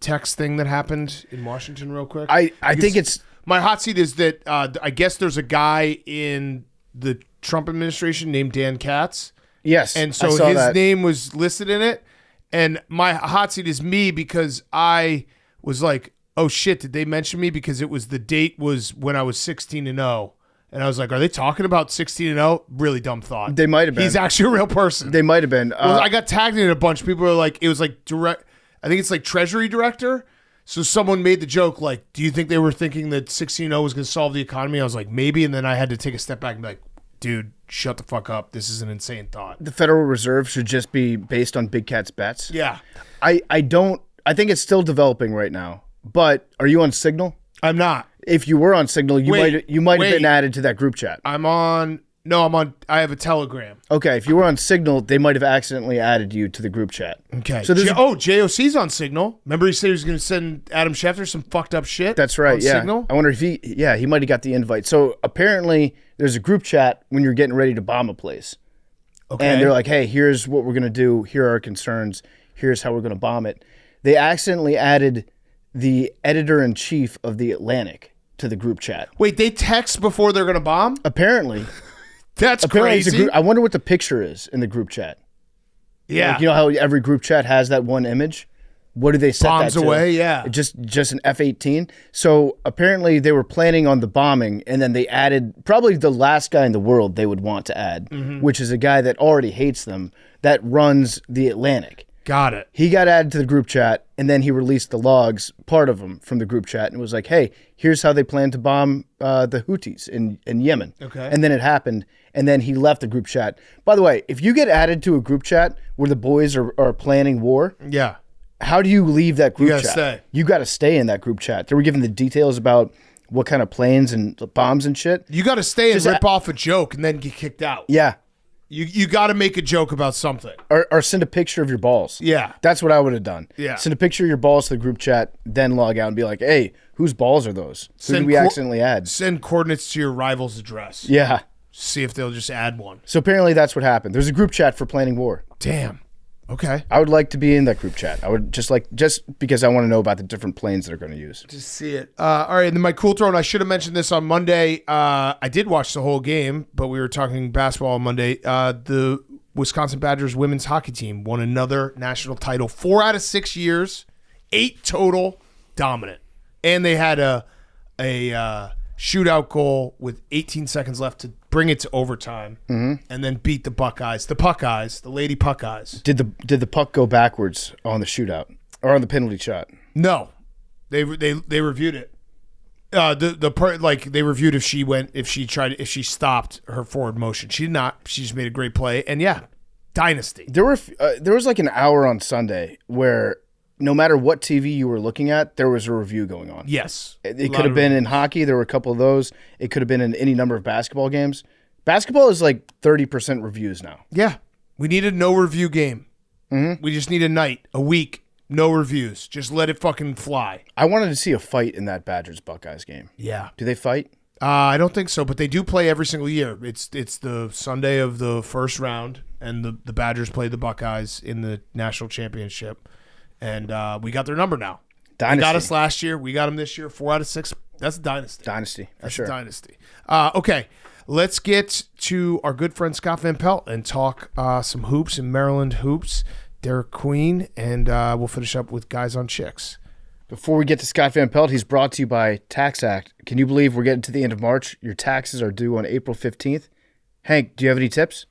S1: text thing that happened in Washington real quick?
S4: I think it's
S1: my hot seat is that I guess there's a guy in the Trump administration named Dan Katz.
S4: yes.
S1: And
S4: I
S1: so
S4: saw
S1: his
S4: that.
S1: name was listed in it. And my hot seat is me because I was like, oh shit, did they mention me? Because it was the date was when I was 16-0. And I was like, are they talking about 16-0? Really dumb thought.
S4: They might have been.
S1: He's actually a real person.
S4: They might have been.
S1: Well, I got tagged in a bunch. People were like, it was like direct. I think it's like Treasury Director. So someone made the joke like, do you think they were thinking that 16-0 was going to solve the economy? I was like, maybe. And then I had to take a step back and be like, dude, shut the fuck up. This is an insane thought.
S4: The Federal Reserve should just be based on Big Cat's bets.
S1: Yeah.
S4: I think it's still developing right now. But are you on Signal?
S1: I'm not.
S4: If you were on Signal, you might have
S1: wait.
S4: been added to that group chat.
S1: I have a Telegram.
S4: Okay, if you were on Signal, they might have accidentally added you to the group chat.
S1: Okay.
S4: So there's
S1: JOC's on Signal. Remember he said he was going to send Adam Schefter some fucked up shit?
S4: That's right,
S1: on
S4: yeah.
S1: Signal?
S4: I wonder if he might have got the invite. So apparently there's a group chat when you're getting ready to bomb a place.
S1: Okay.
S4: And they're like, hey, here's what we're going to do. Here are our concerns. Here's how we're going to bomb it. They accidentally added the editor-in-chief of The Atlantic to the group chat.
S1: Wait, they text before they're going to bomb?
S4: Apparently
S1: That's
S4: it's a
S1: crazy.
S4: group. I wonder what the picture is in the group chat.
S1: Yeah.
S4: Like, you know how every group chat has that one image? What do they set
S1: Bombs
S4: that to?
S1: away, yeah.
S4: Just an F-18. So apparently they were planning on the bombing, and then they added probably the last guy in the world they would want to add, which is a guy that already hates them, that runs The Atlantic.
S1: Got it.
S4: He got added to the group chat, and then he released the logs, part of them, from the group chat, and it was like, hey, here's how they plan to bomb the Houthis in Yemen.
S1: Okay.
S4: And then it happened, and then he left the group chat. By the way, if you get added to a group chat where the boys are planning war,
S1: Yeah.
S4: how do you leave that group
S1: You gotta
S4: chat?
S1: stay.
S4: You got to stay in that group chat. They were giving the details about what kind of planes and bombs and shit.
S1: You got to stay and
S4: Just
S1: rip off a joke and then get kicked out.
S4: Yeah.
S1: You got to make a joke about something.
S4: Or send a picture of your balls.
S1: Yeah.
S4: That's what I would have done.
S1: Yeah.
S4: Send a picture of your balls to the group chat, then log out and be like, hey, whose balls are those? Who did we accidentally add?
S1: Send coordinates to your rival's address.
S4: Yeah.
S1: See if they'll just add one.
S4: So apparently that's what happened. There's a group chat for planning war.
S1: Damn. Okay.
S4: I would like to be in that group chat. I would just because I want to know about the different planes they're going to use.
S1: Just see it. All right, and then my cool throw, and I should have mentioned this on Monday. I did watch the whole game, but we were talking basketball on Monday. The Wisconsin Badgers women's hockey team won another national title. 4 out of 6 years, 8 total, dominant. And they had a shootout goal with 18 seconds left to bring it to overtime, and then beat the Buckeyes. The Lady Puckeyes.
S4: Did the puck go backwards on the shootout or on the penalty shot?
S1: No, they reviewed it. They reviewed if she stopped her forward motion. She did not. She just made a great play, and yeah, dynasty.
S4: There was like an hour on Sunday where no matter what TV you were looking at, there was a review going on.
S1: Yes,
S4: It could have been in hockey. There were a couple of those. It could have been in any number of basketball games. Basketball is like 30% reviews now.
S1: Yeah, we need a no review game. We just need a night, a week, no reviews. Just let it fucking fly.
S4: I wanted to see a fight in that Badgers Buckeyes game.
S1: Yeah.
S4: Do they fight?
S1: I don't think so, but they do play every single year. It's the Sunday of the first round, and the Badgers play the Buckeyes in the national championship. And we got their number now.
S4: Dynasty.
S1: They got us last year. We got them this year. 4 out of 6. That's a dynasty.
S4: Dynasty, for
S1: That's
S4: sure.
S1: a dynasty. Okay, let's get to our good friend Scott Van Pelt and talk some hoops and Maryland hoops. Derek Queen, and we'll finish up with Guys on Chicks.
S4: Before we get to Scott Van Pelt, he's brought to you by Tax Act. Can you believe we're getting to the end of March? Your taxes are due on April 15th. Hank, do you have any tips?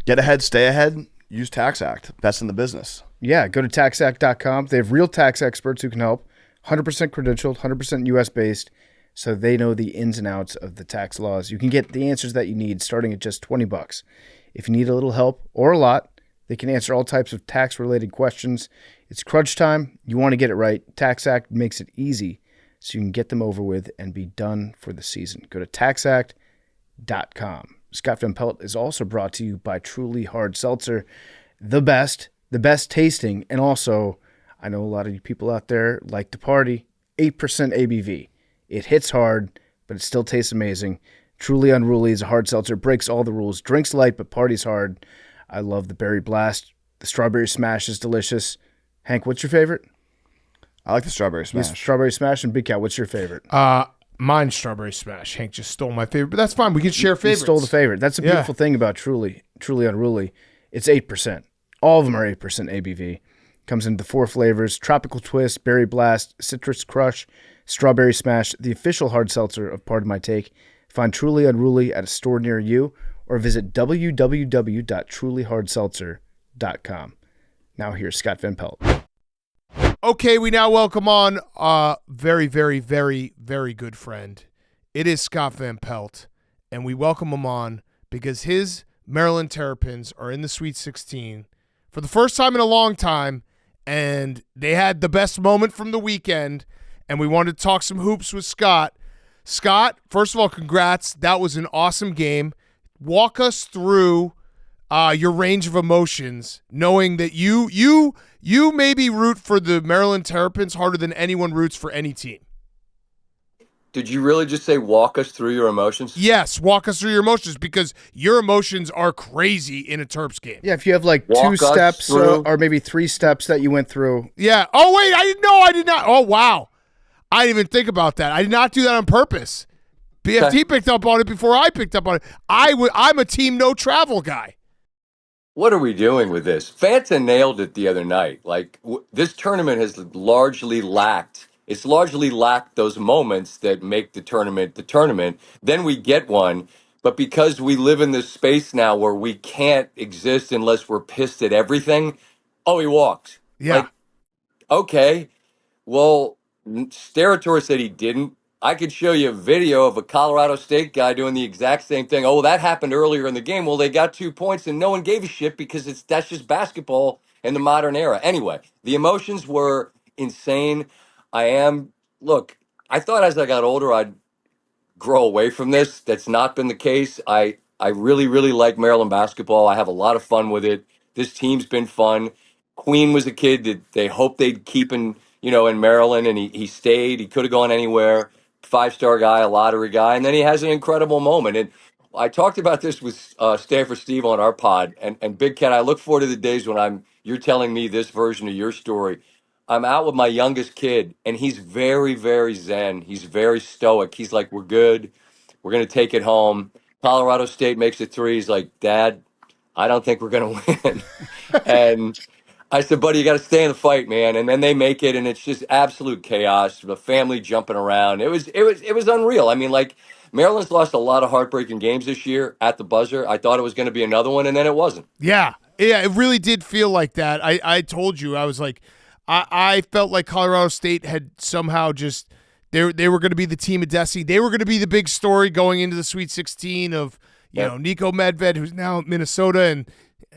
S3: Get ahead, stay ahead, use Tax Act. Best in the business.
S4: Yeah, go to taxact.com. They have real tax experts who can help. 100% credentialed, 100% U.S. based, so they know the ins and outs of the tax laws. You can get the answers that you need starting at just $20. If you need a little help or a lot, they can answer all types of tax-related questions. It's crunch time. You want to get it right. Tax Act makes it easy so you can get them over with and be done for the season. Go to taxact.com. Scott Van Pelt is also brought to you by Truly Hard Seltzer, the best tasting, and also I know a lot of you people out there like to party. 8% ABV. It hits hard, but it still tastes amazing. Truly Unruly is a hard seltzer, breaks all the rules, drinks light but parties hard. I love the Berry Blast. The Strawberry Smash is delicious. Hank, what's your favorite?
S3: I like the Strawberry Smash.
S4: Strawberry Smash. And Big Cat, what's your favorite?
S1: Mine's Strawberry Smash. Hank just stole my favorite, but that's fine. We can share
S4: He
S1: favorites.
S4: stole the favorite. That's the beautiful thing about Truly Unruly. It's 8%. All of them are 8% ABV. Comes in the 4 flavors: Tropical Twist, Berry Blast, Citrus Crush, Strawberry Smash, the official hard seltzer of Pardon My Take. Find Truly Unruly at a store near you or visit www.trulyhardseltzer.com. Now here's Scott Van Pelt.
S1: Okay, we now welcome on a very, very, very, very good friend. It is Scott Van Pelt, and we welcome him on because his Maryland Terrapins are in the Sweet 16 for the first time in a long time, and they had the best moment from the weekend, and we wanted to talk some hoops with Scott. Scott, first of all, congrats. That was an awesome game. Walk us through your range of emotions, knowing that you maybe root for the Maryland Terrapins harder than anyone roots for any team.
S7: Did you really just say walk us through your emotions?
S1: Yes, walk us through your emotions because your emotions are crazy in a Terps game.
S4: Yeah, if you have like
S7: Walk
S4: 2
S7: us
S4: steps
S7: through.
S4: or maybe 3 steps that you went through.
S1: Yeah. Oh, wait, I didn't know. I did not. Oh, wow. I didn't even think about that. I did not do that on purpose. BFT picked up on it before I picked up on it. I'm a team no travel guy.
S7: What are we doing with this? Fanta nailed it the other night. Like this tournament has largely lacked. It's largely lacked those moments that make the tournament the tournament. Then we get one, but because we live in this space now where we can't exist unless we're pissed at everything. Oh, he walked.
S1: Yeah.
S7: Like, okay. Well, Steratore said he didn't. I could show you a video of a Colorado State guy doing the exact same thing. Oh, that happened earlier in the game. Well, they got 2 points and no one gave a shit because that's just basketball in the modern era. Anyway, the emotions were insane. Look, I thought as I got older, I'd grow away from this. That's not been the case. I really, really like Maryland basketball. I have a lot of fun with it. This team's been fun. Queen was a kid that they hoped they'd keep in Maryland, and he stayed. He could have gone anywhere. 5-star guy, a lottery guy, and then he has an incredible moment. And I talked about this with Stanford Steve on our pod, and Big Cat. I look forward to the days when you're telling me this version of your story. I'm out with my youngest kid, and he's very, very zen. He's very stoic. He's like, "We're good. We're gonna take it home." Colorado State makes it 3. He's like, "Dad, I don't think we're gonna win." And I said, "Buddy, you got to stay in the fight, man." And then they make it, and it's just absolute chaos. The family jumping around. It was unreal. I mean, like Maryland's lost a lot of heartbreaking games this year at the buzzer. I thought it was going to be another one, and then it wasn't.
S1: Yeah, it really did feel like that. I told you, I was like, I felt like Colorado State had somehow just they were going to be the team of destiny. They were going to be the big story going into the Sweet 16 of Nico Medved, who's now at Minnesota,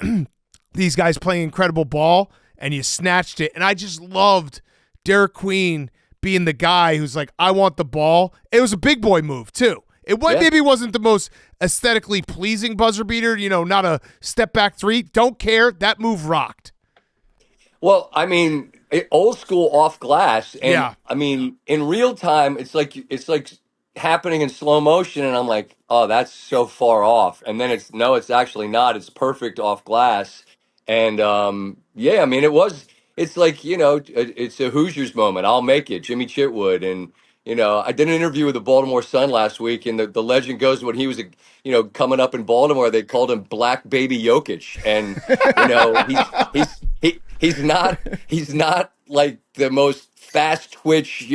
S1: and these guys playing incredible ball, and you snatched it. And I just loved Derek Queen being the guy who's like, I want the ball. It was a big boy move too. Maybe wasn't the most aesthetically pleasing buzzer beater, not a step back 3. Don't care. That move rocked.
S7: Well, I mean, old school off glass, and
S1: Yeah.
S7: I mean, in real time, it's like happening in slow motion, and I'm like, oh, that's so far off, and then it's actually not. It's perfect off glass, and yeah, I mean, it's like it's a Hoosiers moment. I'll make it, Jimmy Chitwood, and I did an interview with the Baltimore Sun last week, and the legend goes when he was coming up in Baltimore, they called him Black Baby Jokic, and he's not like the most fast twitch,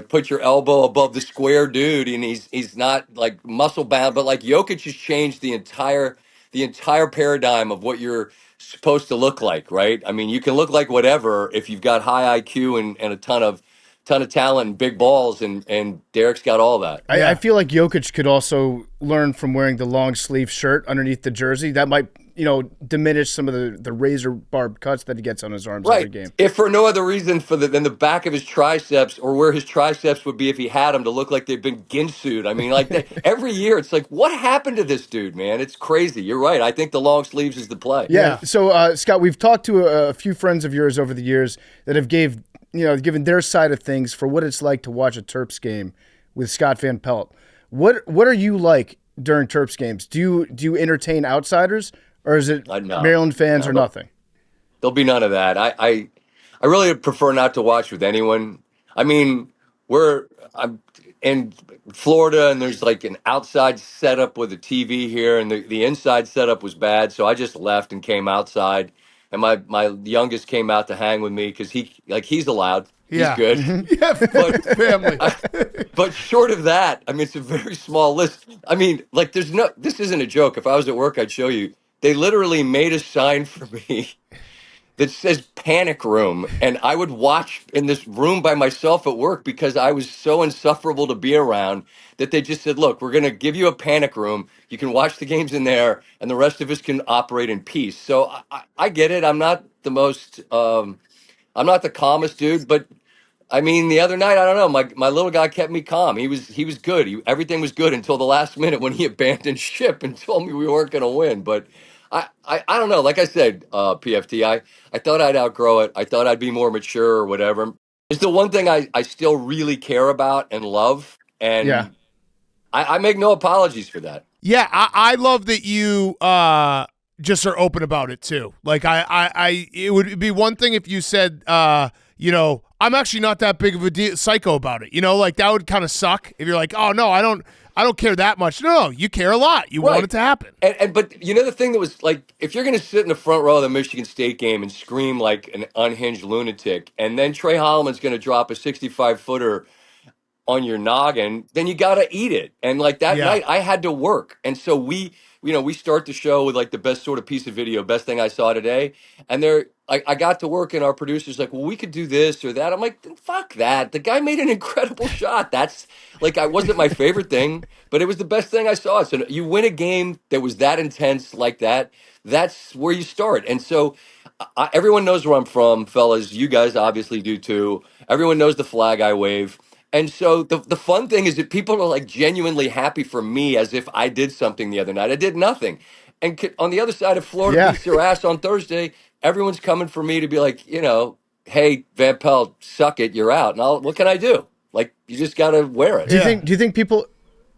S7: put your elbow above the square dude, and he's not like muscle bound, but like Jokic has changed the entire paradigm of what you're supposed to look like, right? I mean, you can look like whatever if you've got high IQ and a ton of talent and big balls, and Derek's got all that.
S4: I feel like Jokic could also learn from wearing the long sleeve shirt underneath the jersey. That might diminish some of the razor barbed cuts that he gets on his arms every game.
S7: If for no other reason than the back of his triceps, or where his triceps would be if he had them, to look like they've been ginsued. I mean, like every year it's like, what happened to this dude, man? It's crazy. You're right. I think the long sleeves is the play.
S4: Yeah. So, Scott, we've talked to a few friends of yours over the years that have gave given their side of things for what it's like to watch a Terps game with Scott Van Pelt. What are you like during Terps games? Do you entertain outsiders, or is it
S7: No.
S4: Maryland fans or nothing?
S7: There'll be none of that. I really prefer not to watch with anyone. I mean, I'm in Florida, and there's like an outside setup with a TV here, and the inside setup was bad, so I just left and came outside. And my youngest came out to hang with me because he's allowed. He's
S1: Yeah.
S7: good.
S1: Yeah,
S7: But
S1: family.
S7: but short of that, I mean, it's a very small list. I mean, like, this isn't a joke. If I was at work, I'd show you. They literally made a sign for me that says panic room, and I would watch in this room by myself at work because I was so insufferable to be around that they just said, look, we're going to give you a panic room. You can watch the games in there, and the rest of us can operate in peace. So I get it. I'm not the I'm not the calmest dude, but I mean, the other night, I don't know. My little guy kept me calm. He was good. Everything was good until the last minute when he abandoned ship and told me we weren't going to win. But I don't know. Like I said, PFT, I thought I'd outgrow it. I thought I'd be more mature or whatever. It's the one thing I still really care about and love, and
S4: Yeah.
S7: I make no apologies for that.
S1: Yeah, I love that you just are open about it too. Like it would be one thing if you said, I'm actually not that big of a psycho about it. Like that would kind of suck if you're like, oh no, I don't care that much. No, you care a lot. You want it to happen.
S7: But the thing that was like, if you're going to sit in the front row of the Michigan State game and scream like an unhinged lunatic, and then Trey Holloman's going to drop a 65-footer on your noggin, then you got to eat it. And like that night, I had to work, and so we start the show with like the best sort of piece of video, best thing I saw today, and I got to work, and our producer's like, well, we could do this or that. I'm like, fuck that. The guy made an incredible shot. That's like, I wasn't my favorite thing, but it was the best thing I saw. So you win a game that was that intense like that, that's where you start. And so everyone knows where I'm from, fellas. You guys obviously do too. Everyone knows the flag I wave. And so the fun thing is that people are like genuinely happy for me as if I did something the other night. I did nothing. And on the other side, if Florida beats their ass on Thursday, everyone's coming for me to be like, hey, Van Pelt, suck it, you're out. And what can I do? Like, you just got to wear it.
S4: Do you think people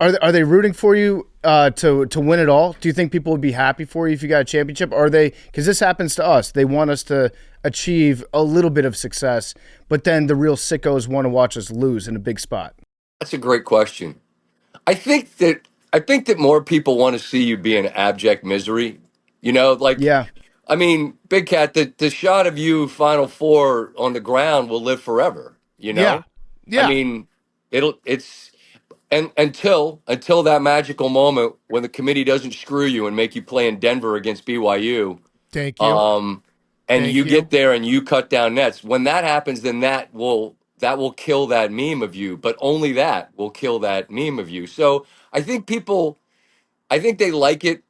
S4: are they rooting for you to win it all? Do you think people would be happy for you if you got a championship? Or are they, because this happens to us, they want us to achieve a little bit of success, but then the real sickos want to watch us lose in a big spot?
S7: That's a great question. I think that more people want to see you be in abject misery. I mean, Big Cat, the shot of you Final Four on the ground will live forever.
S1: Yeah.
S7: I mean, until that magical moment when the committee doesn't screw you and make you play in Denver against BYU.
S1: Thank you.
S7: And you get there and you cut down nets. When that happens, then that will kill that meme of you. But only that will kill that meme of you. So I think they like it.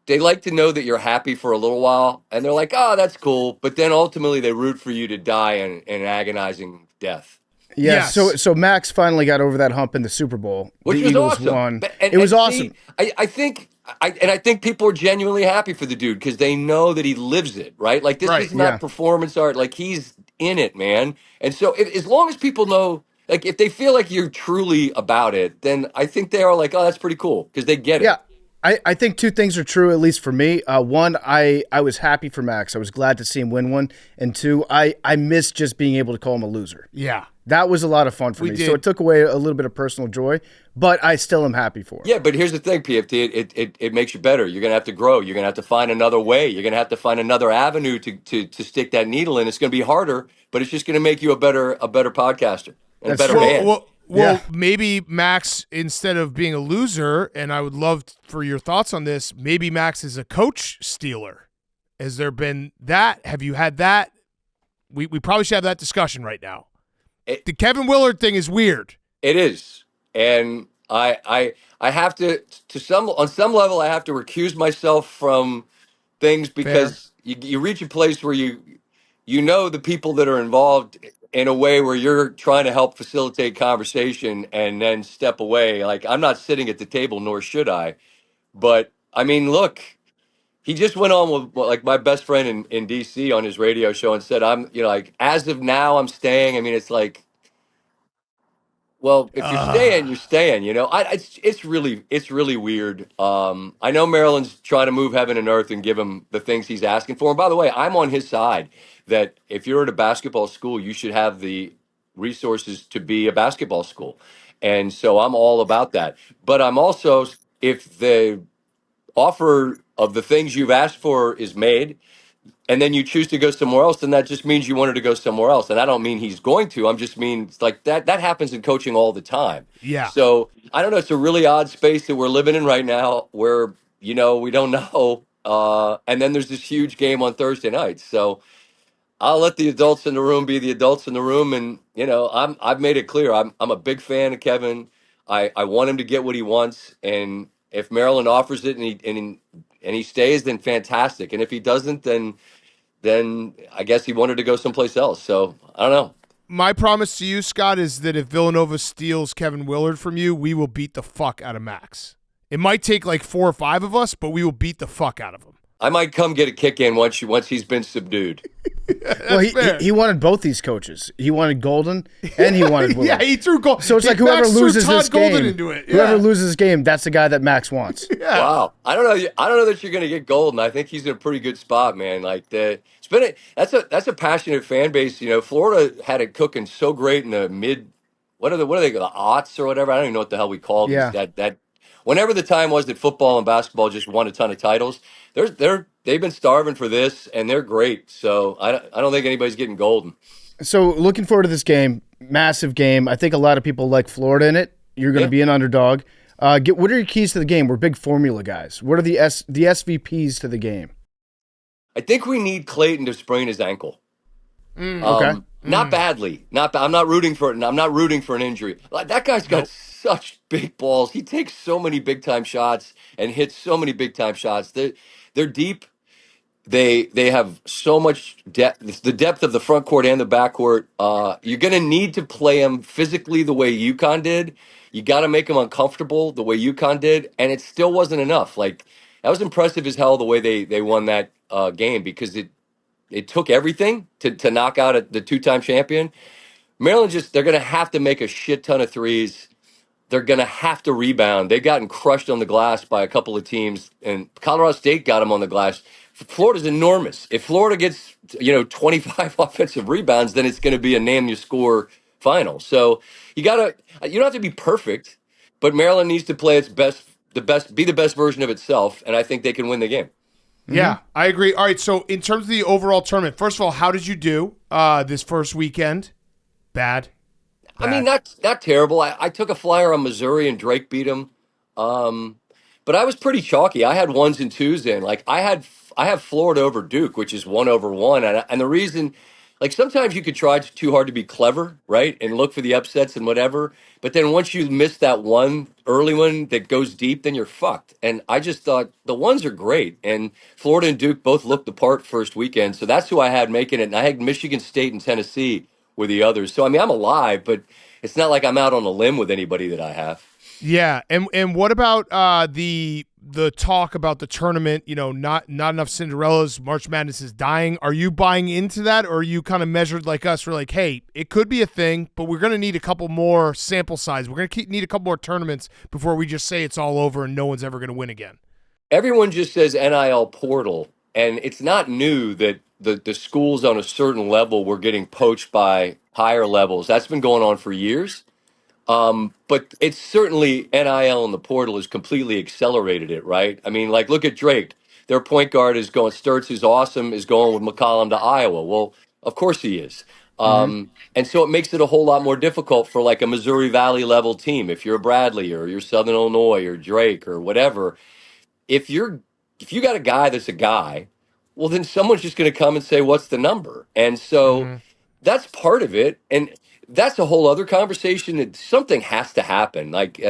S7: They like to know that you're happy for a little while, and they're like, "Oh, that's cool." But then ultimately, they root for you to die in agonizing death.
S4: Yeah. Yes. So Max finally got over that hump in the Super Bowl.
S7: Which
S4: the
S7: was
S4: Eagles
S7: awesome.
S4: won. It was awesome.
S7: I think people are genuinely happy for the dude because they know that he lives it, right? Like, this is not performance art. Like, he's in it, man. And so as long as people know, like, if they feel like you're truly about it, then I think they are like, oh, that's pretty cool because they get it.
S4: Yeah. I think two things are true, at least for me. One, I was happy for Max. I was glad to see him win one. And two, I miss just being able to call him a loser.
S1: Yeah.
S4: That was a lot of fun for me. So it took away a little bit of personal joy, but I still am happy for it.
S7: Yeah, but here's the thing, PFT. It makes you better. You're going to have to grow. You're going to have to find another way. You're going to have to find another avenue to stick that needle in. It's going to be harder, but it's just going to make you a better podcaster and a better man.
S1: Well, maybe Max, instead of being a loser, and I would love for your thoughts on this, maybe Max is a coach stealer. Has there been that? Have you had that? We probably should have that discussion right now. The Kevin Willard thing is weird.
S7: It is. And I have on some level, I have to recuse myself from things because you reach a place where you know the people that are involved in a way where you're trying to help facilitate conversation and then step away. Like, I'm not sitting at the table, nor should I. But I mean, look, he just went on with like my best friend in DC on his radio show and said, I'm, like, as of now, I'm staying. I mean, it's like, well, if you're staying, you're staying. It's really weird. I know Maryland's trying to move heaven and earth and give him the things he's asking for. And by the way, I'm on his side that if you're at a basketball school, you should have the resources to be a basketball school. And so I'm all about that. But I'm also, if the offer of the things you've asked for is made, and then you choose to go somewhere else, then that just means you wanted to go somewhere else. And I don't mean he's going to. I'm just mean it's like that happens in coaching all the time.
S1: Yeah.
S7: So I don't know. It's a really odd space that we're living in right now where, we don't know. And then there's this huge game on Thursday night. So I'll let the adults in the room be the adults in the room. And, I've made it clear. I'm a big fan of Kevin. I want him to get what he wants. And if Maryland offers it and he stays, then fantastic. And if he doesn't, then I guess he wanted to go someplace else. So I don't know.
S1: My promise to you, Scott, is that if Villanova steals Kevin Willard from you, we will beat the fuck out of Max. It might take like 4 or 5 of us, but we will beat the fuck out of him.
S7: I might come get a kick in once he's been subdued.
S4: Well, he wanted both these coaches. He wanted Golden and he wanted Willard.
S1: Yeah, he threw Golden.
S4: So it's like whoever loses this
S1: Golden
S4: game,
S1: into it.
S4: whoever loses this game, that's the guy that Max wants.
S1: Yeah.
S7: Wow, I don't know. I don't know that you're going to get Golden. I think he's in a pretty good spot, man. Like that's a passionate fan base. Florida had it cooking so great in the mid. What are they? The aughts or whatever. I don't even know what the hell we call
S4: Yeah.
S7: that. Whenever the time was that football and basketball just won a ton of titles, they've been starving for this, and they're great. So I don't think anybody's getting Golden.
S4: So looking forward to this game, massive game. I think a lot of people like Florida in it. You're going to be an underdog. What are your keys to the game? We're big formula guys. What are the SVPs to the game?
S7: I think we need Clayton to sprain his ankle.
S4: Okay.
S7: Not badly. I'm not rooting for it. I'm not rooting for an injury. Like, that guy's got such big balls. He takes so many big time shots and hits so many big time shots. They're deep. They have so much depth. The depth of the front court and the back court. You're going to need to play him physically the way UConn did. You got to make him uncomfortable the way UConn did, and it still wasn't enough. Like, that was impressive as hell the way they won that game, because it took everything to knock out the 2-time champion. Maryland they're going to have to make a shit ton of threes. They're going to have to rebound. They've gotten crushed on the glass by a couple of teams, and Colorado State got them on the glass. Florida's enormous. If Florida gets 25 offensive rebounds, then it's going to be a name you score final. So you don't have to be perfect, but Maryland needs to play its best, be the best version of itself, and I think they can win the game.
S1: Yeah, I agree. All right, so in terms of the overall tournament, first of all, how did you do this first weekend? Bad?
S7: I mean, not terrible. I took a flyer on Missouri and Drake beat him, but I was pretty chalky. I had 1s and 2s in. Like I have Florida over Duke, which is 1/1, and the reason. Like, sometimes you could try too hard to be clever, right, and look for the upsets and whatever. But then once you miss that one early one that goes deep, then you're fucked. And I just thought the 1s are great. And Florida and Duke both looked the part first weekend. So that's who I had making it. And I had Michigan State and Tennessee were the others. So, I mean, I'm alive, but it's not like I'm out on a limb with anybody that I have.
S1: Yeah, and what about the talk about the tournament? Not enough Cinderellas. March Madness is dying. Are you buying into that, or are you kind of measured like us? We're like, hey, it could be a thing, but we're going to need a couple more sample size. We're going to need a couple more tournaments before we just say it's all over and no one's ever going to win again.
S7: Everyone just says NIL portal, and it's not new that the schools on a certain level were getting poached by higher levels. That's been going on for years. But it's certainly NIL and the portal has completely accelerated it, right? I mean, like, look at Drake. Their point guard is going, Sturts, who's awesome, is going with McCollum to Iowa. Well, of course he is. And so it makes it a whole lot more difficult for like a Missouri Valley level team. If you're a Bradley or you're Southern Illinois or Drake or whatever, if you got a guy that's a guy, well, then someone's just going to come and say, what's the number? And so that's part of it. And that's a whole other conversation. That something has to happen. Like,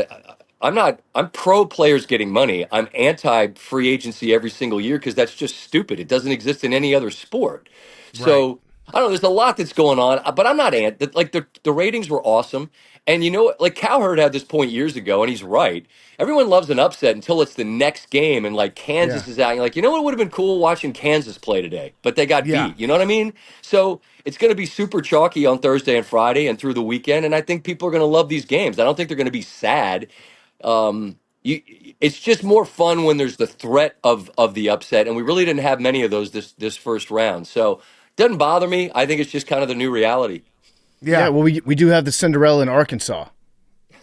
S7: I'm pro players getting money. I'm anti free agency every single year because that's just stupid. It doesn't exist in any other sport. So I don't know. There's a lot that's going on, but I'm not like the ratings were awesome, and you know what? Like Cowherd had this point years ago, and he's right. Everyone loves an upset until it's the next game, and like
S4: Yeah.
S7: Kansas is out. You're like, you know what would have been cool watching Kansas play today, but they got
S1: Yeah.
S7: beat. You know what I mean? So it's going to be super chalky on Thursday and Friday and through the weekend, and I think people are going to love these games. I don't think they're going to be sad. You, it's just more fun when there's the threat of the upset, and we really didn't have many of those this first round. So doesn't bother me. I think it's just kind of the new reality.
S4: Yeah, well, we do have the Cinderella in Arkansas,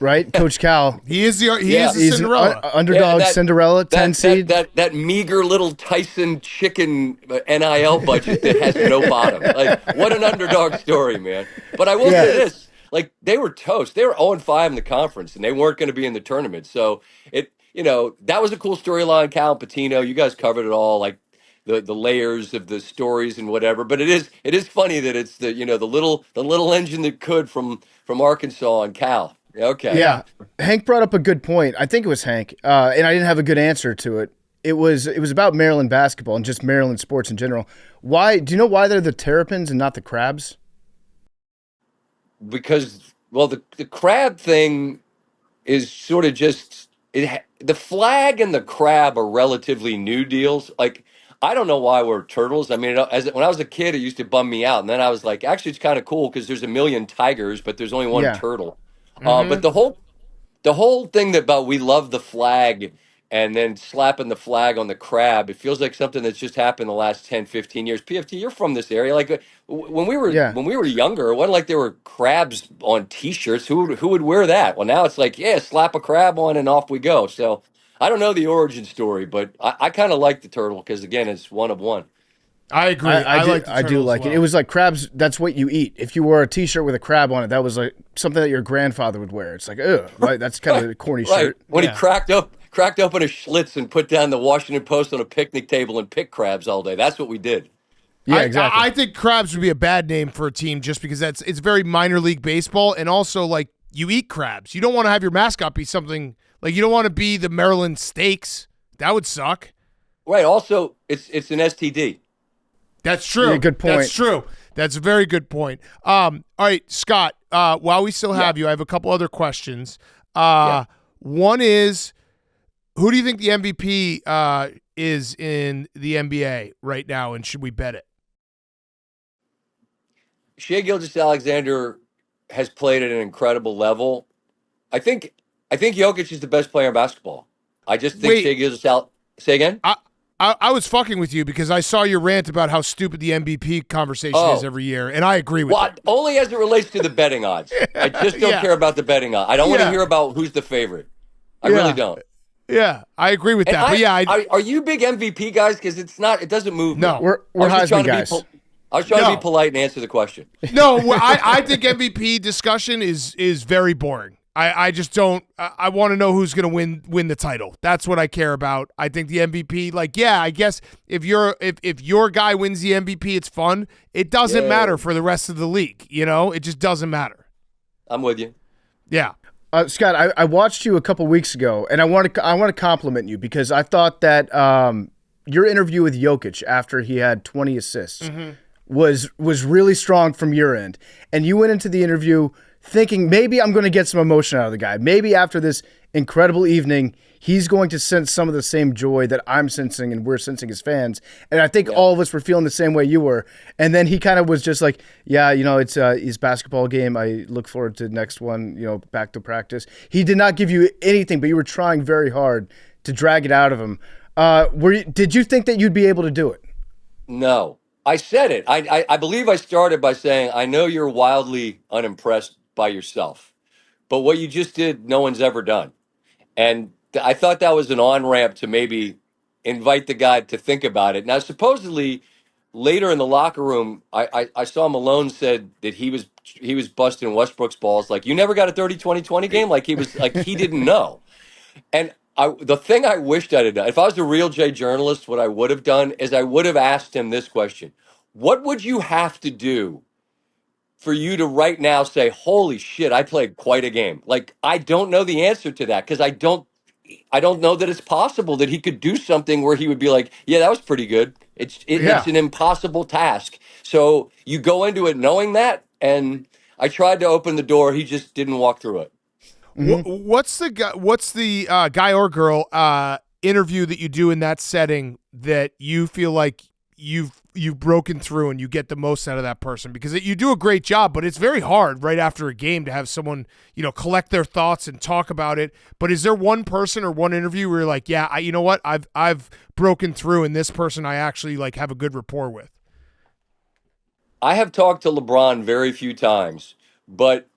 S4: right? Coach Cal.
S1: He is the
S7: Yeah.
S1: He's Cinderella.
S4: Underdog
S7: that-
S4: Cinderella, 10 seed.
S7: That meager little Tyson chicken NIL budget that has no bottom. Like, what an underdog story, man. But I will say this. Like, they were toast. They were 0-5 in the conference, and they weren't going to be in the tournament. So, that was a cool storyline. Cal and Patino, you guys covered it all, like the layers of the stories and whatever. But it is funny that it's the little engine that could from Arkansas and Cal. Okay.
S4: Yeah. Hank brought up a good point. I think it was Hank, and I didn't have a good answer to it. It was about Maryland basketball and just Maryland sports in general. Why? Do you know why they're the Terrapins and not the Crabs?
S7: Because the crab thing is sort of just the flag and the crab are relatively new deals. Like I don't know why we're turtles. I mean, when I was a kid, it used to bum me out, and then I was like, actually, it's kind of cool because there's a million tigers, but there's only one
S4: Yeah.
S7: turtle. But the whole thing about we love the flag and then slapping the flag on the crab, it feels like something that's just happened the last 10, 15 years. PFT, you're from this area. Like when we were
S4: Yeah.
S7: younger, it wasn't like there were crabs on T-shirts. Who would wear that? Well, now it's like, yeah, slap a crab on and off we go. So I don't know the origin story, but I kind of like the turtle because, again, it's one of one.
S1: I agree.
S4: I do like it. It was like crabs. That's what you eat. If you wore a T-shirt with a crab on it, that was like something that your grandfather would wear. It's like, ugh, right? That's kind of a corny
S7: Right.
S4: shirt.
S7: When he cracked open a Schlitz and put down the Washington Post on a picnic table and picked crabs all day. That's what we did.
S4: Yeah, exactly.
S1: I think crabs would be a bad name for a team just because it's very minor league baseball, and also like you eat crabs. You don't want to have your mascot be something like you don't want to be the Maryland Steaks. That would suck.
S7: Right. Also, it's an STD.
S1: That's true.
S4: Yeah, good point.
S1: That's true. That's a very good point. All right, Scott, while we still have you, I have a couple other questions. One is, who do you think the MVP is in the NBA right now, and should we bet it?
S7: Shea Gilgeous-Alexander has played at an incredible level. I think Jokic is the best player in basketball. I just think
S1: Wait.
S7: Shea Gilgeous-Alexander. Say again?
S1: I was fucking with you because I saw your rant about how stupid the MVP conversation is every year, and I agree with you.
S7: Only as it relates to the betting odds. I just don't care about the betting odds. I don't want to hear about who's the favorite. I really don't.
S1: Yeah, I agree with that.
S7: Are you big MVP guys? Because it doesn't move.
S1: No.
S7: me.
S4: We're
S7: I was just
S4: Heisman
S7: trying to
S4: guys.
S7: I was trying to be polite and answer the question.
S1: No, I think MVP discussion is very boring. I just don't. I want to know who's going to win the title. That's what I care about. I think the MVP, I guess if your guy wins the MVP, it's fun. It doesn't matter for the rest of the league. It just doesn't matter.
S7: I'm with you.
S1: Yeah.
S4: Scott, I watched you a couple weeks ago, and I want to compliment you because I thought that your interview with Jokic after he had 20 assists was really strong from your end, and you went into the interview thinking maybe I'm going to get some emotion out of the guy. Maybe after this incredible evening, he's going to sense some of the same joy that I'm sensing and we're sensing as fans. And I think all of us were feeling the same way you were. And then he kind of was just like, it's his basketball game. I look forward to the next one, back to practice. He did not give you anything, but you were trying very hard to drag it out of him. Did you think that you'd be able to do it?
S7: No. I said it. I believe I started by saying, I know you're wildly unimpressed by yourself, but what you just did, no one's ever done. And I thought that was an on-ramp to maybe invite the guy to think about it. Now, supposedly, later in the locker room, I saw Malone said that he was busting Westbrook's balls. Like, you never got a 30-20-20 game? Like, he didn't know. And the thing I wished I'd have done, if I was a real J journalist, what I would have done is I would have asked him this question. What would you have to do for you to right now say, holy shit, I played quite a game? Like, I don't know the answer to that because I don't know that it's possible that he could do something where he would be like, yeah, that was pretty good. It's an impossible task. So you go into it knowing that, and I tried to open the door. He just didn't walk through it.
S1: What's the guy? What's the guy or girl interview that you do in that setting that you feel like you've broken through and you get the most out of that person? Because you do a great job, but it's very hard right after a game to have someone collect their thoughts and talk about it. But is there one person or one interview where you're like, yeah, you know what, I've broken through, and this person I actually like have a good rapport with?
S7: I have talked to LeBron very few times, but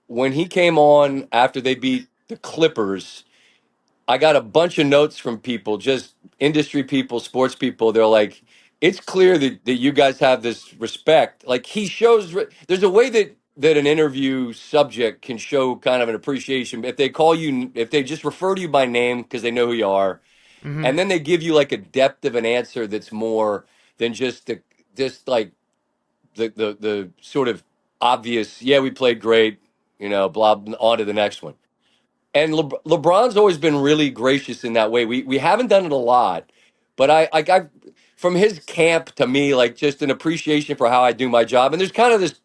S7: when he came on after they beat the Clippers, I got a bunch of notes from people, just industry people, sports people. They're like, it's clear that you guys have this respect. Like, he shows, there's a way that an interview subject can show kind of an appreciation. If they call you, if they just refer to you by name because they know who you are, and then they give you like a depth of an answer that's more than just like the sort of obvious, yeah, we played great, blah, on to the next one. And LeBron's always been really gracious in that way. We haven't done it a lot, but I from his camp to me, like, just an appreciation for how I do my job. And there's kind of this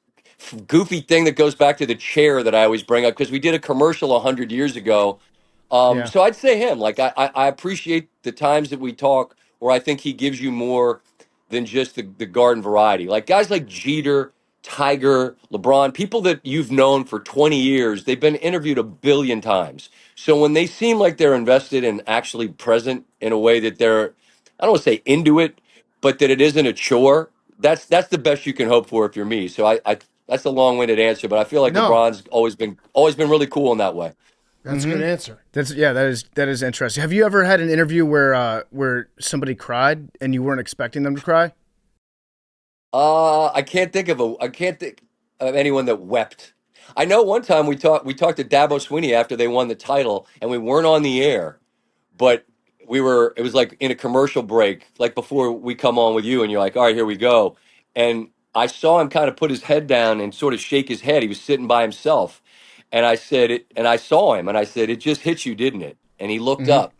S7: goofy thing that goes back to the chair that I always bring up because we did a commercial 100 years ago. So I'd say him. Like, I appreciate the times that we talk where I think he gives you more than just the garden variety. Like, guys like Jeter, Tiger, LeBron, people that you've known for 20 years, they've been interviewed a billion times. So when they seem like they're invested and actually present in a way that they're, I don't want to say into it, but that it isn't a chore, that's the best you can hope for if you're me. So I that's a long-winded answer, but I feel like
S1: No.
S7: LeBron's always been really cool in that way.
S1: That's a good answer.
S4: That is interesting. Have you ever had an interview where somebody cried and you weren't expecting them to cry?
S7: I can't think of anyone that wept. I know one time we talked to Dabo Swinney after they won the title, and we weren't on the air, but it was like in a commercial break, like before we come on with you, and you're like, all right, here we go. And I saw him kind of put his head down and sort of shake his head. He was sitting by himself. And I said and I saw him and I said, it just hit you, didn't it? And he looked up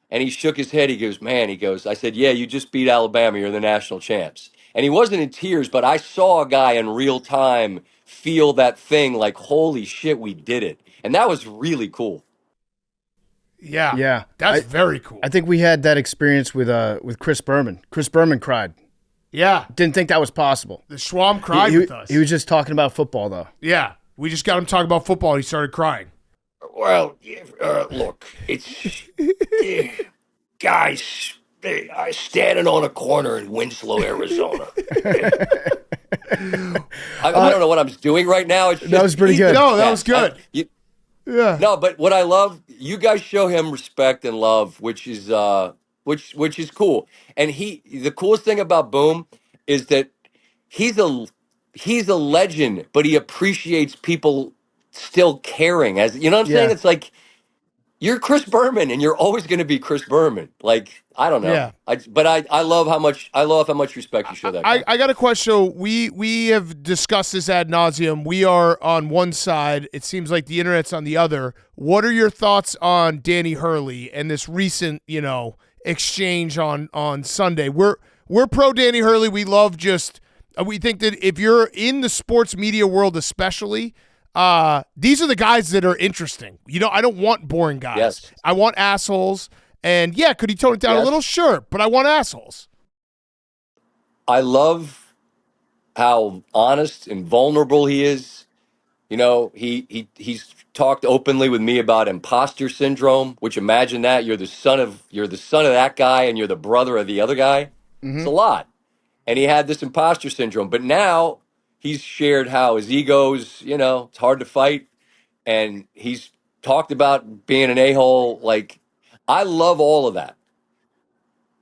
S7: and he shook his head. He goes, man, I said, yeah, you just beat Alabama. You're the national champs. And he wasn't in tears, but I saw a guy in real time feel that thing like, holy shit, we did it. And that was really cool.
S1: Yeah.
S4: Yeah.
S1: That's very cool.
S4: I think we had that experience with Chris Berman. Chris Berman cried.
S1: Yeah.
S4: Didn't think that was possible.
S1: The Schwam cried
S4: He
S1: with us.
S4: was just talking about football, though.
S1: Yeah. We just got him talking about football. He started crying.
S8: Well, look, it's guys standing on a corner in Winslow, Arizona.
S7: I don't know what I'm doing right now. It's just,
S4: That was pretty good.
S1: No, that was good. Yeah.
S7: No, but what I love, you guys show him respect and love, which is which is cool. And the coolest thing about Boom is that he's a legend, but he appreciates people still caring. As you know what I'm saying? It's like, you're Chris Berman and you're always going to be Chris Berman. Like, I don't know.
S1: Yeah.
S7: I love how much respect you show that guy.
S1: I got a question. So we have discussed this ad nauseum. We are on one side. It seems like the internet's on the other. What are your thoughts on Danny Hurley and this recent, exchange on Sunday? We're pro Danny Hurley. We love we think that if you're in the sports media world, especially, these are the guys that are interesting. I don't want boring guys.
S7: Yes.
S1: I want assholes. And yeah, could he tone it down a little? Sure, but I want assholes.
S7: I love how honest and vulnerable he is. He's talked openly with me about imposter syndrome, which, imagine that you're the son of that guy and you're the brother of the other guy. It's a lot. And he had this imposter syndrome, but now he's shared how his ego's, it's hard to fight. And he's talked about being an a-hole. Like, I love all of that.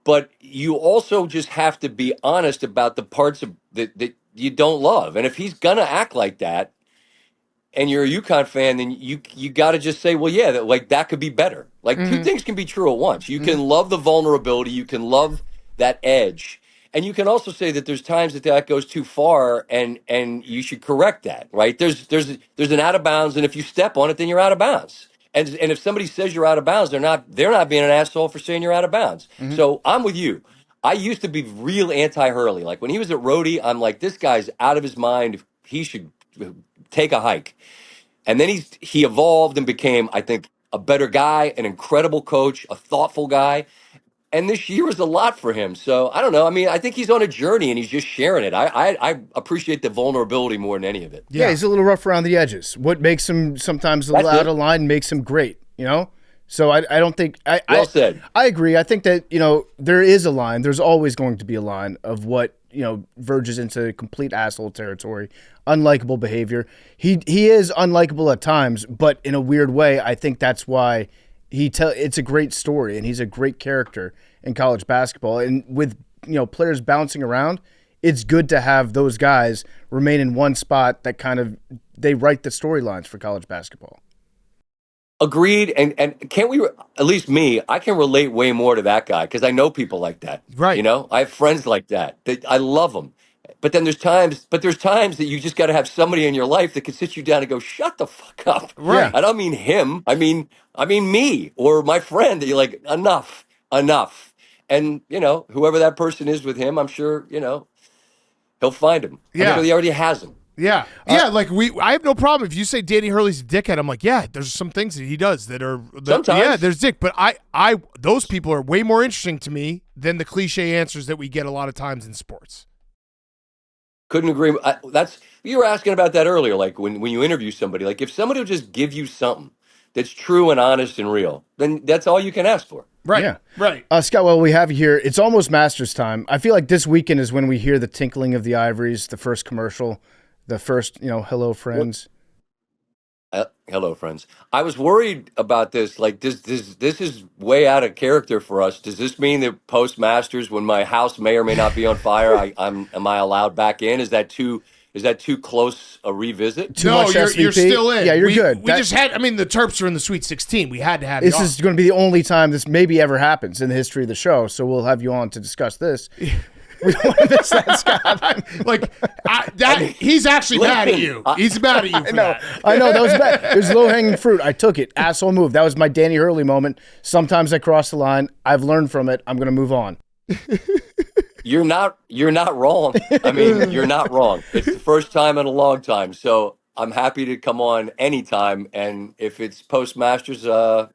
S7: But you also just have to be honest about the parts of that you don't love. And if he's going to act like that, and you're a Uconn fan, then you got to just say, well, yeah, that could be better. Like, two things can be true at once. You can love the vulnerability, you can love that edge, and you can also say that there's times that goes too far, and you should correct that, right? There's an out of bounds, and if you step on it, then you're out of bounds. And if somebody says you're out of bounds, they're not being an asshole for saying you're out of bounds. So I'm with you. I used to be real anti-Hurley. Like when he was at Rhodey, I'm like, this guy's out of his mind. He should take a hike. And then he evolved and became, I think, a better guy, an incredible coach, a thoughtful guy. And this year was a lot for him. So I don't know. I mean, I think he's on a journey and he's just sharing it. I appreciate the vulnerability more than any of it.
S4: Yeah, he's a little rough around the edges. What makes him sometimes a little out of line makes him great, you know? So I don't think
S7: Well said.
S4: I agree. I think that, you know, there is a line. There's always going to be a line of what, you know, verges into complete asshole territory, unlikable behavior. He is unlikable at times, but in a weird way, I think that's why it's a great story and he's a great character in college basketball. And with, you know, players bouncing around, it's good to have those guys remain in one spot that kind of they write the storylines for college basketball.
S7: Agreed. And can't we, at least me, I can relate way more to that guy because I know people like that.
S1: Right.
S7: You know, I have friends like that. I love them. But then there's times that you just got to have somebody in your life that can sit you down and go, shut the fuck up.
S1: Right.
S7: I don't mean him. I mean me or my friend that you're like, enough. And, you know, whoever that person is with him, I'm sure, you know, he'll find him.
S1: Yeah.
S7: I'm sure he already has him.
S1: Yeah. Like I have no problem if you say Danny Hurley's a dickhead. I'm like, yeah, there's some things that he does that are
S7: Sometimes.
S1: Yeah, there's dick, but I those people are way more interesting to me than the cliche answers that we get a lot of times in sports.
S7: Couldn't agree. You were asking about that earlier, like when you interview somebody, like if somebody will just give you something that's true and honest and real, then that's all you can ask for.
S1: Right.
S4: Yeah.
S1: Right.
S4: Scott, well, we have you here. It's almost Masters time. I feel like this weekend is when we hear the tinkling of the ivories, the first commercial, the first, you know, hello, friends.
S7: Hello, friends. I was worried about this. Like this is way out of character for us. Does this mean that post Masters, when my house may or may not be on fire, am I allowed back in? Is that too close a revisit?
S4: Too
S1: No,
S4: much
S1: you're
S4: SVP?
S1: still in.
S4: Yeah, you're
S1: we,
S4: good.
S1: We just had. I mean, the Terps are in the Sweet 16. We had to have.
S4: This
S1: you
S4: is going to be the only time this maybe ever happens in the history of the show. So we'll have you on to discuss this. We don't want to miss that, Scott.
S1: Like he's actually mad at you. He's mad at you. For that.
S4: I know that was bad. There's low hanging fruit. I took it. Asshole move. That was my Danny Hurley moment. Sometimes I cross the line. I've learned from it. I'm going to move on.
S7: You're not wrong. I mean, you're not wrong. It's the first time in a long time. So I'm happy to come on anytime. And if it's post Masters, I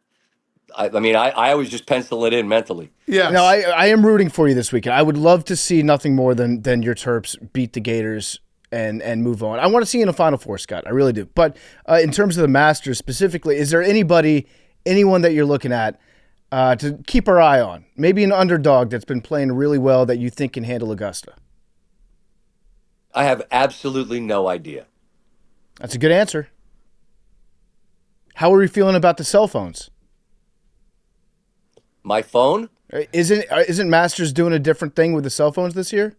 S7: always just pencil it in mentally.
S1: Yeah.
S4: No, I am rooting for you this weekend. I would love to see nothing more than your Terps beat the Gators and move on. I want to see you in a Final Four, Scott. I really do. But in terms of the Masters specifically, is there anyone that you're looking at to keep our eye on? Maybe an underdog that's been playing really well that you think can handle Augusta?
S7: I have absolutely no idea.
S4: That's a good answer. How are we feeling about the cell phones?
S7: My phone?
S4: Isn't Masters doing a different thing with the cell phones this year?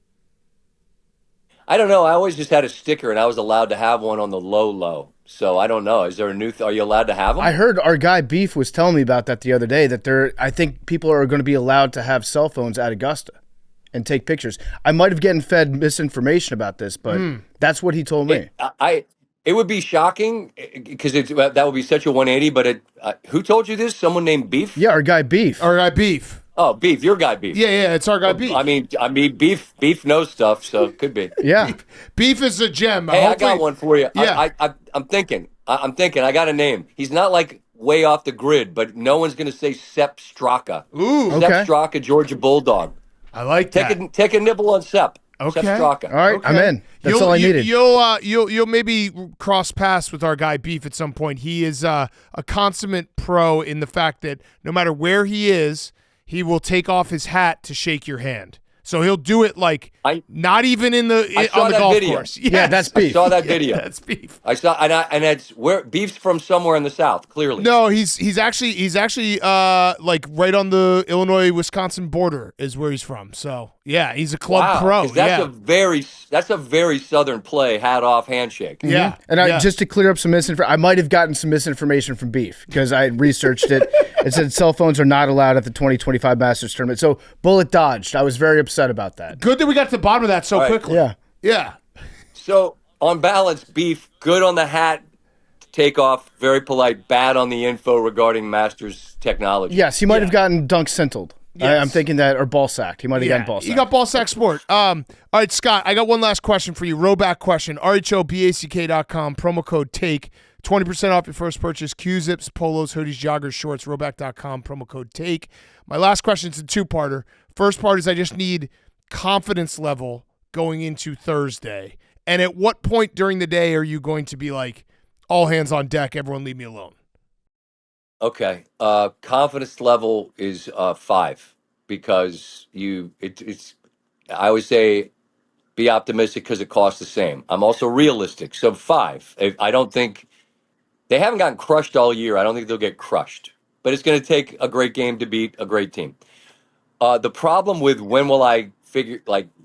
S7: I don't know. I always just had a sticker, and I was allowed to have one on the low. So I don't know. Is there a new? Are you allowed to have them?
S4: I heard our guy Beef was telling me about that the other day. That I think people are going to be allowed to have cell phones at Augusta and take pictures. I might have gotten fed misinformation about this, but that's what he told me.
S7: It would be shocking because that would be such a 180. But who told you this? Someone named Beef?
S4: Yeah, our guy Beef.
S1: Our guy Beef.
S7: Oh, Beef, your guy Beef.
S1: Yeah, it's our guy Beef.
S7: I mean, Beef knows stuff, so it could be.
S4: Yeah,
S1: Beef is a gem.
S7: Hey, I got one for you.
S1: Yeah.
S7: I'm thinking. I got a name. He's not like way off the grid, but no one's going to say Sepp Straka.
S1: Ooh,
S4: okay.
S7: Sepp Straka, Georgia Bulldog.
S1: I like that.
S7: Take a nibble on Sepp.
S1: Okay.
S7: Sepp Straka.
S4: all right,
S1: Okay.
S4: I'm in. That's all I needed.
S1: You'll maybe cross paths with our guy Beef at some point. He is a consummate pro in the fact that no matter where he is, he will take off his hat to shake your hand. So he'll do it like not even on the golf
S7: video.
S1: course.
S4: Yeah, that's Beef.
S7: I saw that video.
S1: That's Beef.
S7: I saw, and it's where Beef's from somewhere in the South. Clearly,
S1: No, he's actually like right on the Illinois-Wisconsin border is where he's from. So yeah, he's a club pro.
S7: 'Cause that's
S1: Yeah.
S7: a very Southern play, hat off, handshake.
S1: Yeah.
S4: And just to clear up some misinformation, I might have gotten some misinformation from Beef because I researched it. It said cell phones are not allowed at the 2025 Masters tournament. So bullet dodged. I was very upset about that.
S1: Good that we got to the bottom of that so
S7: All right.
S1: quickly.
S4: Yeah.
S1: Yeah.
S7: So on balance, Beef good on the hat, take off, very polite, bad on the info regarding Masters technology.
S4: Yes, he might have gotten dunk centled. I'm thinking that, or ball sacked. He might have gotten ball sacked.
S1: You got ball sack sport. All right, Scott, I got one last question for you. Rowback question. RHOBACK.com, promo code TAKE. 20% off your first purchase. Q-zips, polos, hoodies, joggers, shorts. Rowback.com, promo code TAKE. My last question is a two-parter. First part is I just need confidence level going into Thursday. And at what point during the day are you going to be like, all hands on deck, everyone leave me alone?
S7: Okay. Confidence level is 5 because it's. I always say be optimistic because it costs the same. I'm also realistic, so 5. I don't think they haven't gotten crushed all year. I don't think they'll get crushed, but it's going to take a great game to beat a great team. The problem with when will I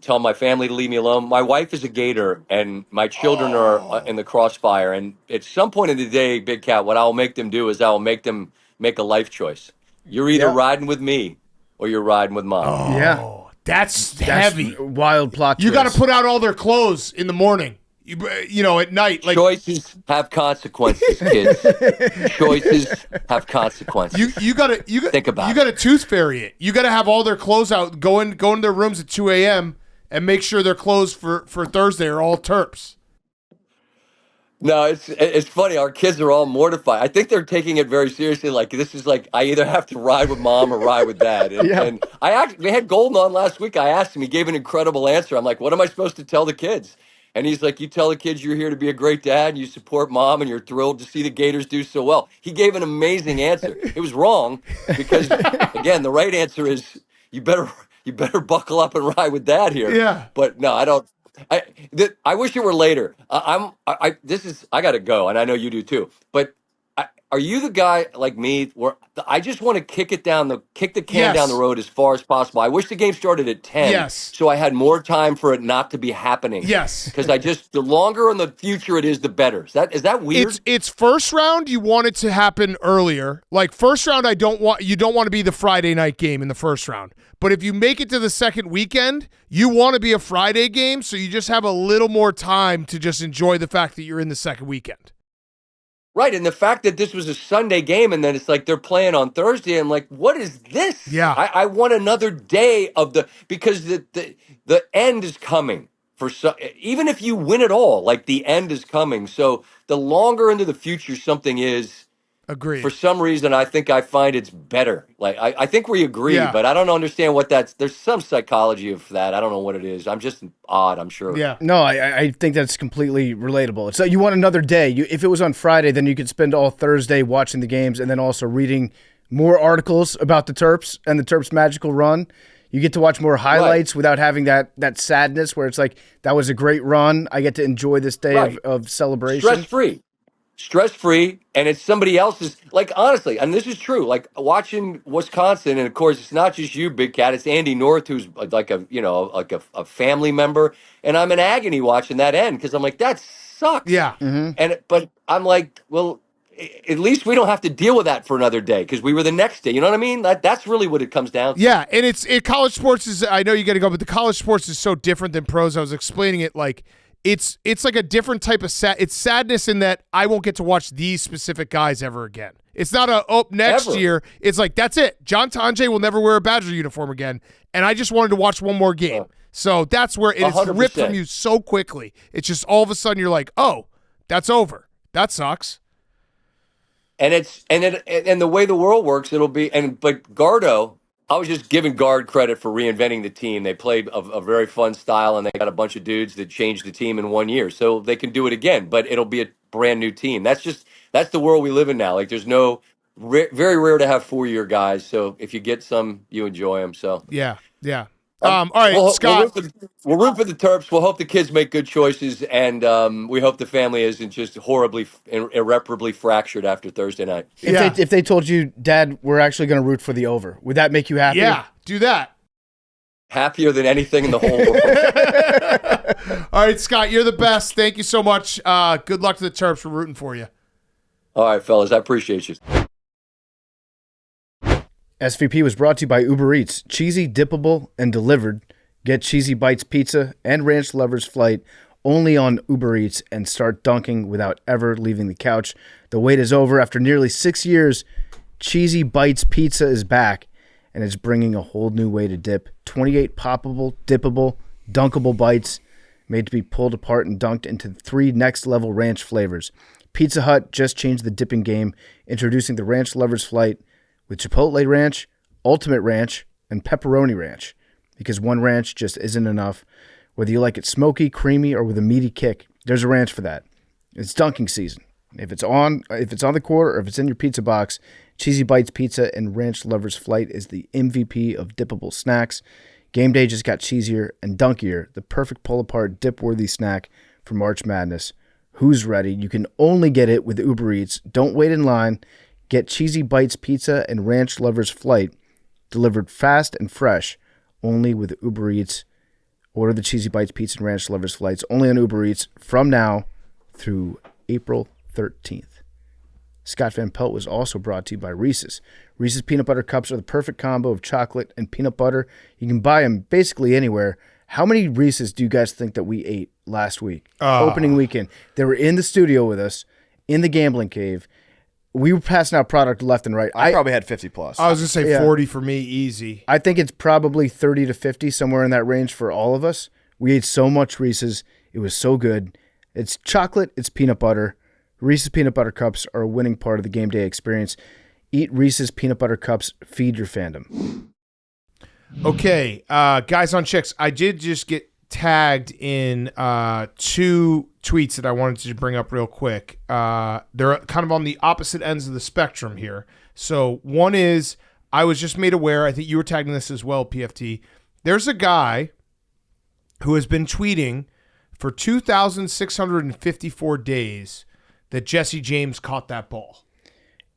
S7: tell my family to leave me alone? My wife is a Gator, and my children are in the crossfire. And at some point in the day, Big Cat, what I'll make them do is I'll make them make a life choice. You're either riding with me or you're riding with Mom.
S4: Yeah.
S1: That's heavy.
S4: Wild plot twist.
S1: You got to put out all their clothes in the morning. You know, at night. Like
S7: choices have consequences, kids. Choices have consequences.
S1: You got to
S7: think about.
S1: You got to tooth fairy it. You got to have all their clothes out. Go in their rooms at 2 a.m. and make sure their clothes for Thursday are all Terps.
S7: No, it's funny. Our kids are all mortified. I think they're taking it very seriously. Like this is like I either have to ride with Mom or ride with Dad. And we had Golden on last week. I asked him. He gave an incredible answer. I'm like, what am I supposed to tell the kids? And he's like, you tell the kids you're here to be a great dad and you support Mom and you're thrilled to see the Gators do so well. He gave an amazing answer. It was wrong because, again, the right answer is you better buckle up and ride with Dad here.
S1: Yeah.
S7: But no, I don't. I wish it were later. I got to go, and I know you do too. But are you the guy like me where I just want to kick the can down the road as far as possible? I wish the game started at 10, so I had more time for it not to be happening.
S1: Yes,
S7: because the longer in the future it is, the better. Is that weird?
S1: It's first round. You want it to happen earlier. Like first round, you don't want to be the Friday night game in the first round. But if you make it to the second weekend, you want to be a Friday game, so you just have a little more time to just enjoy the fact that you're in the second weekend.
S7: Right, and the fact that this was a Sunday game and then it's like they're playing on Thursday, I'm like, what is this?
S1: Yeah.
S7: I want another day because the end is coming. Even if you win it all, like the end is coming. So the longer into the future something is,
S1: agreed.
S7: For some reason, I think I find it's better. Like I think we agree, but I don't understand what there's some psychology of that. I don't know what it is. I'm just odd, I'm sure.
S1: Yeah.
S4: No, I think that's completely relatable. So you want another day. If it was on Friday, then you could spend all Thursday watching the games and then also reading more articles about the Terps and the Terps' magical run. You get to watch more highlights without having that sadness where it's like, that was a great run. I get to enjoy this day of celebration.
S7: Stress-free, and it's somebody else's. Like honestly, and this is true. Like watching Wisconsin, and of course, it's not just you, Big Cat. It's Andy North, who's like a family member, and I'm in agony watching that end because I'm like, that sucks.
S1: Yeah.
S4: Mm-hmm.
S7: But I'm like, well, at least we don't have to deal with that for another day because we were the next day. You know what I mean? That's really what it comes down to.
S1: Yeah, and college sports is. I know you got to go, but the college sports is so different than pros. I was explaining it like. It's like a different type of it's sadness in that I won't get to watch these specific guys ever again. It's not next year. It's like, that's it. John Tanjay will never wear a Badger uniform again. And I just wanted to watch one more game. So that's where it's ripped from you so quickly. It's just all of a sudden you're like, oh, that's over. That sucks.
S7: And the way the world works, but Gardo, I was just giving Guard credit for reinventing the team. They played a very fun style, and they got a bunch of dudes that changed the team in 1 year. So they can do it again, but it'll be a brand new team. That's the world we live in now. Like there's very rare to have 4-year guys. So if you get some, you enjoy them. So
S1: yeah. All right, Scott.
S7: We'll root for the Terps. We'll hope the kids make good choices, and we hope the family isn't just horribly, irreparably fractured after Thursday night.
S4: If they told you, Dad, we're actually going to root for the over, would that make you happy?
S1: Yeah, do that.
S7: Happier than anything in the whole world.
S1: All right, Scott, you're the best. Thank you so much. Good luck to the Terps. We're rooting for you.
S7: All right, fellas. I appreciate you.
S4: SVP was brought to you by Uber Eats. Cheesy, dippable, and delivered. Get Cheesy Bites Pizza and Ranch Lovers Flight only on Uber Eats and start dunking without ever leaving the couch. The wait is over. After nearly 6 years, Cheesy Bites Pizza is back, and it's bringing a whole new way to dip. 28 poppable, dippable, dunkable bites made to be pulled apart and dunked into 3 next-level ranch flavors. Pizza Hut just changed the dipping game, introducing the Ranch Lover's Flight with Chipotle Ranch, Ultimate Ranch, and Pepperoni Ranch, because one ranch just isn't enough. Whether you like it smoky, creamy, or with a meaty kick, there's a ranch for that. It's dunking season. If it's on the court or if it's in your pizza box, Cheesy Bites Pizza and Ranch Lover's Flight is the MVP of dippable snacks. Game day just got cheesier and dunkier, the perfect pull-apart, dip-worthy snack for March Madness. Who's ready? You can only get it with Uber Eats. Don't wait in line. Get Cheesy Bites Pizza and Ranch Lover's Flight delivered fast and fresh, only with Uber Eats. Order the Cheesy Bites Pizza and Ranch Lover's Flights only on Uber Eats from now through April 13th. Scott Van Pelt was also brought to you by Reese's. Reese's Peanut Butter Cups are the perfect combo of chocolate and peanut butter. You can buy them basically anywhere. How many Reese's do you guys think that we ate last week? Opening weekend. They were in the studio with us, in the gambling cave. We were passing out product left and right.
S3: I probably had 50 plus.
S1: I was going to say 40 for me, easy.
S4: I think it's probably 30 to 50, somewhere in that range for all of us. We ate so much Reese's. It was so good. It's chocolate. It's peanut butter. Reese's Peanut Butter Cups are a winning part of the game day experience. Eat Reese's Peanut Butter Cups. Feed your fandom.
S1: Okay, guys on Chicks, I did just get tagged in 2 tweets that I wanted to bring up real quick. They're kind of on the opposite ends of the spectrum here. So one is, I was just made aware, I think you were tagging this as well, PFT. There's a guy who has been tweeting for 2,654 days that Jesse James caught that ball.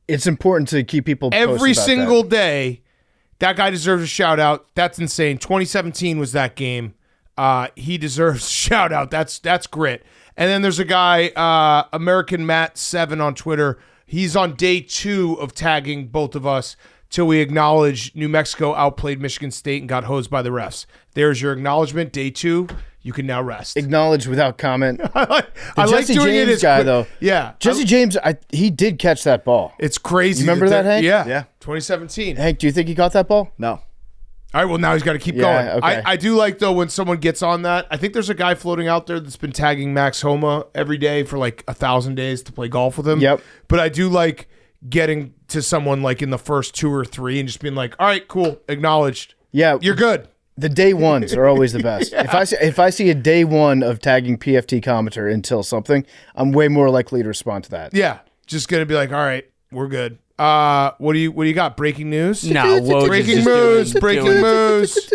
S4: It's important to keep people posted
S1: every
S4: about
S1: single
S4: that.
S1: day. That guy deserves a shout out. That's insane. 2017 was that game. He deserves a shout out. That's grit. And then there's a guy, American Matt 7 on Twitter. He's on day 2 of tagging both of us till we acknowledge New Mexico outplayed Michigan State and got hosed by the refs. There's your acknowledgement. Day 2. You can now rest.
S4: Acknowledge without comment.
S1: I like
S4: Jesse
S1: doing
S4: James
S1: it as
S4: guy,
S1: quick.
S4: though.
S1: Yeah.
S4: Jesse James, he did catch that ball.
S1: It's crazy.
S4: You remember that, Hank?
S1: Yeah.
S3: 2017.
S4: Hank, do you think he caught that ball?
S3: No.
S1: All right, well, now he's got to keep
S4: Yeah,
S1: going.
S4: okay.
S1: I do like, though, when someone gets on that. I think there's a guy floating out there that's been tagging Max Homa every day for like 1,000 days to play golf with him.
S4: Yep.
S1: But I do like getting to someone like in the first 2 or 3 and just being like, all right, cool, acknowledged.
S4: Yeah.
S1: You're good.
S4: The day ones are always the best. If I see a day one of tagging PFT commenter until something, I'm way more likely to respond to that.
S1: Yeah. Just going to be like, all right, we're good. What do you got? Breaking news?
S2: No, Woj
S1: breaking
S2: is
S1: news.
S2: just
S1: Breaking
S2: doing-
S1: news.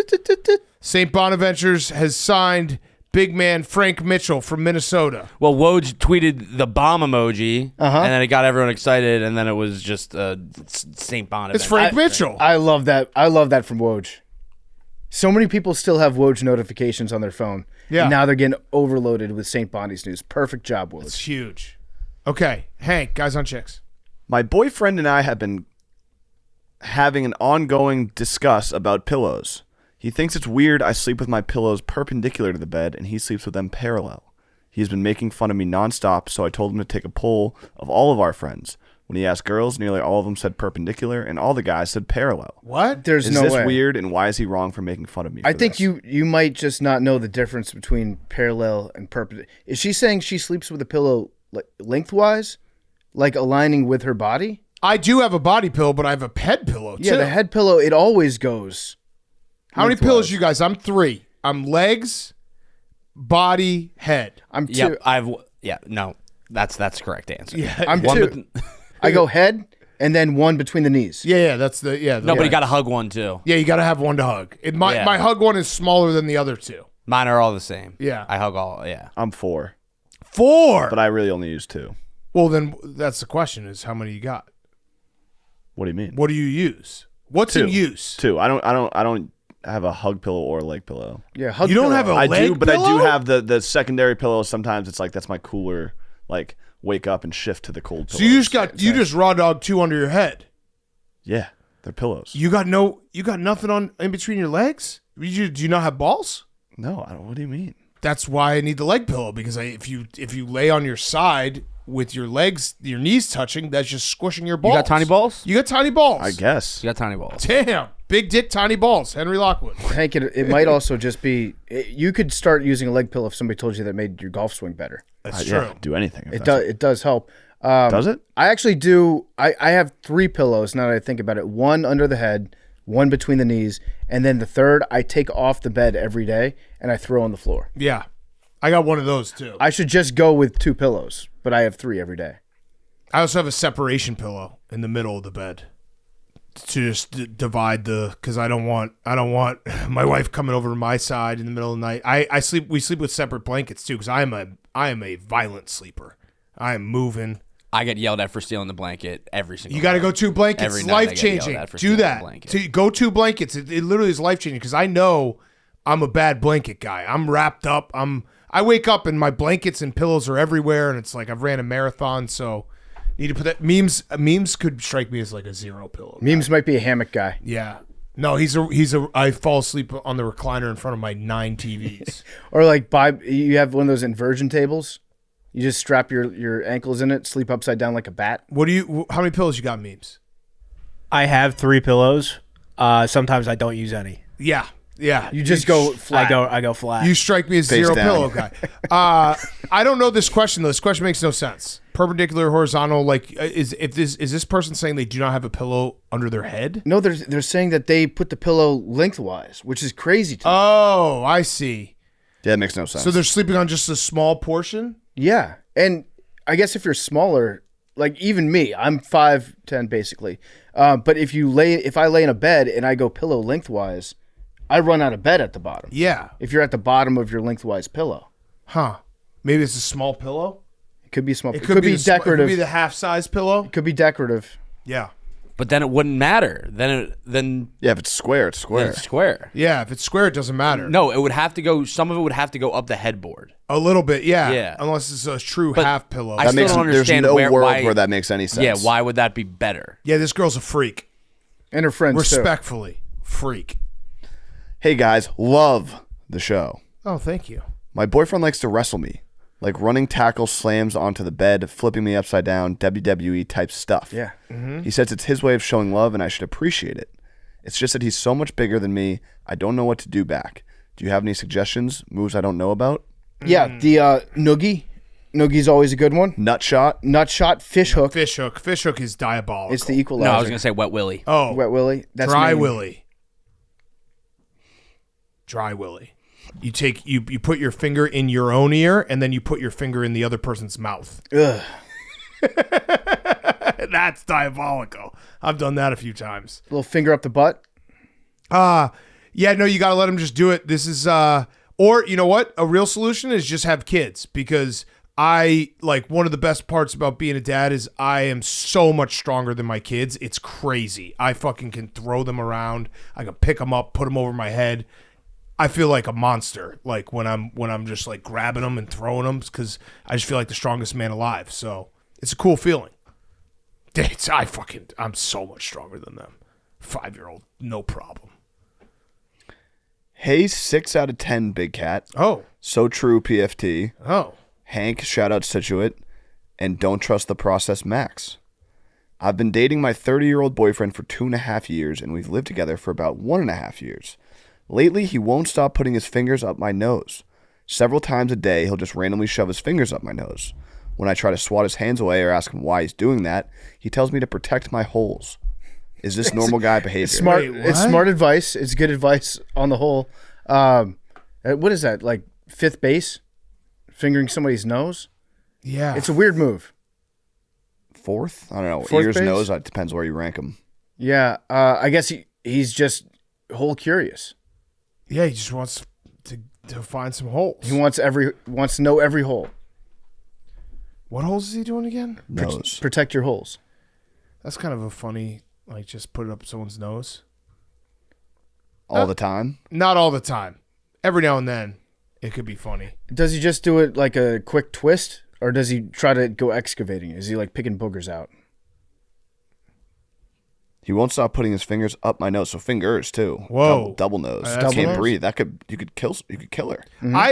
S1: St. Bonaventures has signed big man Frank Mitchell from Minnesota.
S2: Well, Woj tweeted the bomb emoji, and then it got everyone excited, and then it was just St. Bonaventure.
S1: It's Frank Mitchell.
S4: I love that. I love that from Woj. So many people still have Woj notifications on their phone.
S1: Yeah.
S4: And now they're getting overloaded with St. Bonnie's news. Perfect job, Woj.
S1: It's huge. Okay, Hank, guys on Chicks.
S3: My boyfriend and I have been having an ongoing discuss about pillows. He thinks it's weird I sleep with my pillows perpendicular to the bed and he sleeps with them parallel. He's been making fun of me nonstop, so I told him to take a poll of all of our friends. When he asked girls, nearly all of them said perpendicular, and all the guys said parallel.
S1: What?
S4: There's
S3: Is
S4: no
S3: this
S4: way.
S3: weird, and why is he wrong for making fun of me?
S4: I
S3: for
S4: think
S3: this?
S4: you might just not know the difference between parallel and perpendicular. Is she saying she sleeps with a pillow lengthwise, like aligning with her body?
S1: I do have a body pillow, but I have a head pillow, too.
S4: Yeah, the head pillow, it always goes.
S1: How many
S4: lengthwise.
S1: pillows you guys? I'm 3. I'm legs, body, head.
S4: I'm 2.
S2: Yep, no, that's the correct answer.
S1: Yeah.
S4: I'm
S2: One
S4: 2. I go head and then one between the knees.
S1: Yeah, that's the, yeah.
S2: No, but you got to hug one too.
S1: Yeah, you got to have one to hug. My
S2: Yeah.
S1: hug one is smaller than the other 2.
S2: Mine are all the same.
S1: Yeah.
S2: I hug all. Yeah.
S3: I'm 4,
S1: 4.
S3: but I really only use 2.
S1: Well, then that's the question: is how many you got?
S3: What do you mean?
S1: What do you use? What's in
S3: 2.
S1: use?
S3: 2. I don't have a hug pillow or a leg pillow.
S4: Yeah, hug
S1: You don't
S4: pillow.
S1: have a
S3: I
S1: leg
S3: do, but I
S1: pillow?
S3: do have the secondary pillow. Sometimes it's like that's my cooler. Like wake up and shift to the cold pillow.
S1: So you just raw dog 2 under your head.
S3: Yeah, they're pillows.
S1: You got nothing on in between your legs. Do you not have balls?
S3: No, I don't. What do you mean?
S1: That's why I need the leg pillow, because if you lay on your side with your legs, your knees touching, that's just squishing your balls.
S2: You got tiny balls?
S1: You got tiny balls.
S3: I guess.
S2: You got tiny balls.
S1: Damn. Big dick, tiny balls. Henry Lockwood.
S4: Hank, it might also just be you could start using a leg pillow if somebody told you that made your golf swing better.
S1: That's true.
S3: Yeah, do anything.
S4: It does help.
S3: Does it?
S4: I actually do. I have 3 pillows now that I think about it. 1 under the head, 1 between the knees, and then the third I take off the bed every day and I throw on the floor.
S1: Yeah. I got one of those too.
S4: I should just go with 2 pillows, but I have 3 every day.
S1: I also have a separation pillow in the middle of the bed to just divide because I don't want my wife coming over to my side in the middle of the night. We sleep with separate blankets too because I am a violent sleeper. I am moving.
S2: I get yelled at for stealing the blanket every single
S1: You got to
S2: night.
S1: go 2 blankets.
S2: Every
S1: It's
S2: night I
S1: life
S2: get yelled
S1: changing.
S2: at for
S1: Do
S2: stealing
S1: that.
S2: the blanket.
S1: Go 2 blankets. It literally is life changing because I know I'm a bad blanket guy. I'm wrapped up. I wake up and my blankets and pillows are everywhere, and it's like I've ran a marathon, so need to put that. Memes could strike me as like a 0 pillow guy.
S4: Memes might be a hammock guy.
S1: Yeah. No, I fall asleep on the recliner in front of my 9 TVs.
S4: Or like you have one of those inversion tables. You just strap your ankles in it, sleep upside down like a bat.
S1: How many pillows you got, Memes?
S5: I have 3 pillows. Sometimes I don't use any.
S1: Yeah. Yeah.
S4: You just go flat.
S5: I go flat.
S1: You strike me as
S3: Face
S1: 0
S3: down.
S1: pillow guy. I don't know this question though. This question makes no sense. Perpendicular, horizontal. Like, is this person saying they do not have a pillow under their head?
S4: No, they're saying that they put the pillow lengthwise, which is crazy to me.
S1: Oh, I see.
S3: Yeah, it makes no sense.
S1: So they're sleeping on just a small portion.
S4: Yeah, and I guess if you're smaller, like even me, I'm 5'10" basically. But if I lay in a bed and I go pillow lengthwise, I run out of bed at the bottom.
S1: Yeah.
S4: If you're at the bottom of your lengthwise pillow,
S1: Huh. Maybe it's a small pillow.
S4: it could be small.
S1: It could be
S4: decorative.
S1: It could be the half-size pillow.
S4: It could be decorative.
S1: Yeah.
S2: But then it wouldn't matter. Then
S3: yeah, if it's square, it's square.
S2: it's square.
S1: Yeah. If it's square, it doesn't matter.
S2: No, it would have to go. Some of it would have to go up the headboard.
S1: A little bit. Yeah.
S2: Yeah.
S1: Unless it's a true
S2: But
S1: half pillow.
S2: I still don't
S3: There's
S2: understand
S3: no
S2: where-
S3: world
S2: why-
S3: where that makes any sense.
S2: Yeah, why would that be better?
S1: Yeah. This girl's a freak.
S4: And her friends too.
S1: Respectfully, freak.
S3: Hey guys, love the show.
S1: Oh, thank you.
S3: My boyfriend likes to wrestle me, like running tackle slams onto the bed, flipping me upside down, WWE type stuff.
S4: Yeah.
S3: He says it's his way of showing love and I should appreciate it. It's just that he's so much bigger than me, I don't know what to do back. Do you have any suggestions, moves I don't know about?
S4: Yeah, the noogie. Noogie's always a good one.
S3: Nut shot?
S4: Nut shot, fish hook.
S1: Fish hook. Fish hook is diabolical.
S4: It's the equalizer.
S2: No, I was gonna say wet willy.
S1: Oh,
S4: Wet Willy. That's
S1: dry
S4: maybe-
S1: willy. Dry willy. You take you put your finger in your own ear and then you put your finger in the other person's mouth.
S4: Ugh.
S1: That's diabolical. I've done that a few times.
S4: Little finger up the butt.
S1: Yeah, no, you got to let them just do it. This is or you know what? A real solution is just have kids because I like one of the best parts about being a dad is I am so much stronger than my kids. It's crazy. I fucking can throw them around. I can pick them up, put them over my head. I feel like a monster, like when I'm just like grabbing them and throwing them, because I just feel like the strongest man alive. So it's a cool feeling. I'm so much stronger than them. 5-year-old, no problem.
S3: Hey, 6 out of 10, Big Cat.
S1: Oh,
S3: So true, PFT.
S1: oh,
S3: Hank, shout out Situate. And don't trust the process, Max. I've been dating my 30-year-old boyfriend for 2.5 years, and we've lived together for about 1.5 years. Lately, he won't stop putting his fingers up my nose. Several times a day, he'll just randomly shove his fingers up my nose. When I try to swat his hands away or ask him why he's doing that, he tells me to protect my holes. Is this normal guy behavior?
S4: It's smart.
S1: Wait, what?
S4: It's smart advice. It's good advice on the whole. What is that? Like fifth base, fingering somebody's nose.
S1: yeah.
S4: It's a weird move.
S3: Fourth? I don't know.
S4: Fourth
S3: Ears,
S4: base?
S3: nose, it depends where you rank him.
S4: Yeah. I guess he's just hole curious.
S1: Yeah, he just wants to find some holes.
S4: He wants to know every hole.
S1: What holes is he doing again?
S3: Nose.
S4: Protect your holes.
S1: That's kind of a funny, like, just put it up someone's nose.
S3: All the time?
S1: Not all the time. Every now and then, it could be funny.
S4: Does he just do it like a quick twist, or does he try to go excavating? Is he like picking boogers out?
S3: He won't stop putting his fingers up my nose. So fingers too.
S1: Whoa.
S3: Double nose.
S1: That's
S3: Can't
S1: nose?
S3: breathe. You could kill her.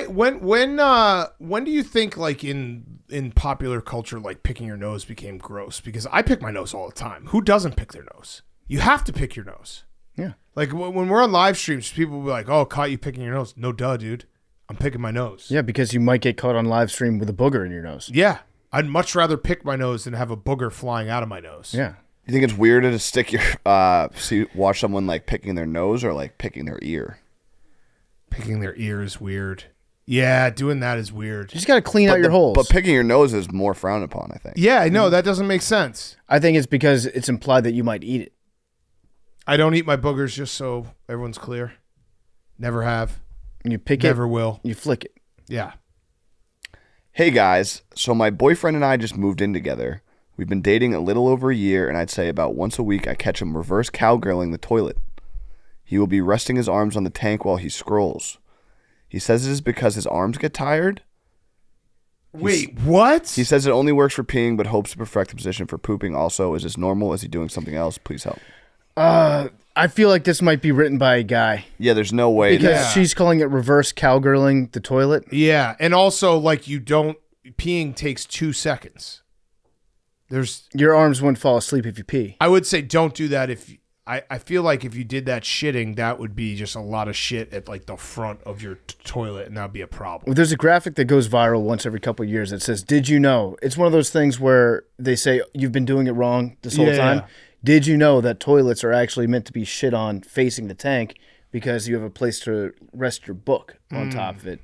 S1: When do you think, like, in popular culture, like, picking your nose became gross? Because I pick my nose all the time. Who doesn't pick their nose? You have to pick your nose.
S4: Yeah.
S1: Like when we're on live streams, people will be like, "Oh, caught you picking your nose." No, duh, dude. I'm picking my nose.
S4: Yeah, because you might get caught on live stream with a booger in your nose.
S1: Yeah. I'd much rather pick my nose than have a booger flying out of my nose.
S4: Yeah.
S3: You think it's weirder to stick your watch someone like picking their nose or like picking their ear?
S1: Picking their ear is weird. Yeah, doing that is weird.
S4: You just got to clean out your holes.
S3: But picking your nose is more frowned upon, I think.
S1: Yeah, I know. That doesn't make sense.
S4: I think it's because it's implied that you might eat it.
S1: I don't eat my boogers, just so everyone's clear. Never have.
S4: And you pick
S1: Never
S4: it.
S1: will.
S4: You flick it.
S1: Yeah.
S3: Hey guys, so my boyfriend and I just moved in together. We've been dating a little over a year, and I'd say about once a week I catch him reverse cowgirling the toilet. He will be resting his arms on the tank while he scrolls. He says it is because his arms get tired.
S1: Wait, what?
S3: He says it only works for peeing, but hopes to perfect the position for pooping. Also, is this normal? Is he doing something else? Please help.
S4: I feel like this might be written by a guy
S3: Yeah, there's no way.
S4: because
S1: Yeah.
S4: she's calling it reverse cowgirling the toilet.
S1: Yeah, and also like peeing takes 2 seconds.
S4: Your arms won't fall asleep if you pee.
S1: I would say don't do that if I feel like if you did that shitting, that would be just a lot of shit at like the front of your toilet, and that would be a problem.
S4: Well, there's a graphic that goes viral once every couple of years that says, "Did you know?" It's one of those things where they say you've been doing it wrong this whole
S1: Yeah.
S4: time. Did you know that toilets are actually meant to be shit on facing the tank because you have a place to rest your book on top of it?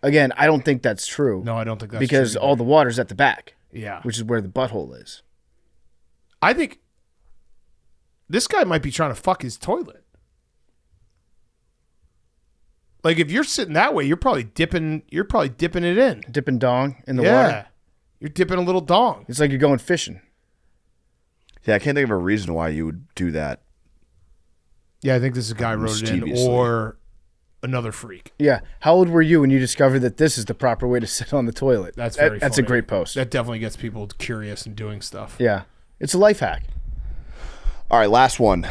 S4: Again, I don't think that's true.
S1: No, I don't think that's
S4: because
S1: true
S4: all the water's at the back.
S1: Yeah.
S4: Which is where the butthole is.
S1: I think this guy might be trying to fuck his toilet. Like if you're sitting that way, you're probably dipping it in.
S4: Dipping dong in the
S1: Yeah.
S4: water.
S1: You're dipping a little dong.
S4: It's like you're going fishing.
S3: Yeah, I can't think of a reason why you would do that.
S1: Yeah, I think this is a guy wrote it in,
S3: Mischievously.
S1: or another freak.
S4: Yeah. How old were you when you discovered that this is the proper way to sit on the toilet?
S1: That's very
S4: That's a
S1: funny.
S4: great post.
S1: That definitely gets people curious and doing stuff.
S4: Yeah. It's a life hack.
S3: All right, last one.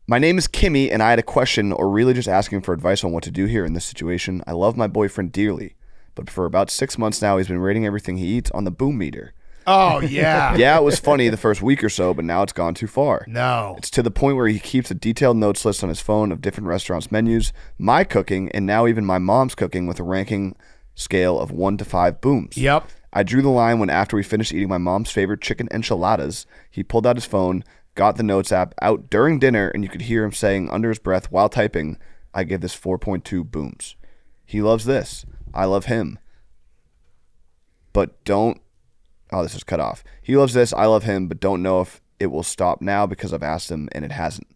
S3: My name is Kimmy, and I had a question, or really just asking for advice on what to do here in this situation. I love my boyfriend dearly, but for about 6 months now, he's been rating everything he eats on the boom meter.
S1: Oh, yeah.
S3: Yeah, it was funny the first week or so, but now it's gone too far.
S1: No.
S3: It's to the point where he keeps a detailed notes list on his phone of different restaurants' menus, my cooking, and now even my mom's cooking with a ranking scale of 1 to 5 booms.
S1: Yep.
S3: I drew the line when after we finished eating my mom's favorite chicken enchiladas, he pulled out his phone, got the notes app out during dinner, and you could hear him saying under his breath while typing, I give this 4.2 booms. He loves this. I love him. But don't... Oh, this is cut off. He loves this. I love him, but don't know if it will stop now because I've asked him and it hasn't.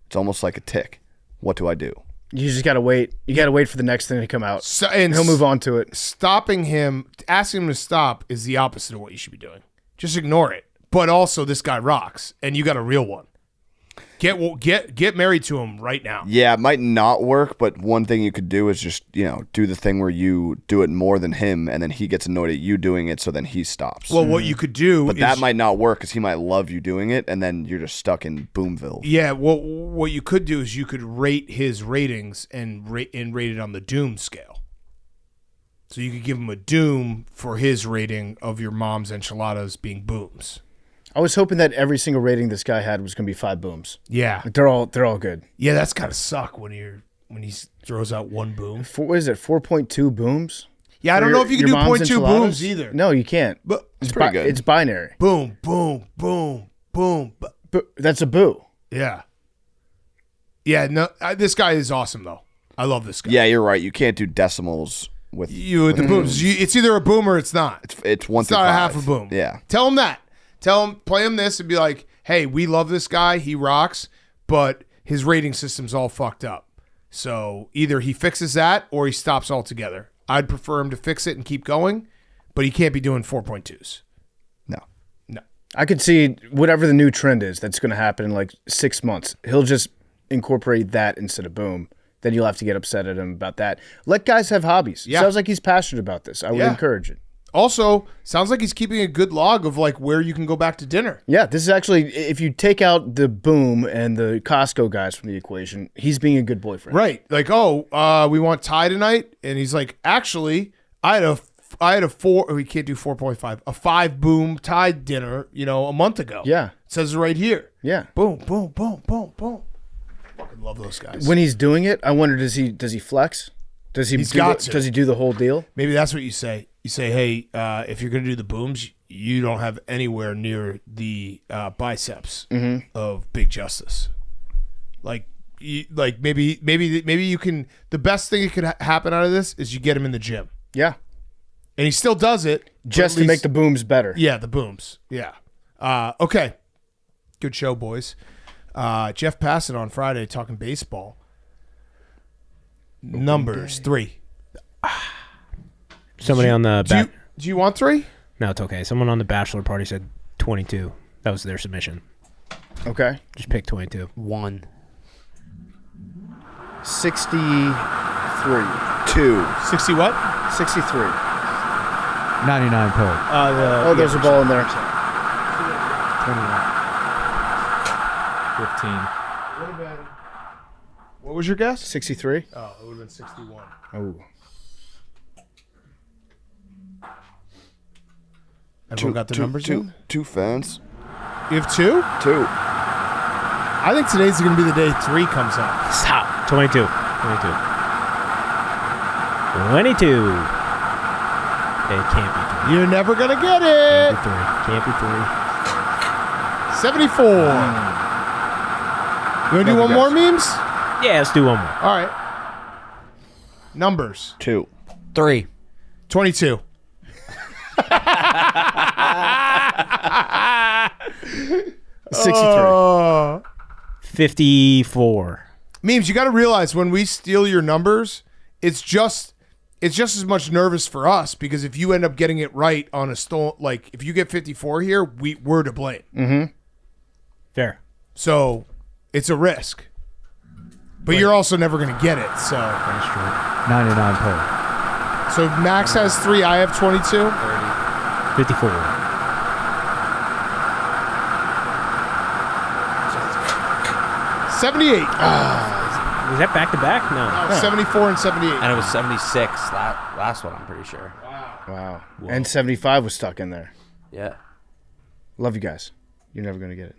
S3: It's almost like a tick. What do I do?
S4: You just got to wait. You got to wait for the next thing to come out.
S1: So, and
S4: He'll move on to it.
S1: Stopping him, asking him to stop is the opposite of what you should be doing. Just ignore it. But also, this guy rocks, and you got a real one. Get married to him right now.
S3: Yeah, it might not work, but one thing you could do is just, do the thing where you do it more than him, and then he gets annoyed at you doing it, so then he stops.
S1: Well, what you could do
S3: But
S1: is...
S3: that might not work because he might love you doing it, and then you're just stuck in Boomville.
S1: Yeah, well, what you could do is you could rate his ratings and rate it on the Doom scale. So you could give him a Doom for his rating of your mom's enchiladas being booms.
S4: I was hoping that every single rating this guy had was going to be 5 booms.
S1: Yeah.
S4: Like they're all good.
S1: Yeah, that's gotta suck when he throws out one boom.
S4: What is it? 4.2 booms?
S1: Yeah, I don't know if you can do
S4: Your mom's
S1: 0.2
S4: enchiladas?
S1: booms either.
S4: No, you can't.
S1: But
S3: It's pretty good.
S4: It's binary.
S1: boom, boom, boom, boom.
S4: That's a boo.
S1: Yeah. Yeah, no, this guy is awesome though. I love this guy.
S3: Yeah, you're right. You can't do decimals with
S1: You the booms. It's either a boom or it's not.
S3: it's 1
S1: It's
S3: through
S1: not
S3: 5.
S1: a half a boom.
S3: Yeah.
S1: Tell him that. Play him this and be like, hey, we love this guy. He rocks, but his rating system's all fucked up. So either he fixes that or he stops altogether. I'd prefer him to fix it and keep going, but he can't be doing 4.2s.
S3: No.
S1: No.
S4: I could see whatever the new trend is that's going to happen in like 6 months. He'll just incorporate that instead of boom. Then you'll have to get upset at him about that. Let guys have hobbies.
S1: Yeah.
S4: Sounds like he's passionate about this. I would
S1: Yeah.
S4: encourage it.
S1: Also, sounds like he's keeping a good log of like where you can go back to dinner.
S4: Yeah, this is actually, if you take out the boom and the Costco guys from the equation, he's being a good boyfriend.
S1: Right. Like, we want Thai tonight. And he's like, actually, I had a 4, we can't do 4.5, a 5 boom Thai dinner, a month ago.
S4: Yeah.
S1: It says it right here.
S4: Yeah.
S1: Boom, boom, boom, boom, boom. Fucking love those guys.
S4: When he's doing it, I wonder does he flex? Does he
S1: He's got to.
S4: does he do the whole deal?
S1: Maybe that's what you say. You say, hey, if you're going to do the booms, you don't have anywhere near the biceps of Big Justice. Like maybe you can. The best thing that could happen out of this is you get him in the gym,
S4: Yeah.
S1: and he still does it
S4: Just to make the booms better.
S1: Yeah, the booms. Yeah. Okay. Good show, boys. Jeff Passett on Friday talking baseball. Numbers 3.
S5: Somebody on the
S1: Do you want 3?
S5: No, it's okay. Someone on the bachelor party said 22. That was their submission.
S4: Okay.
S5: Just pick 22.
S2: 1.
S4: 63.
S3: 2.
S1: 60 what?
S4: 63.
S9: 99 Pelt.
S4: There's a ball in there.
S9: 21. 15.
S1: What was your guess?
S4: 63.
S1: Oh, it would have been 61.
S4: Oh.
S1: Everyone got the numbers in?
S3: 2 fans.
S1: You have 2?
S3: 2.
S1: I think today's going to be the day 3 comes out.
S5: Stop. 22. 22. 22. It can't be 3.
S1: You're never going to get it.
S5: Can't be 3.
S1: 74. You want to do one more, memes?
S5: Yeah, let's do one more.
S1: All right. Numbers.
S3: 2.
S2: 3.
S1: 22.
S4: 63.
S5: 54.
S1: Memes, you got to realize when we steal your numbers, it's just as much nervous for us because if you end up getting it right on a stole, like if you get 54 here, we're to blame.
S4: Mm-hmm.
S5: Fair.
S1: So it's a risk, but you're also never going to get it. So
S5: That's true.
S9: 99 Pelt.
S1: so Max has 3, I have 22.
S5: 54.
S1: 78.
S5: Was that back to back? No.
S1: 74 and 78.
S2: And it was 76 last one, I'm pretty sure.
S4: Wow. And 75 was stuck in there.
S2: Yeah.
S4: Love you guys. You're never going to get it.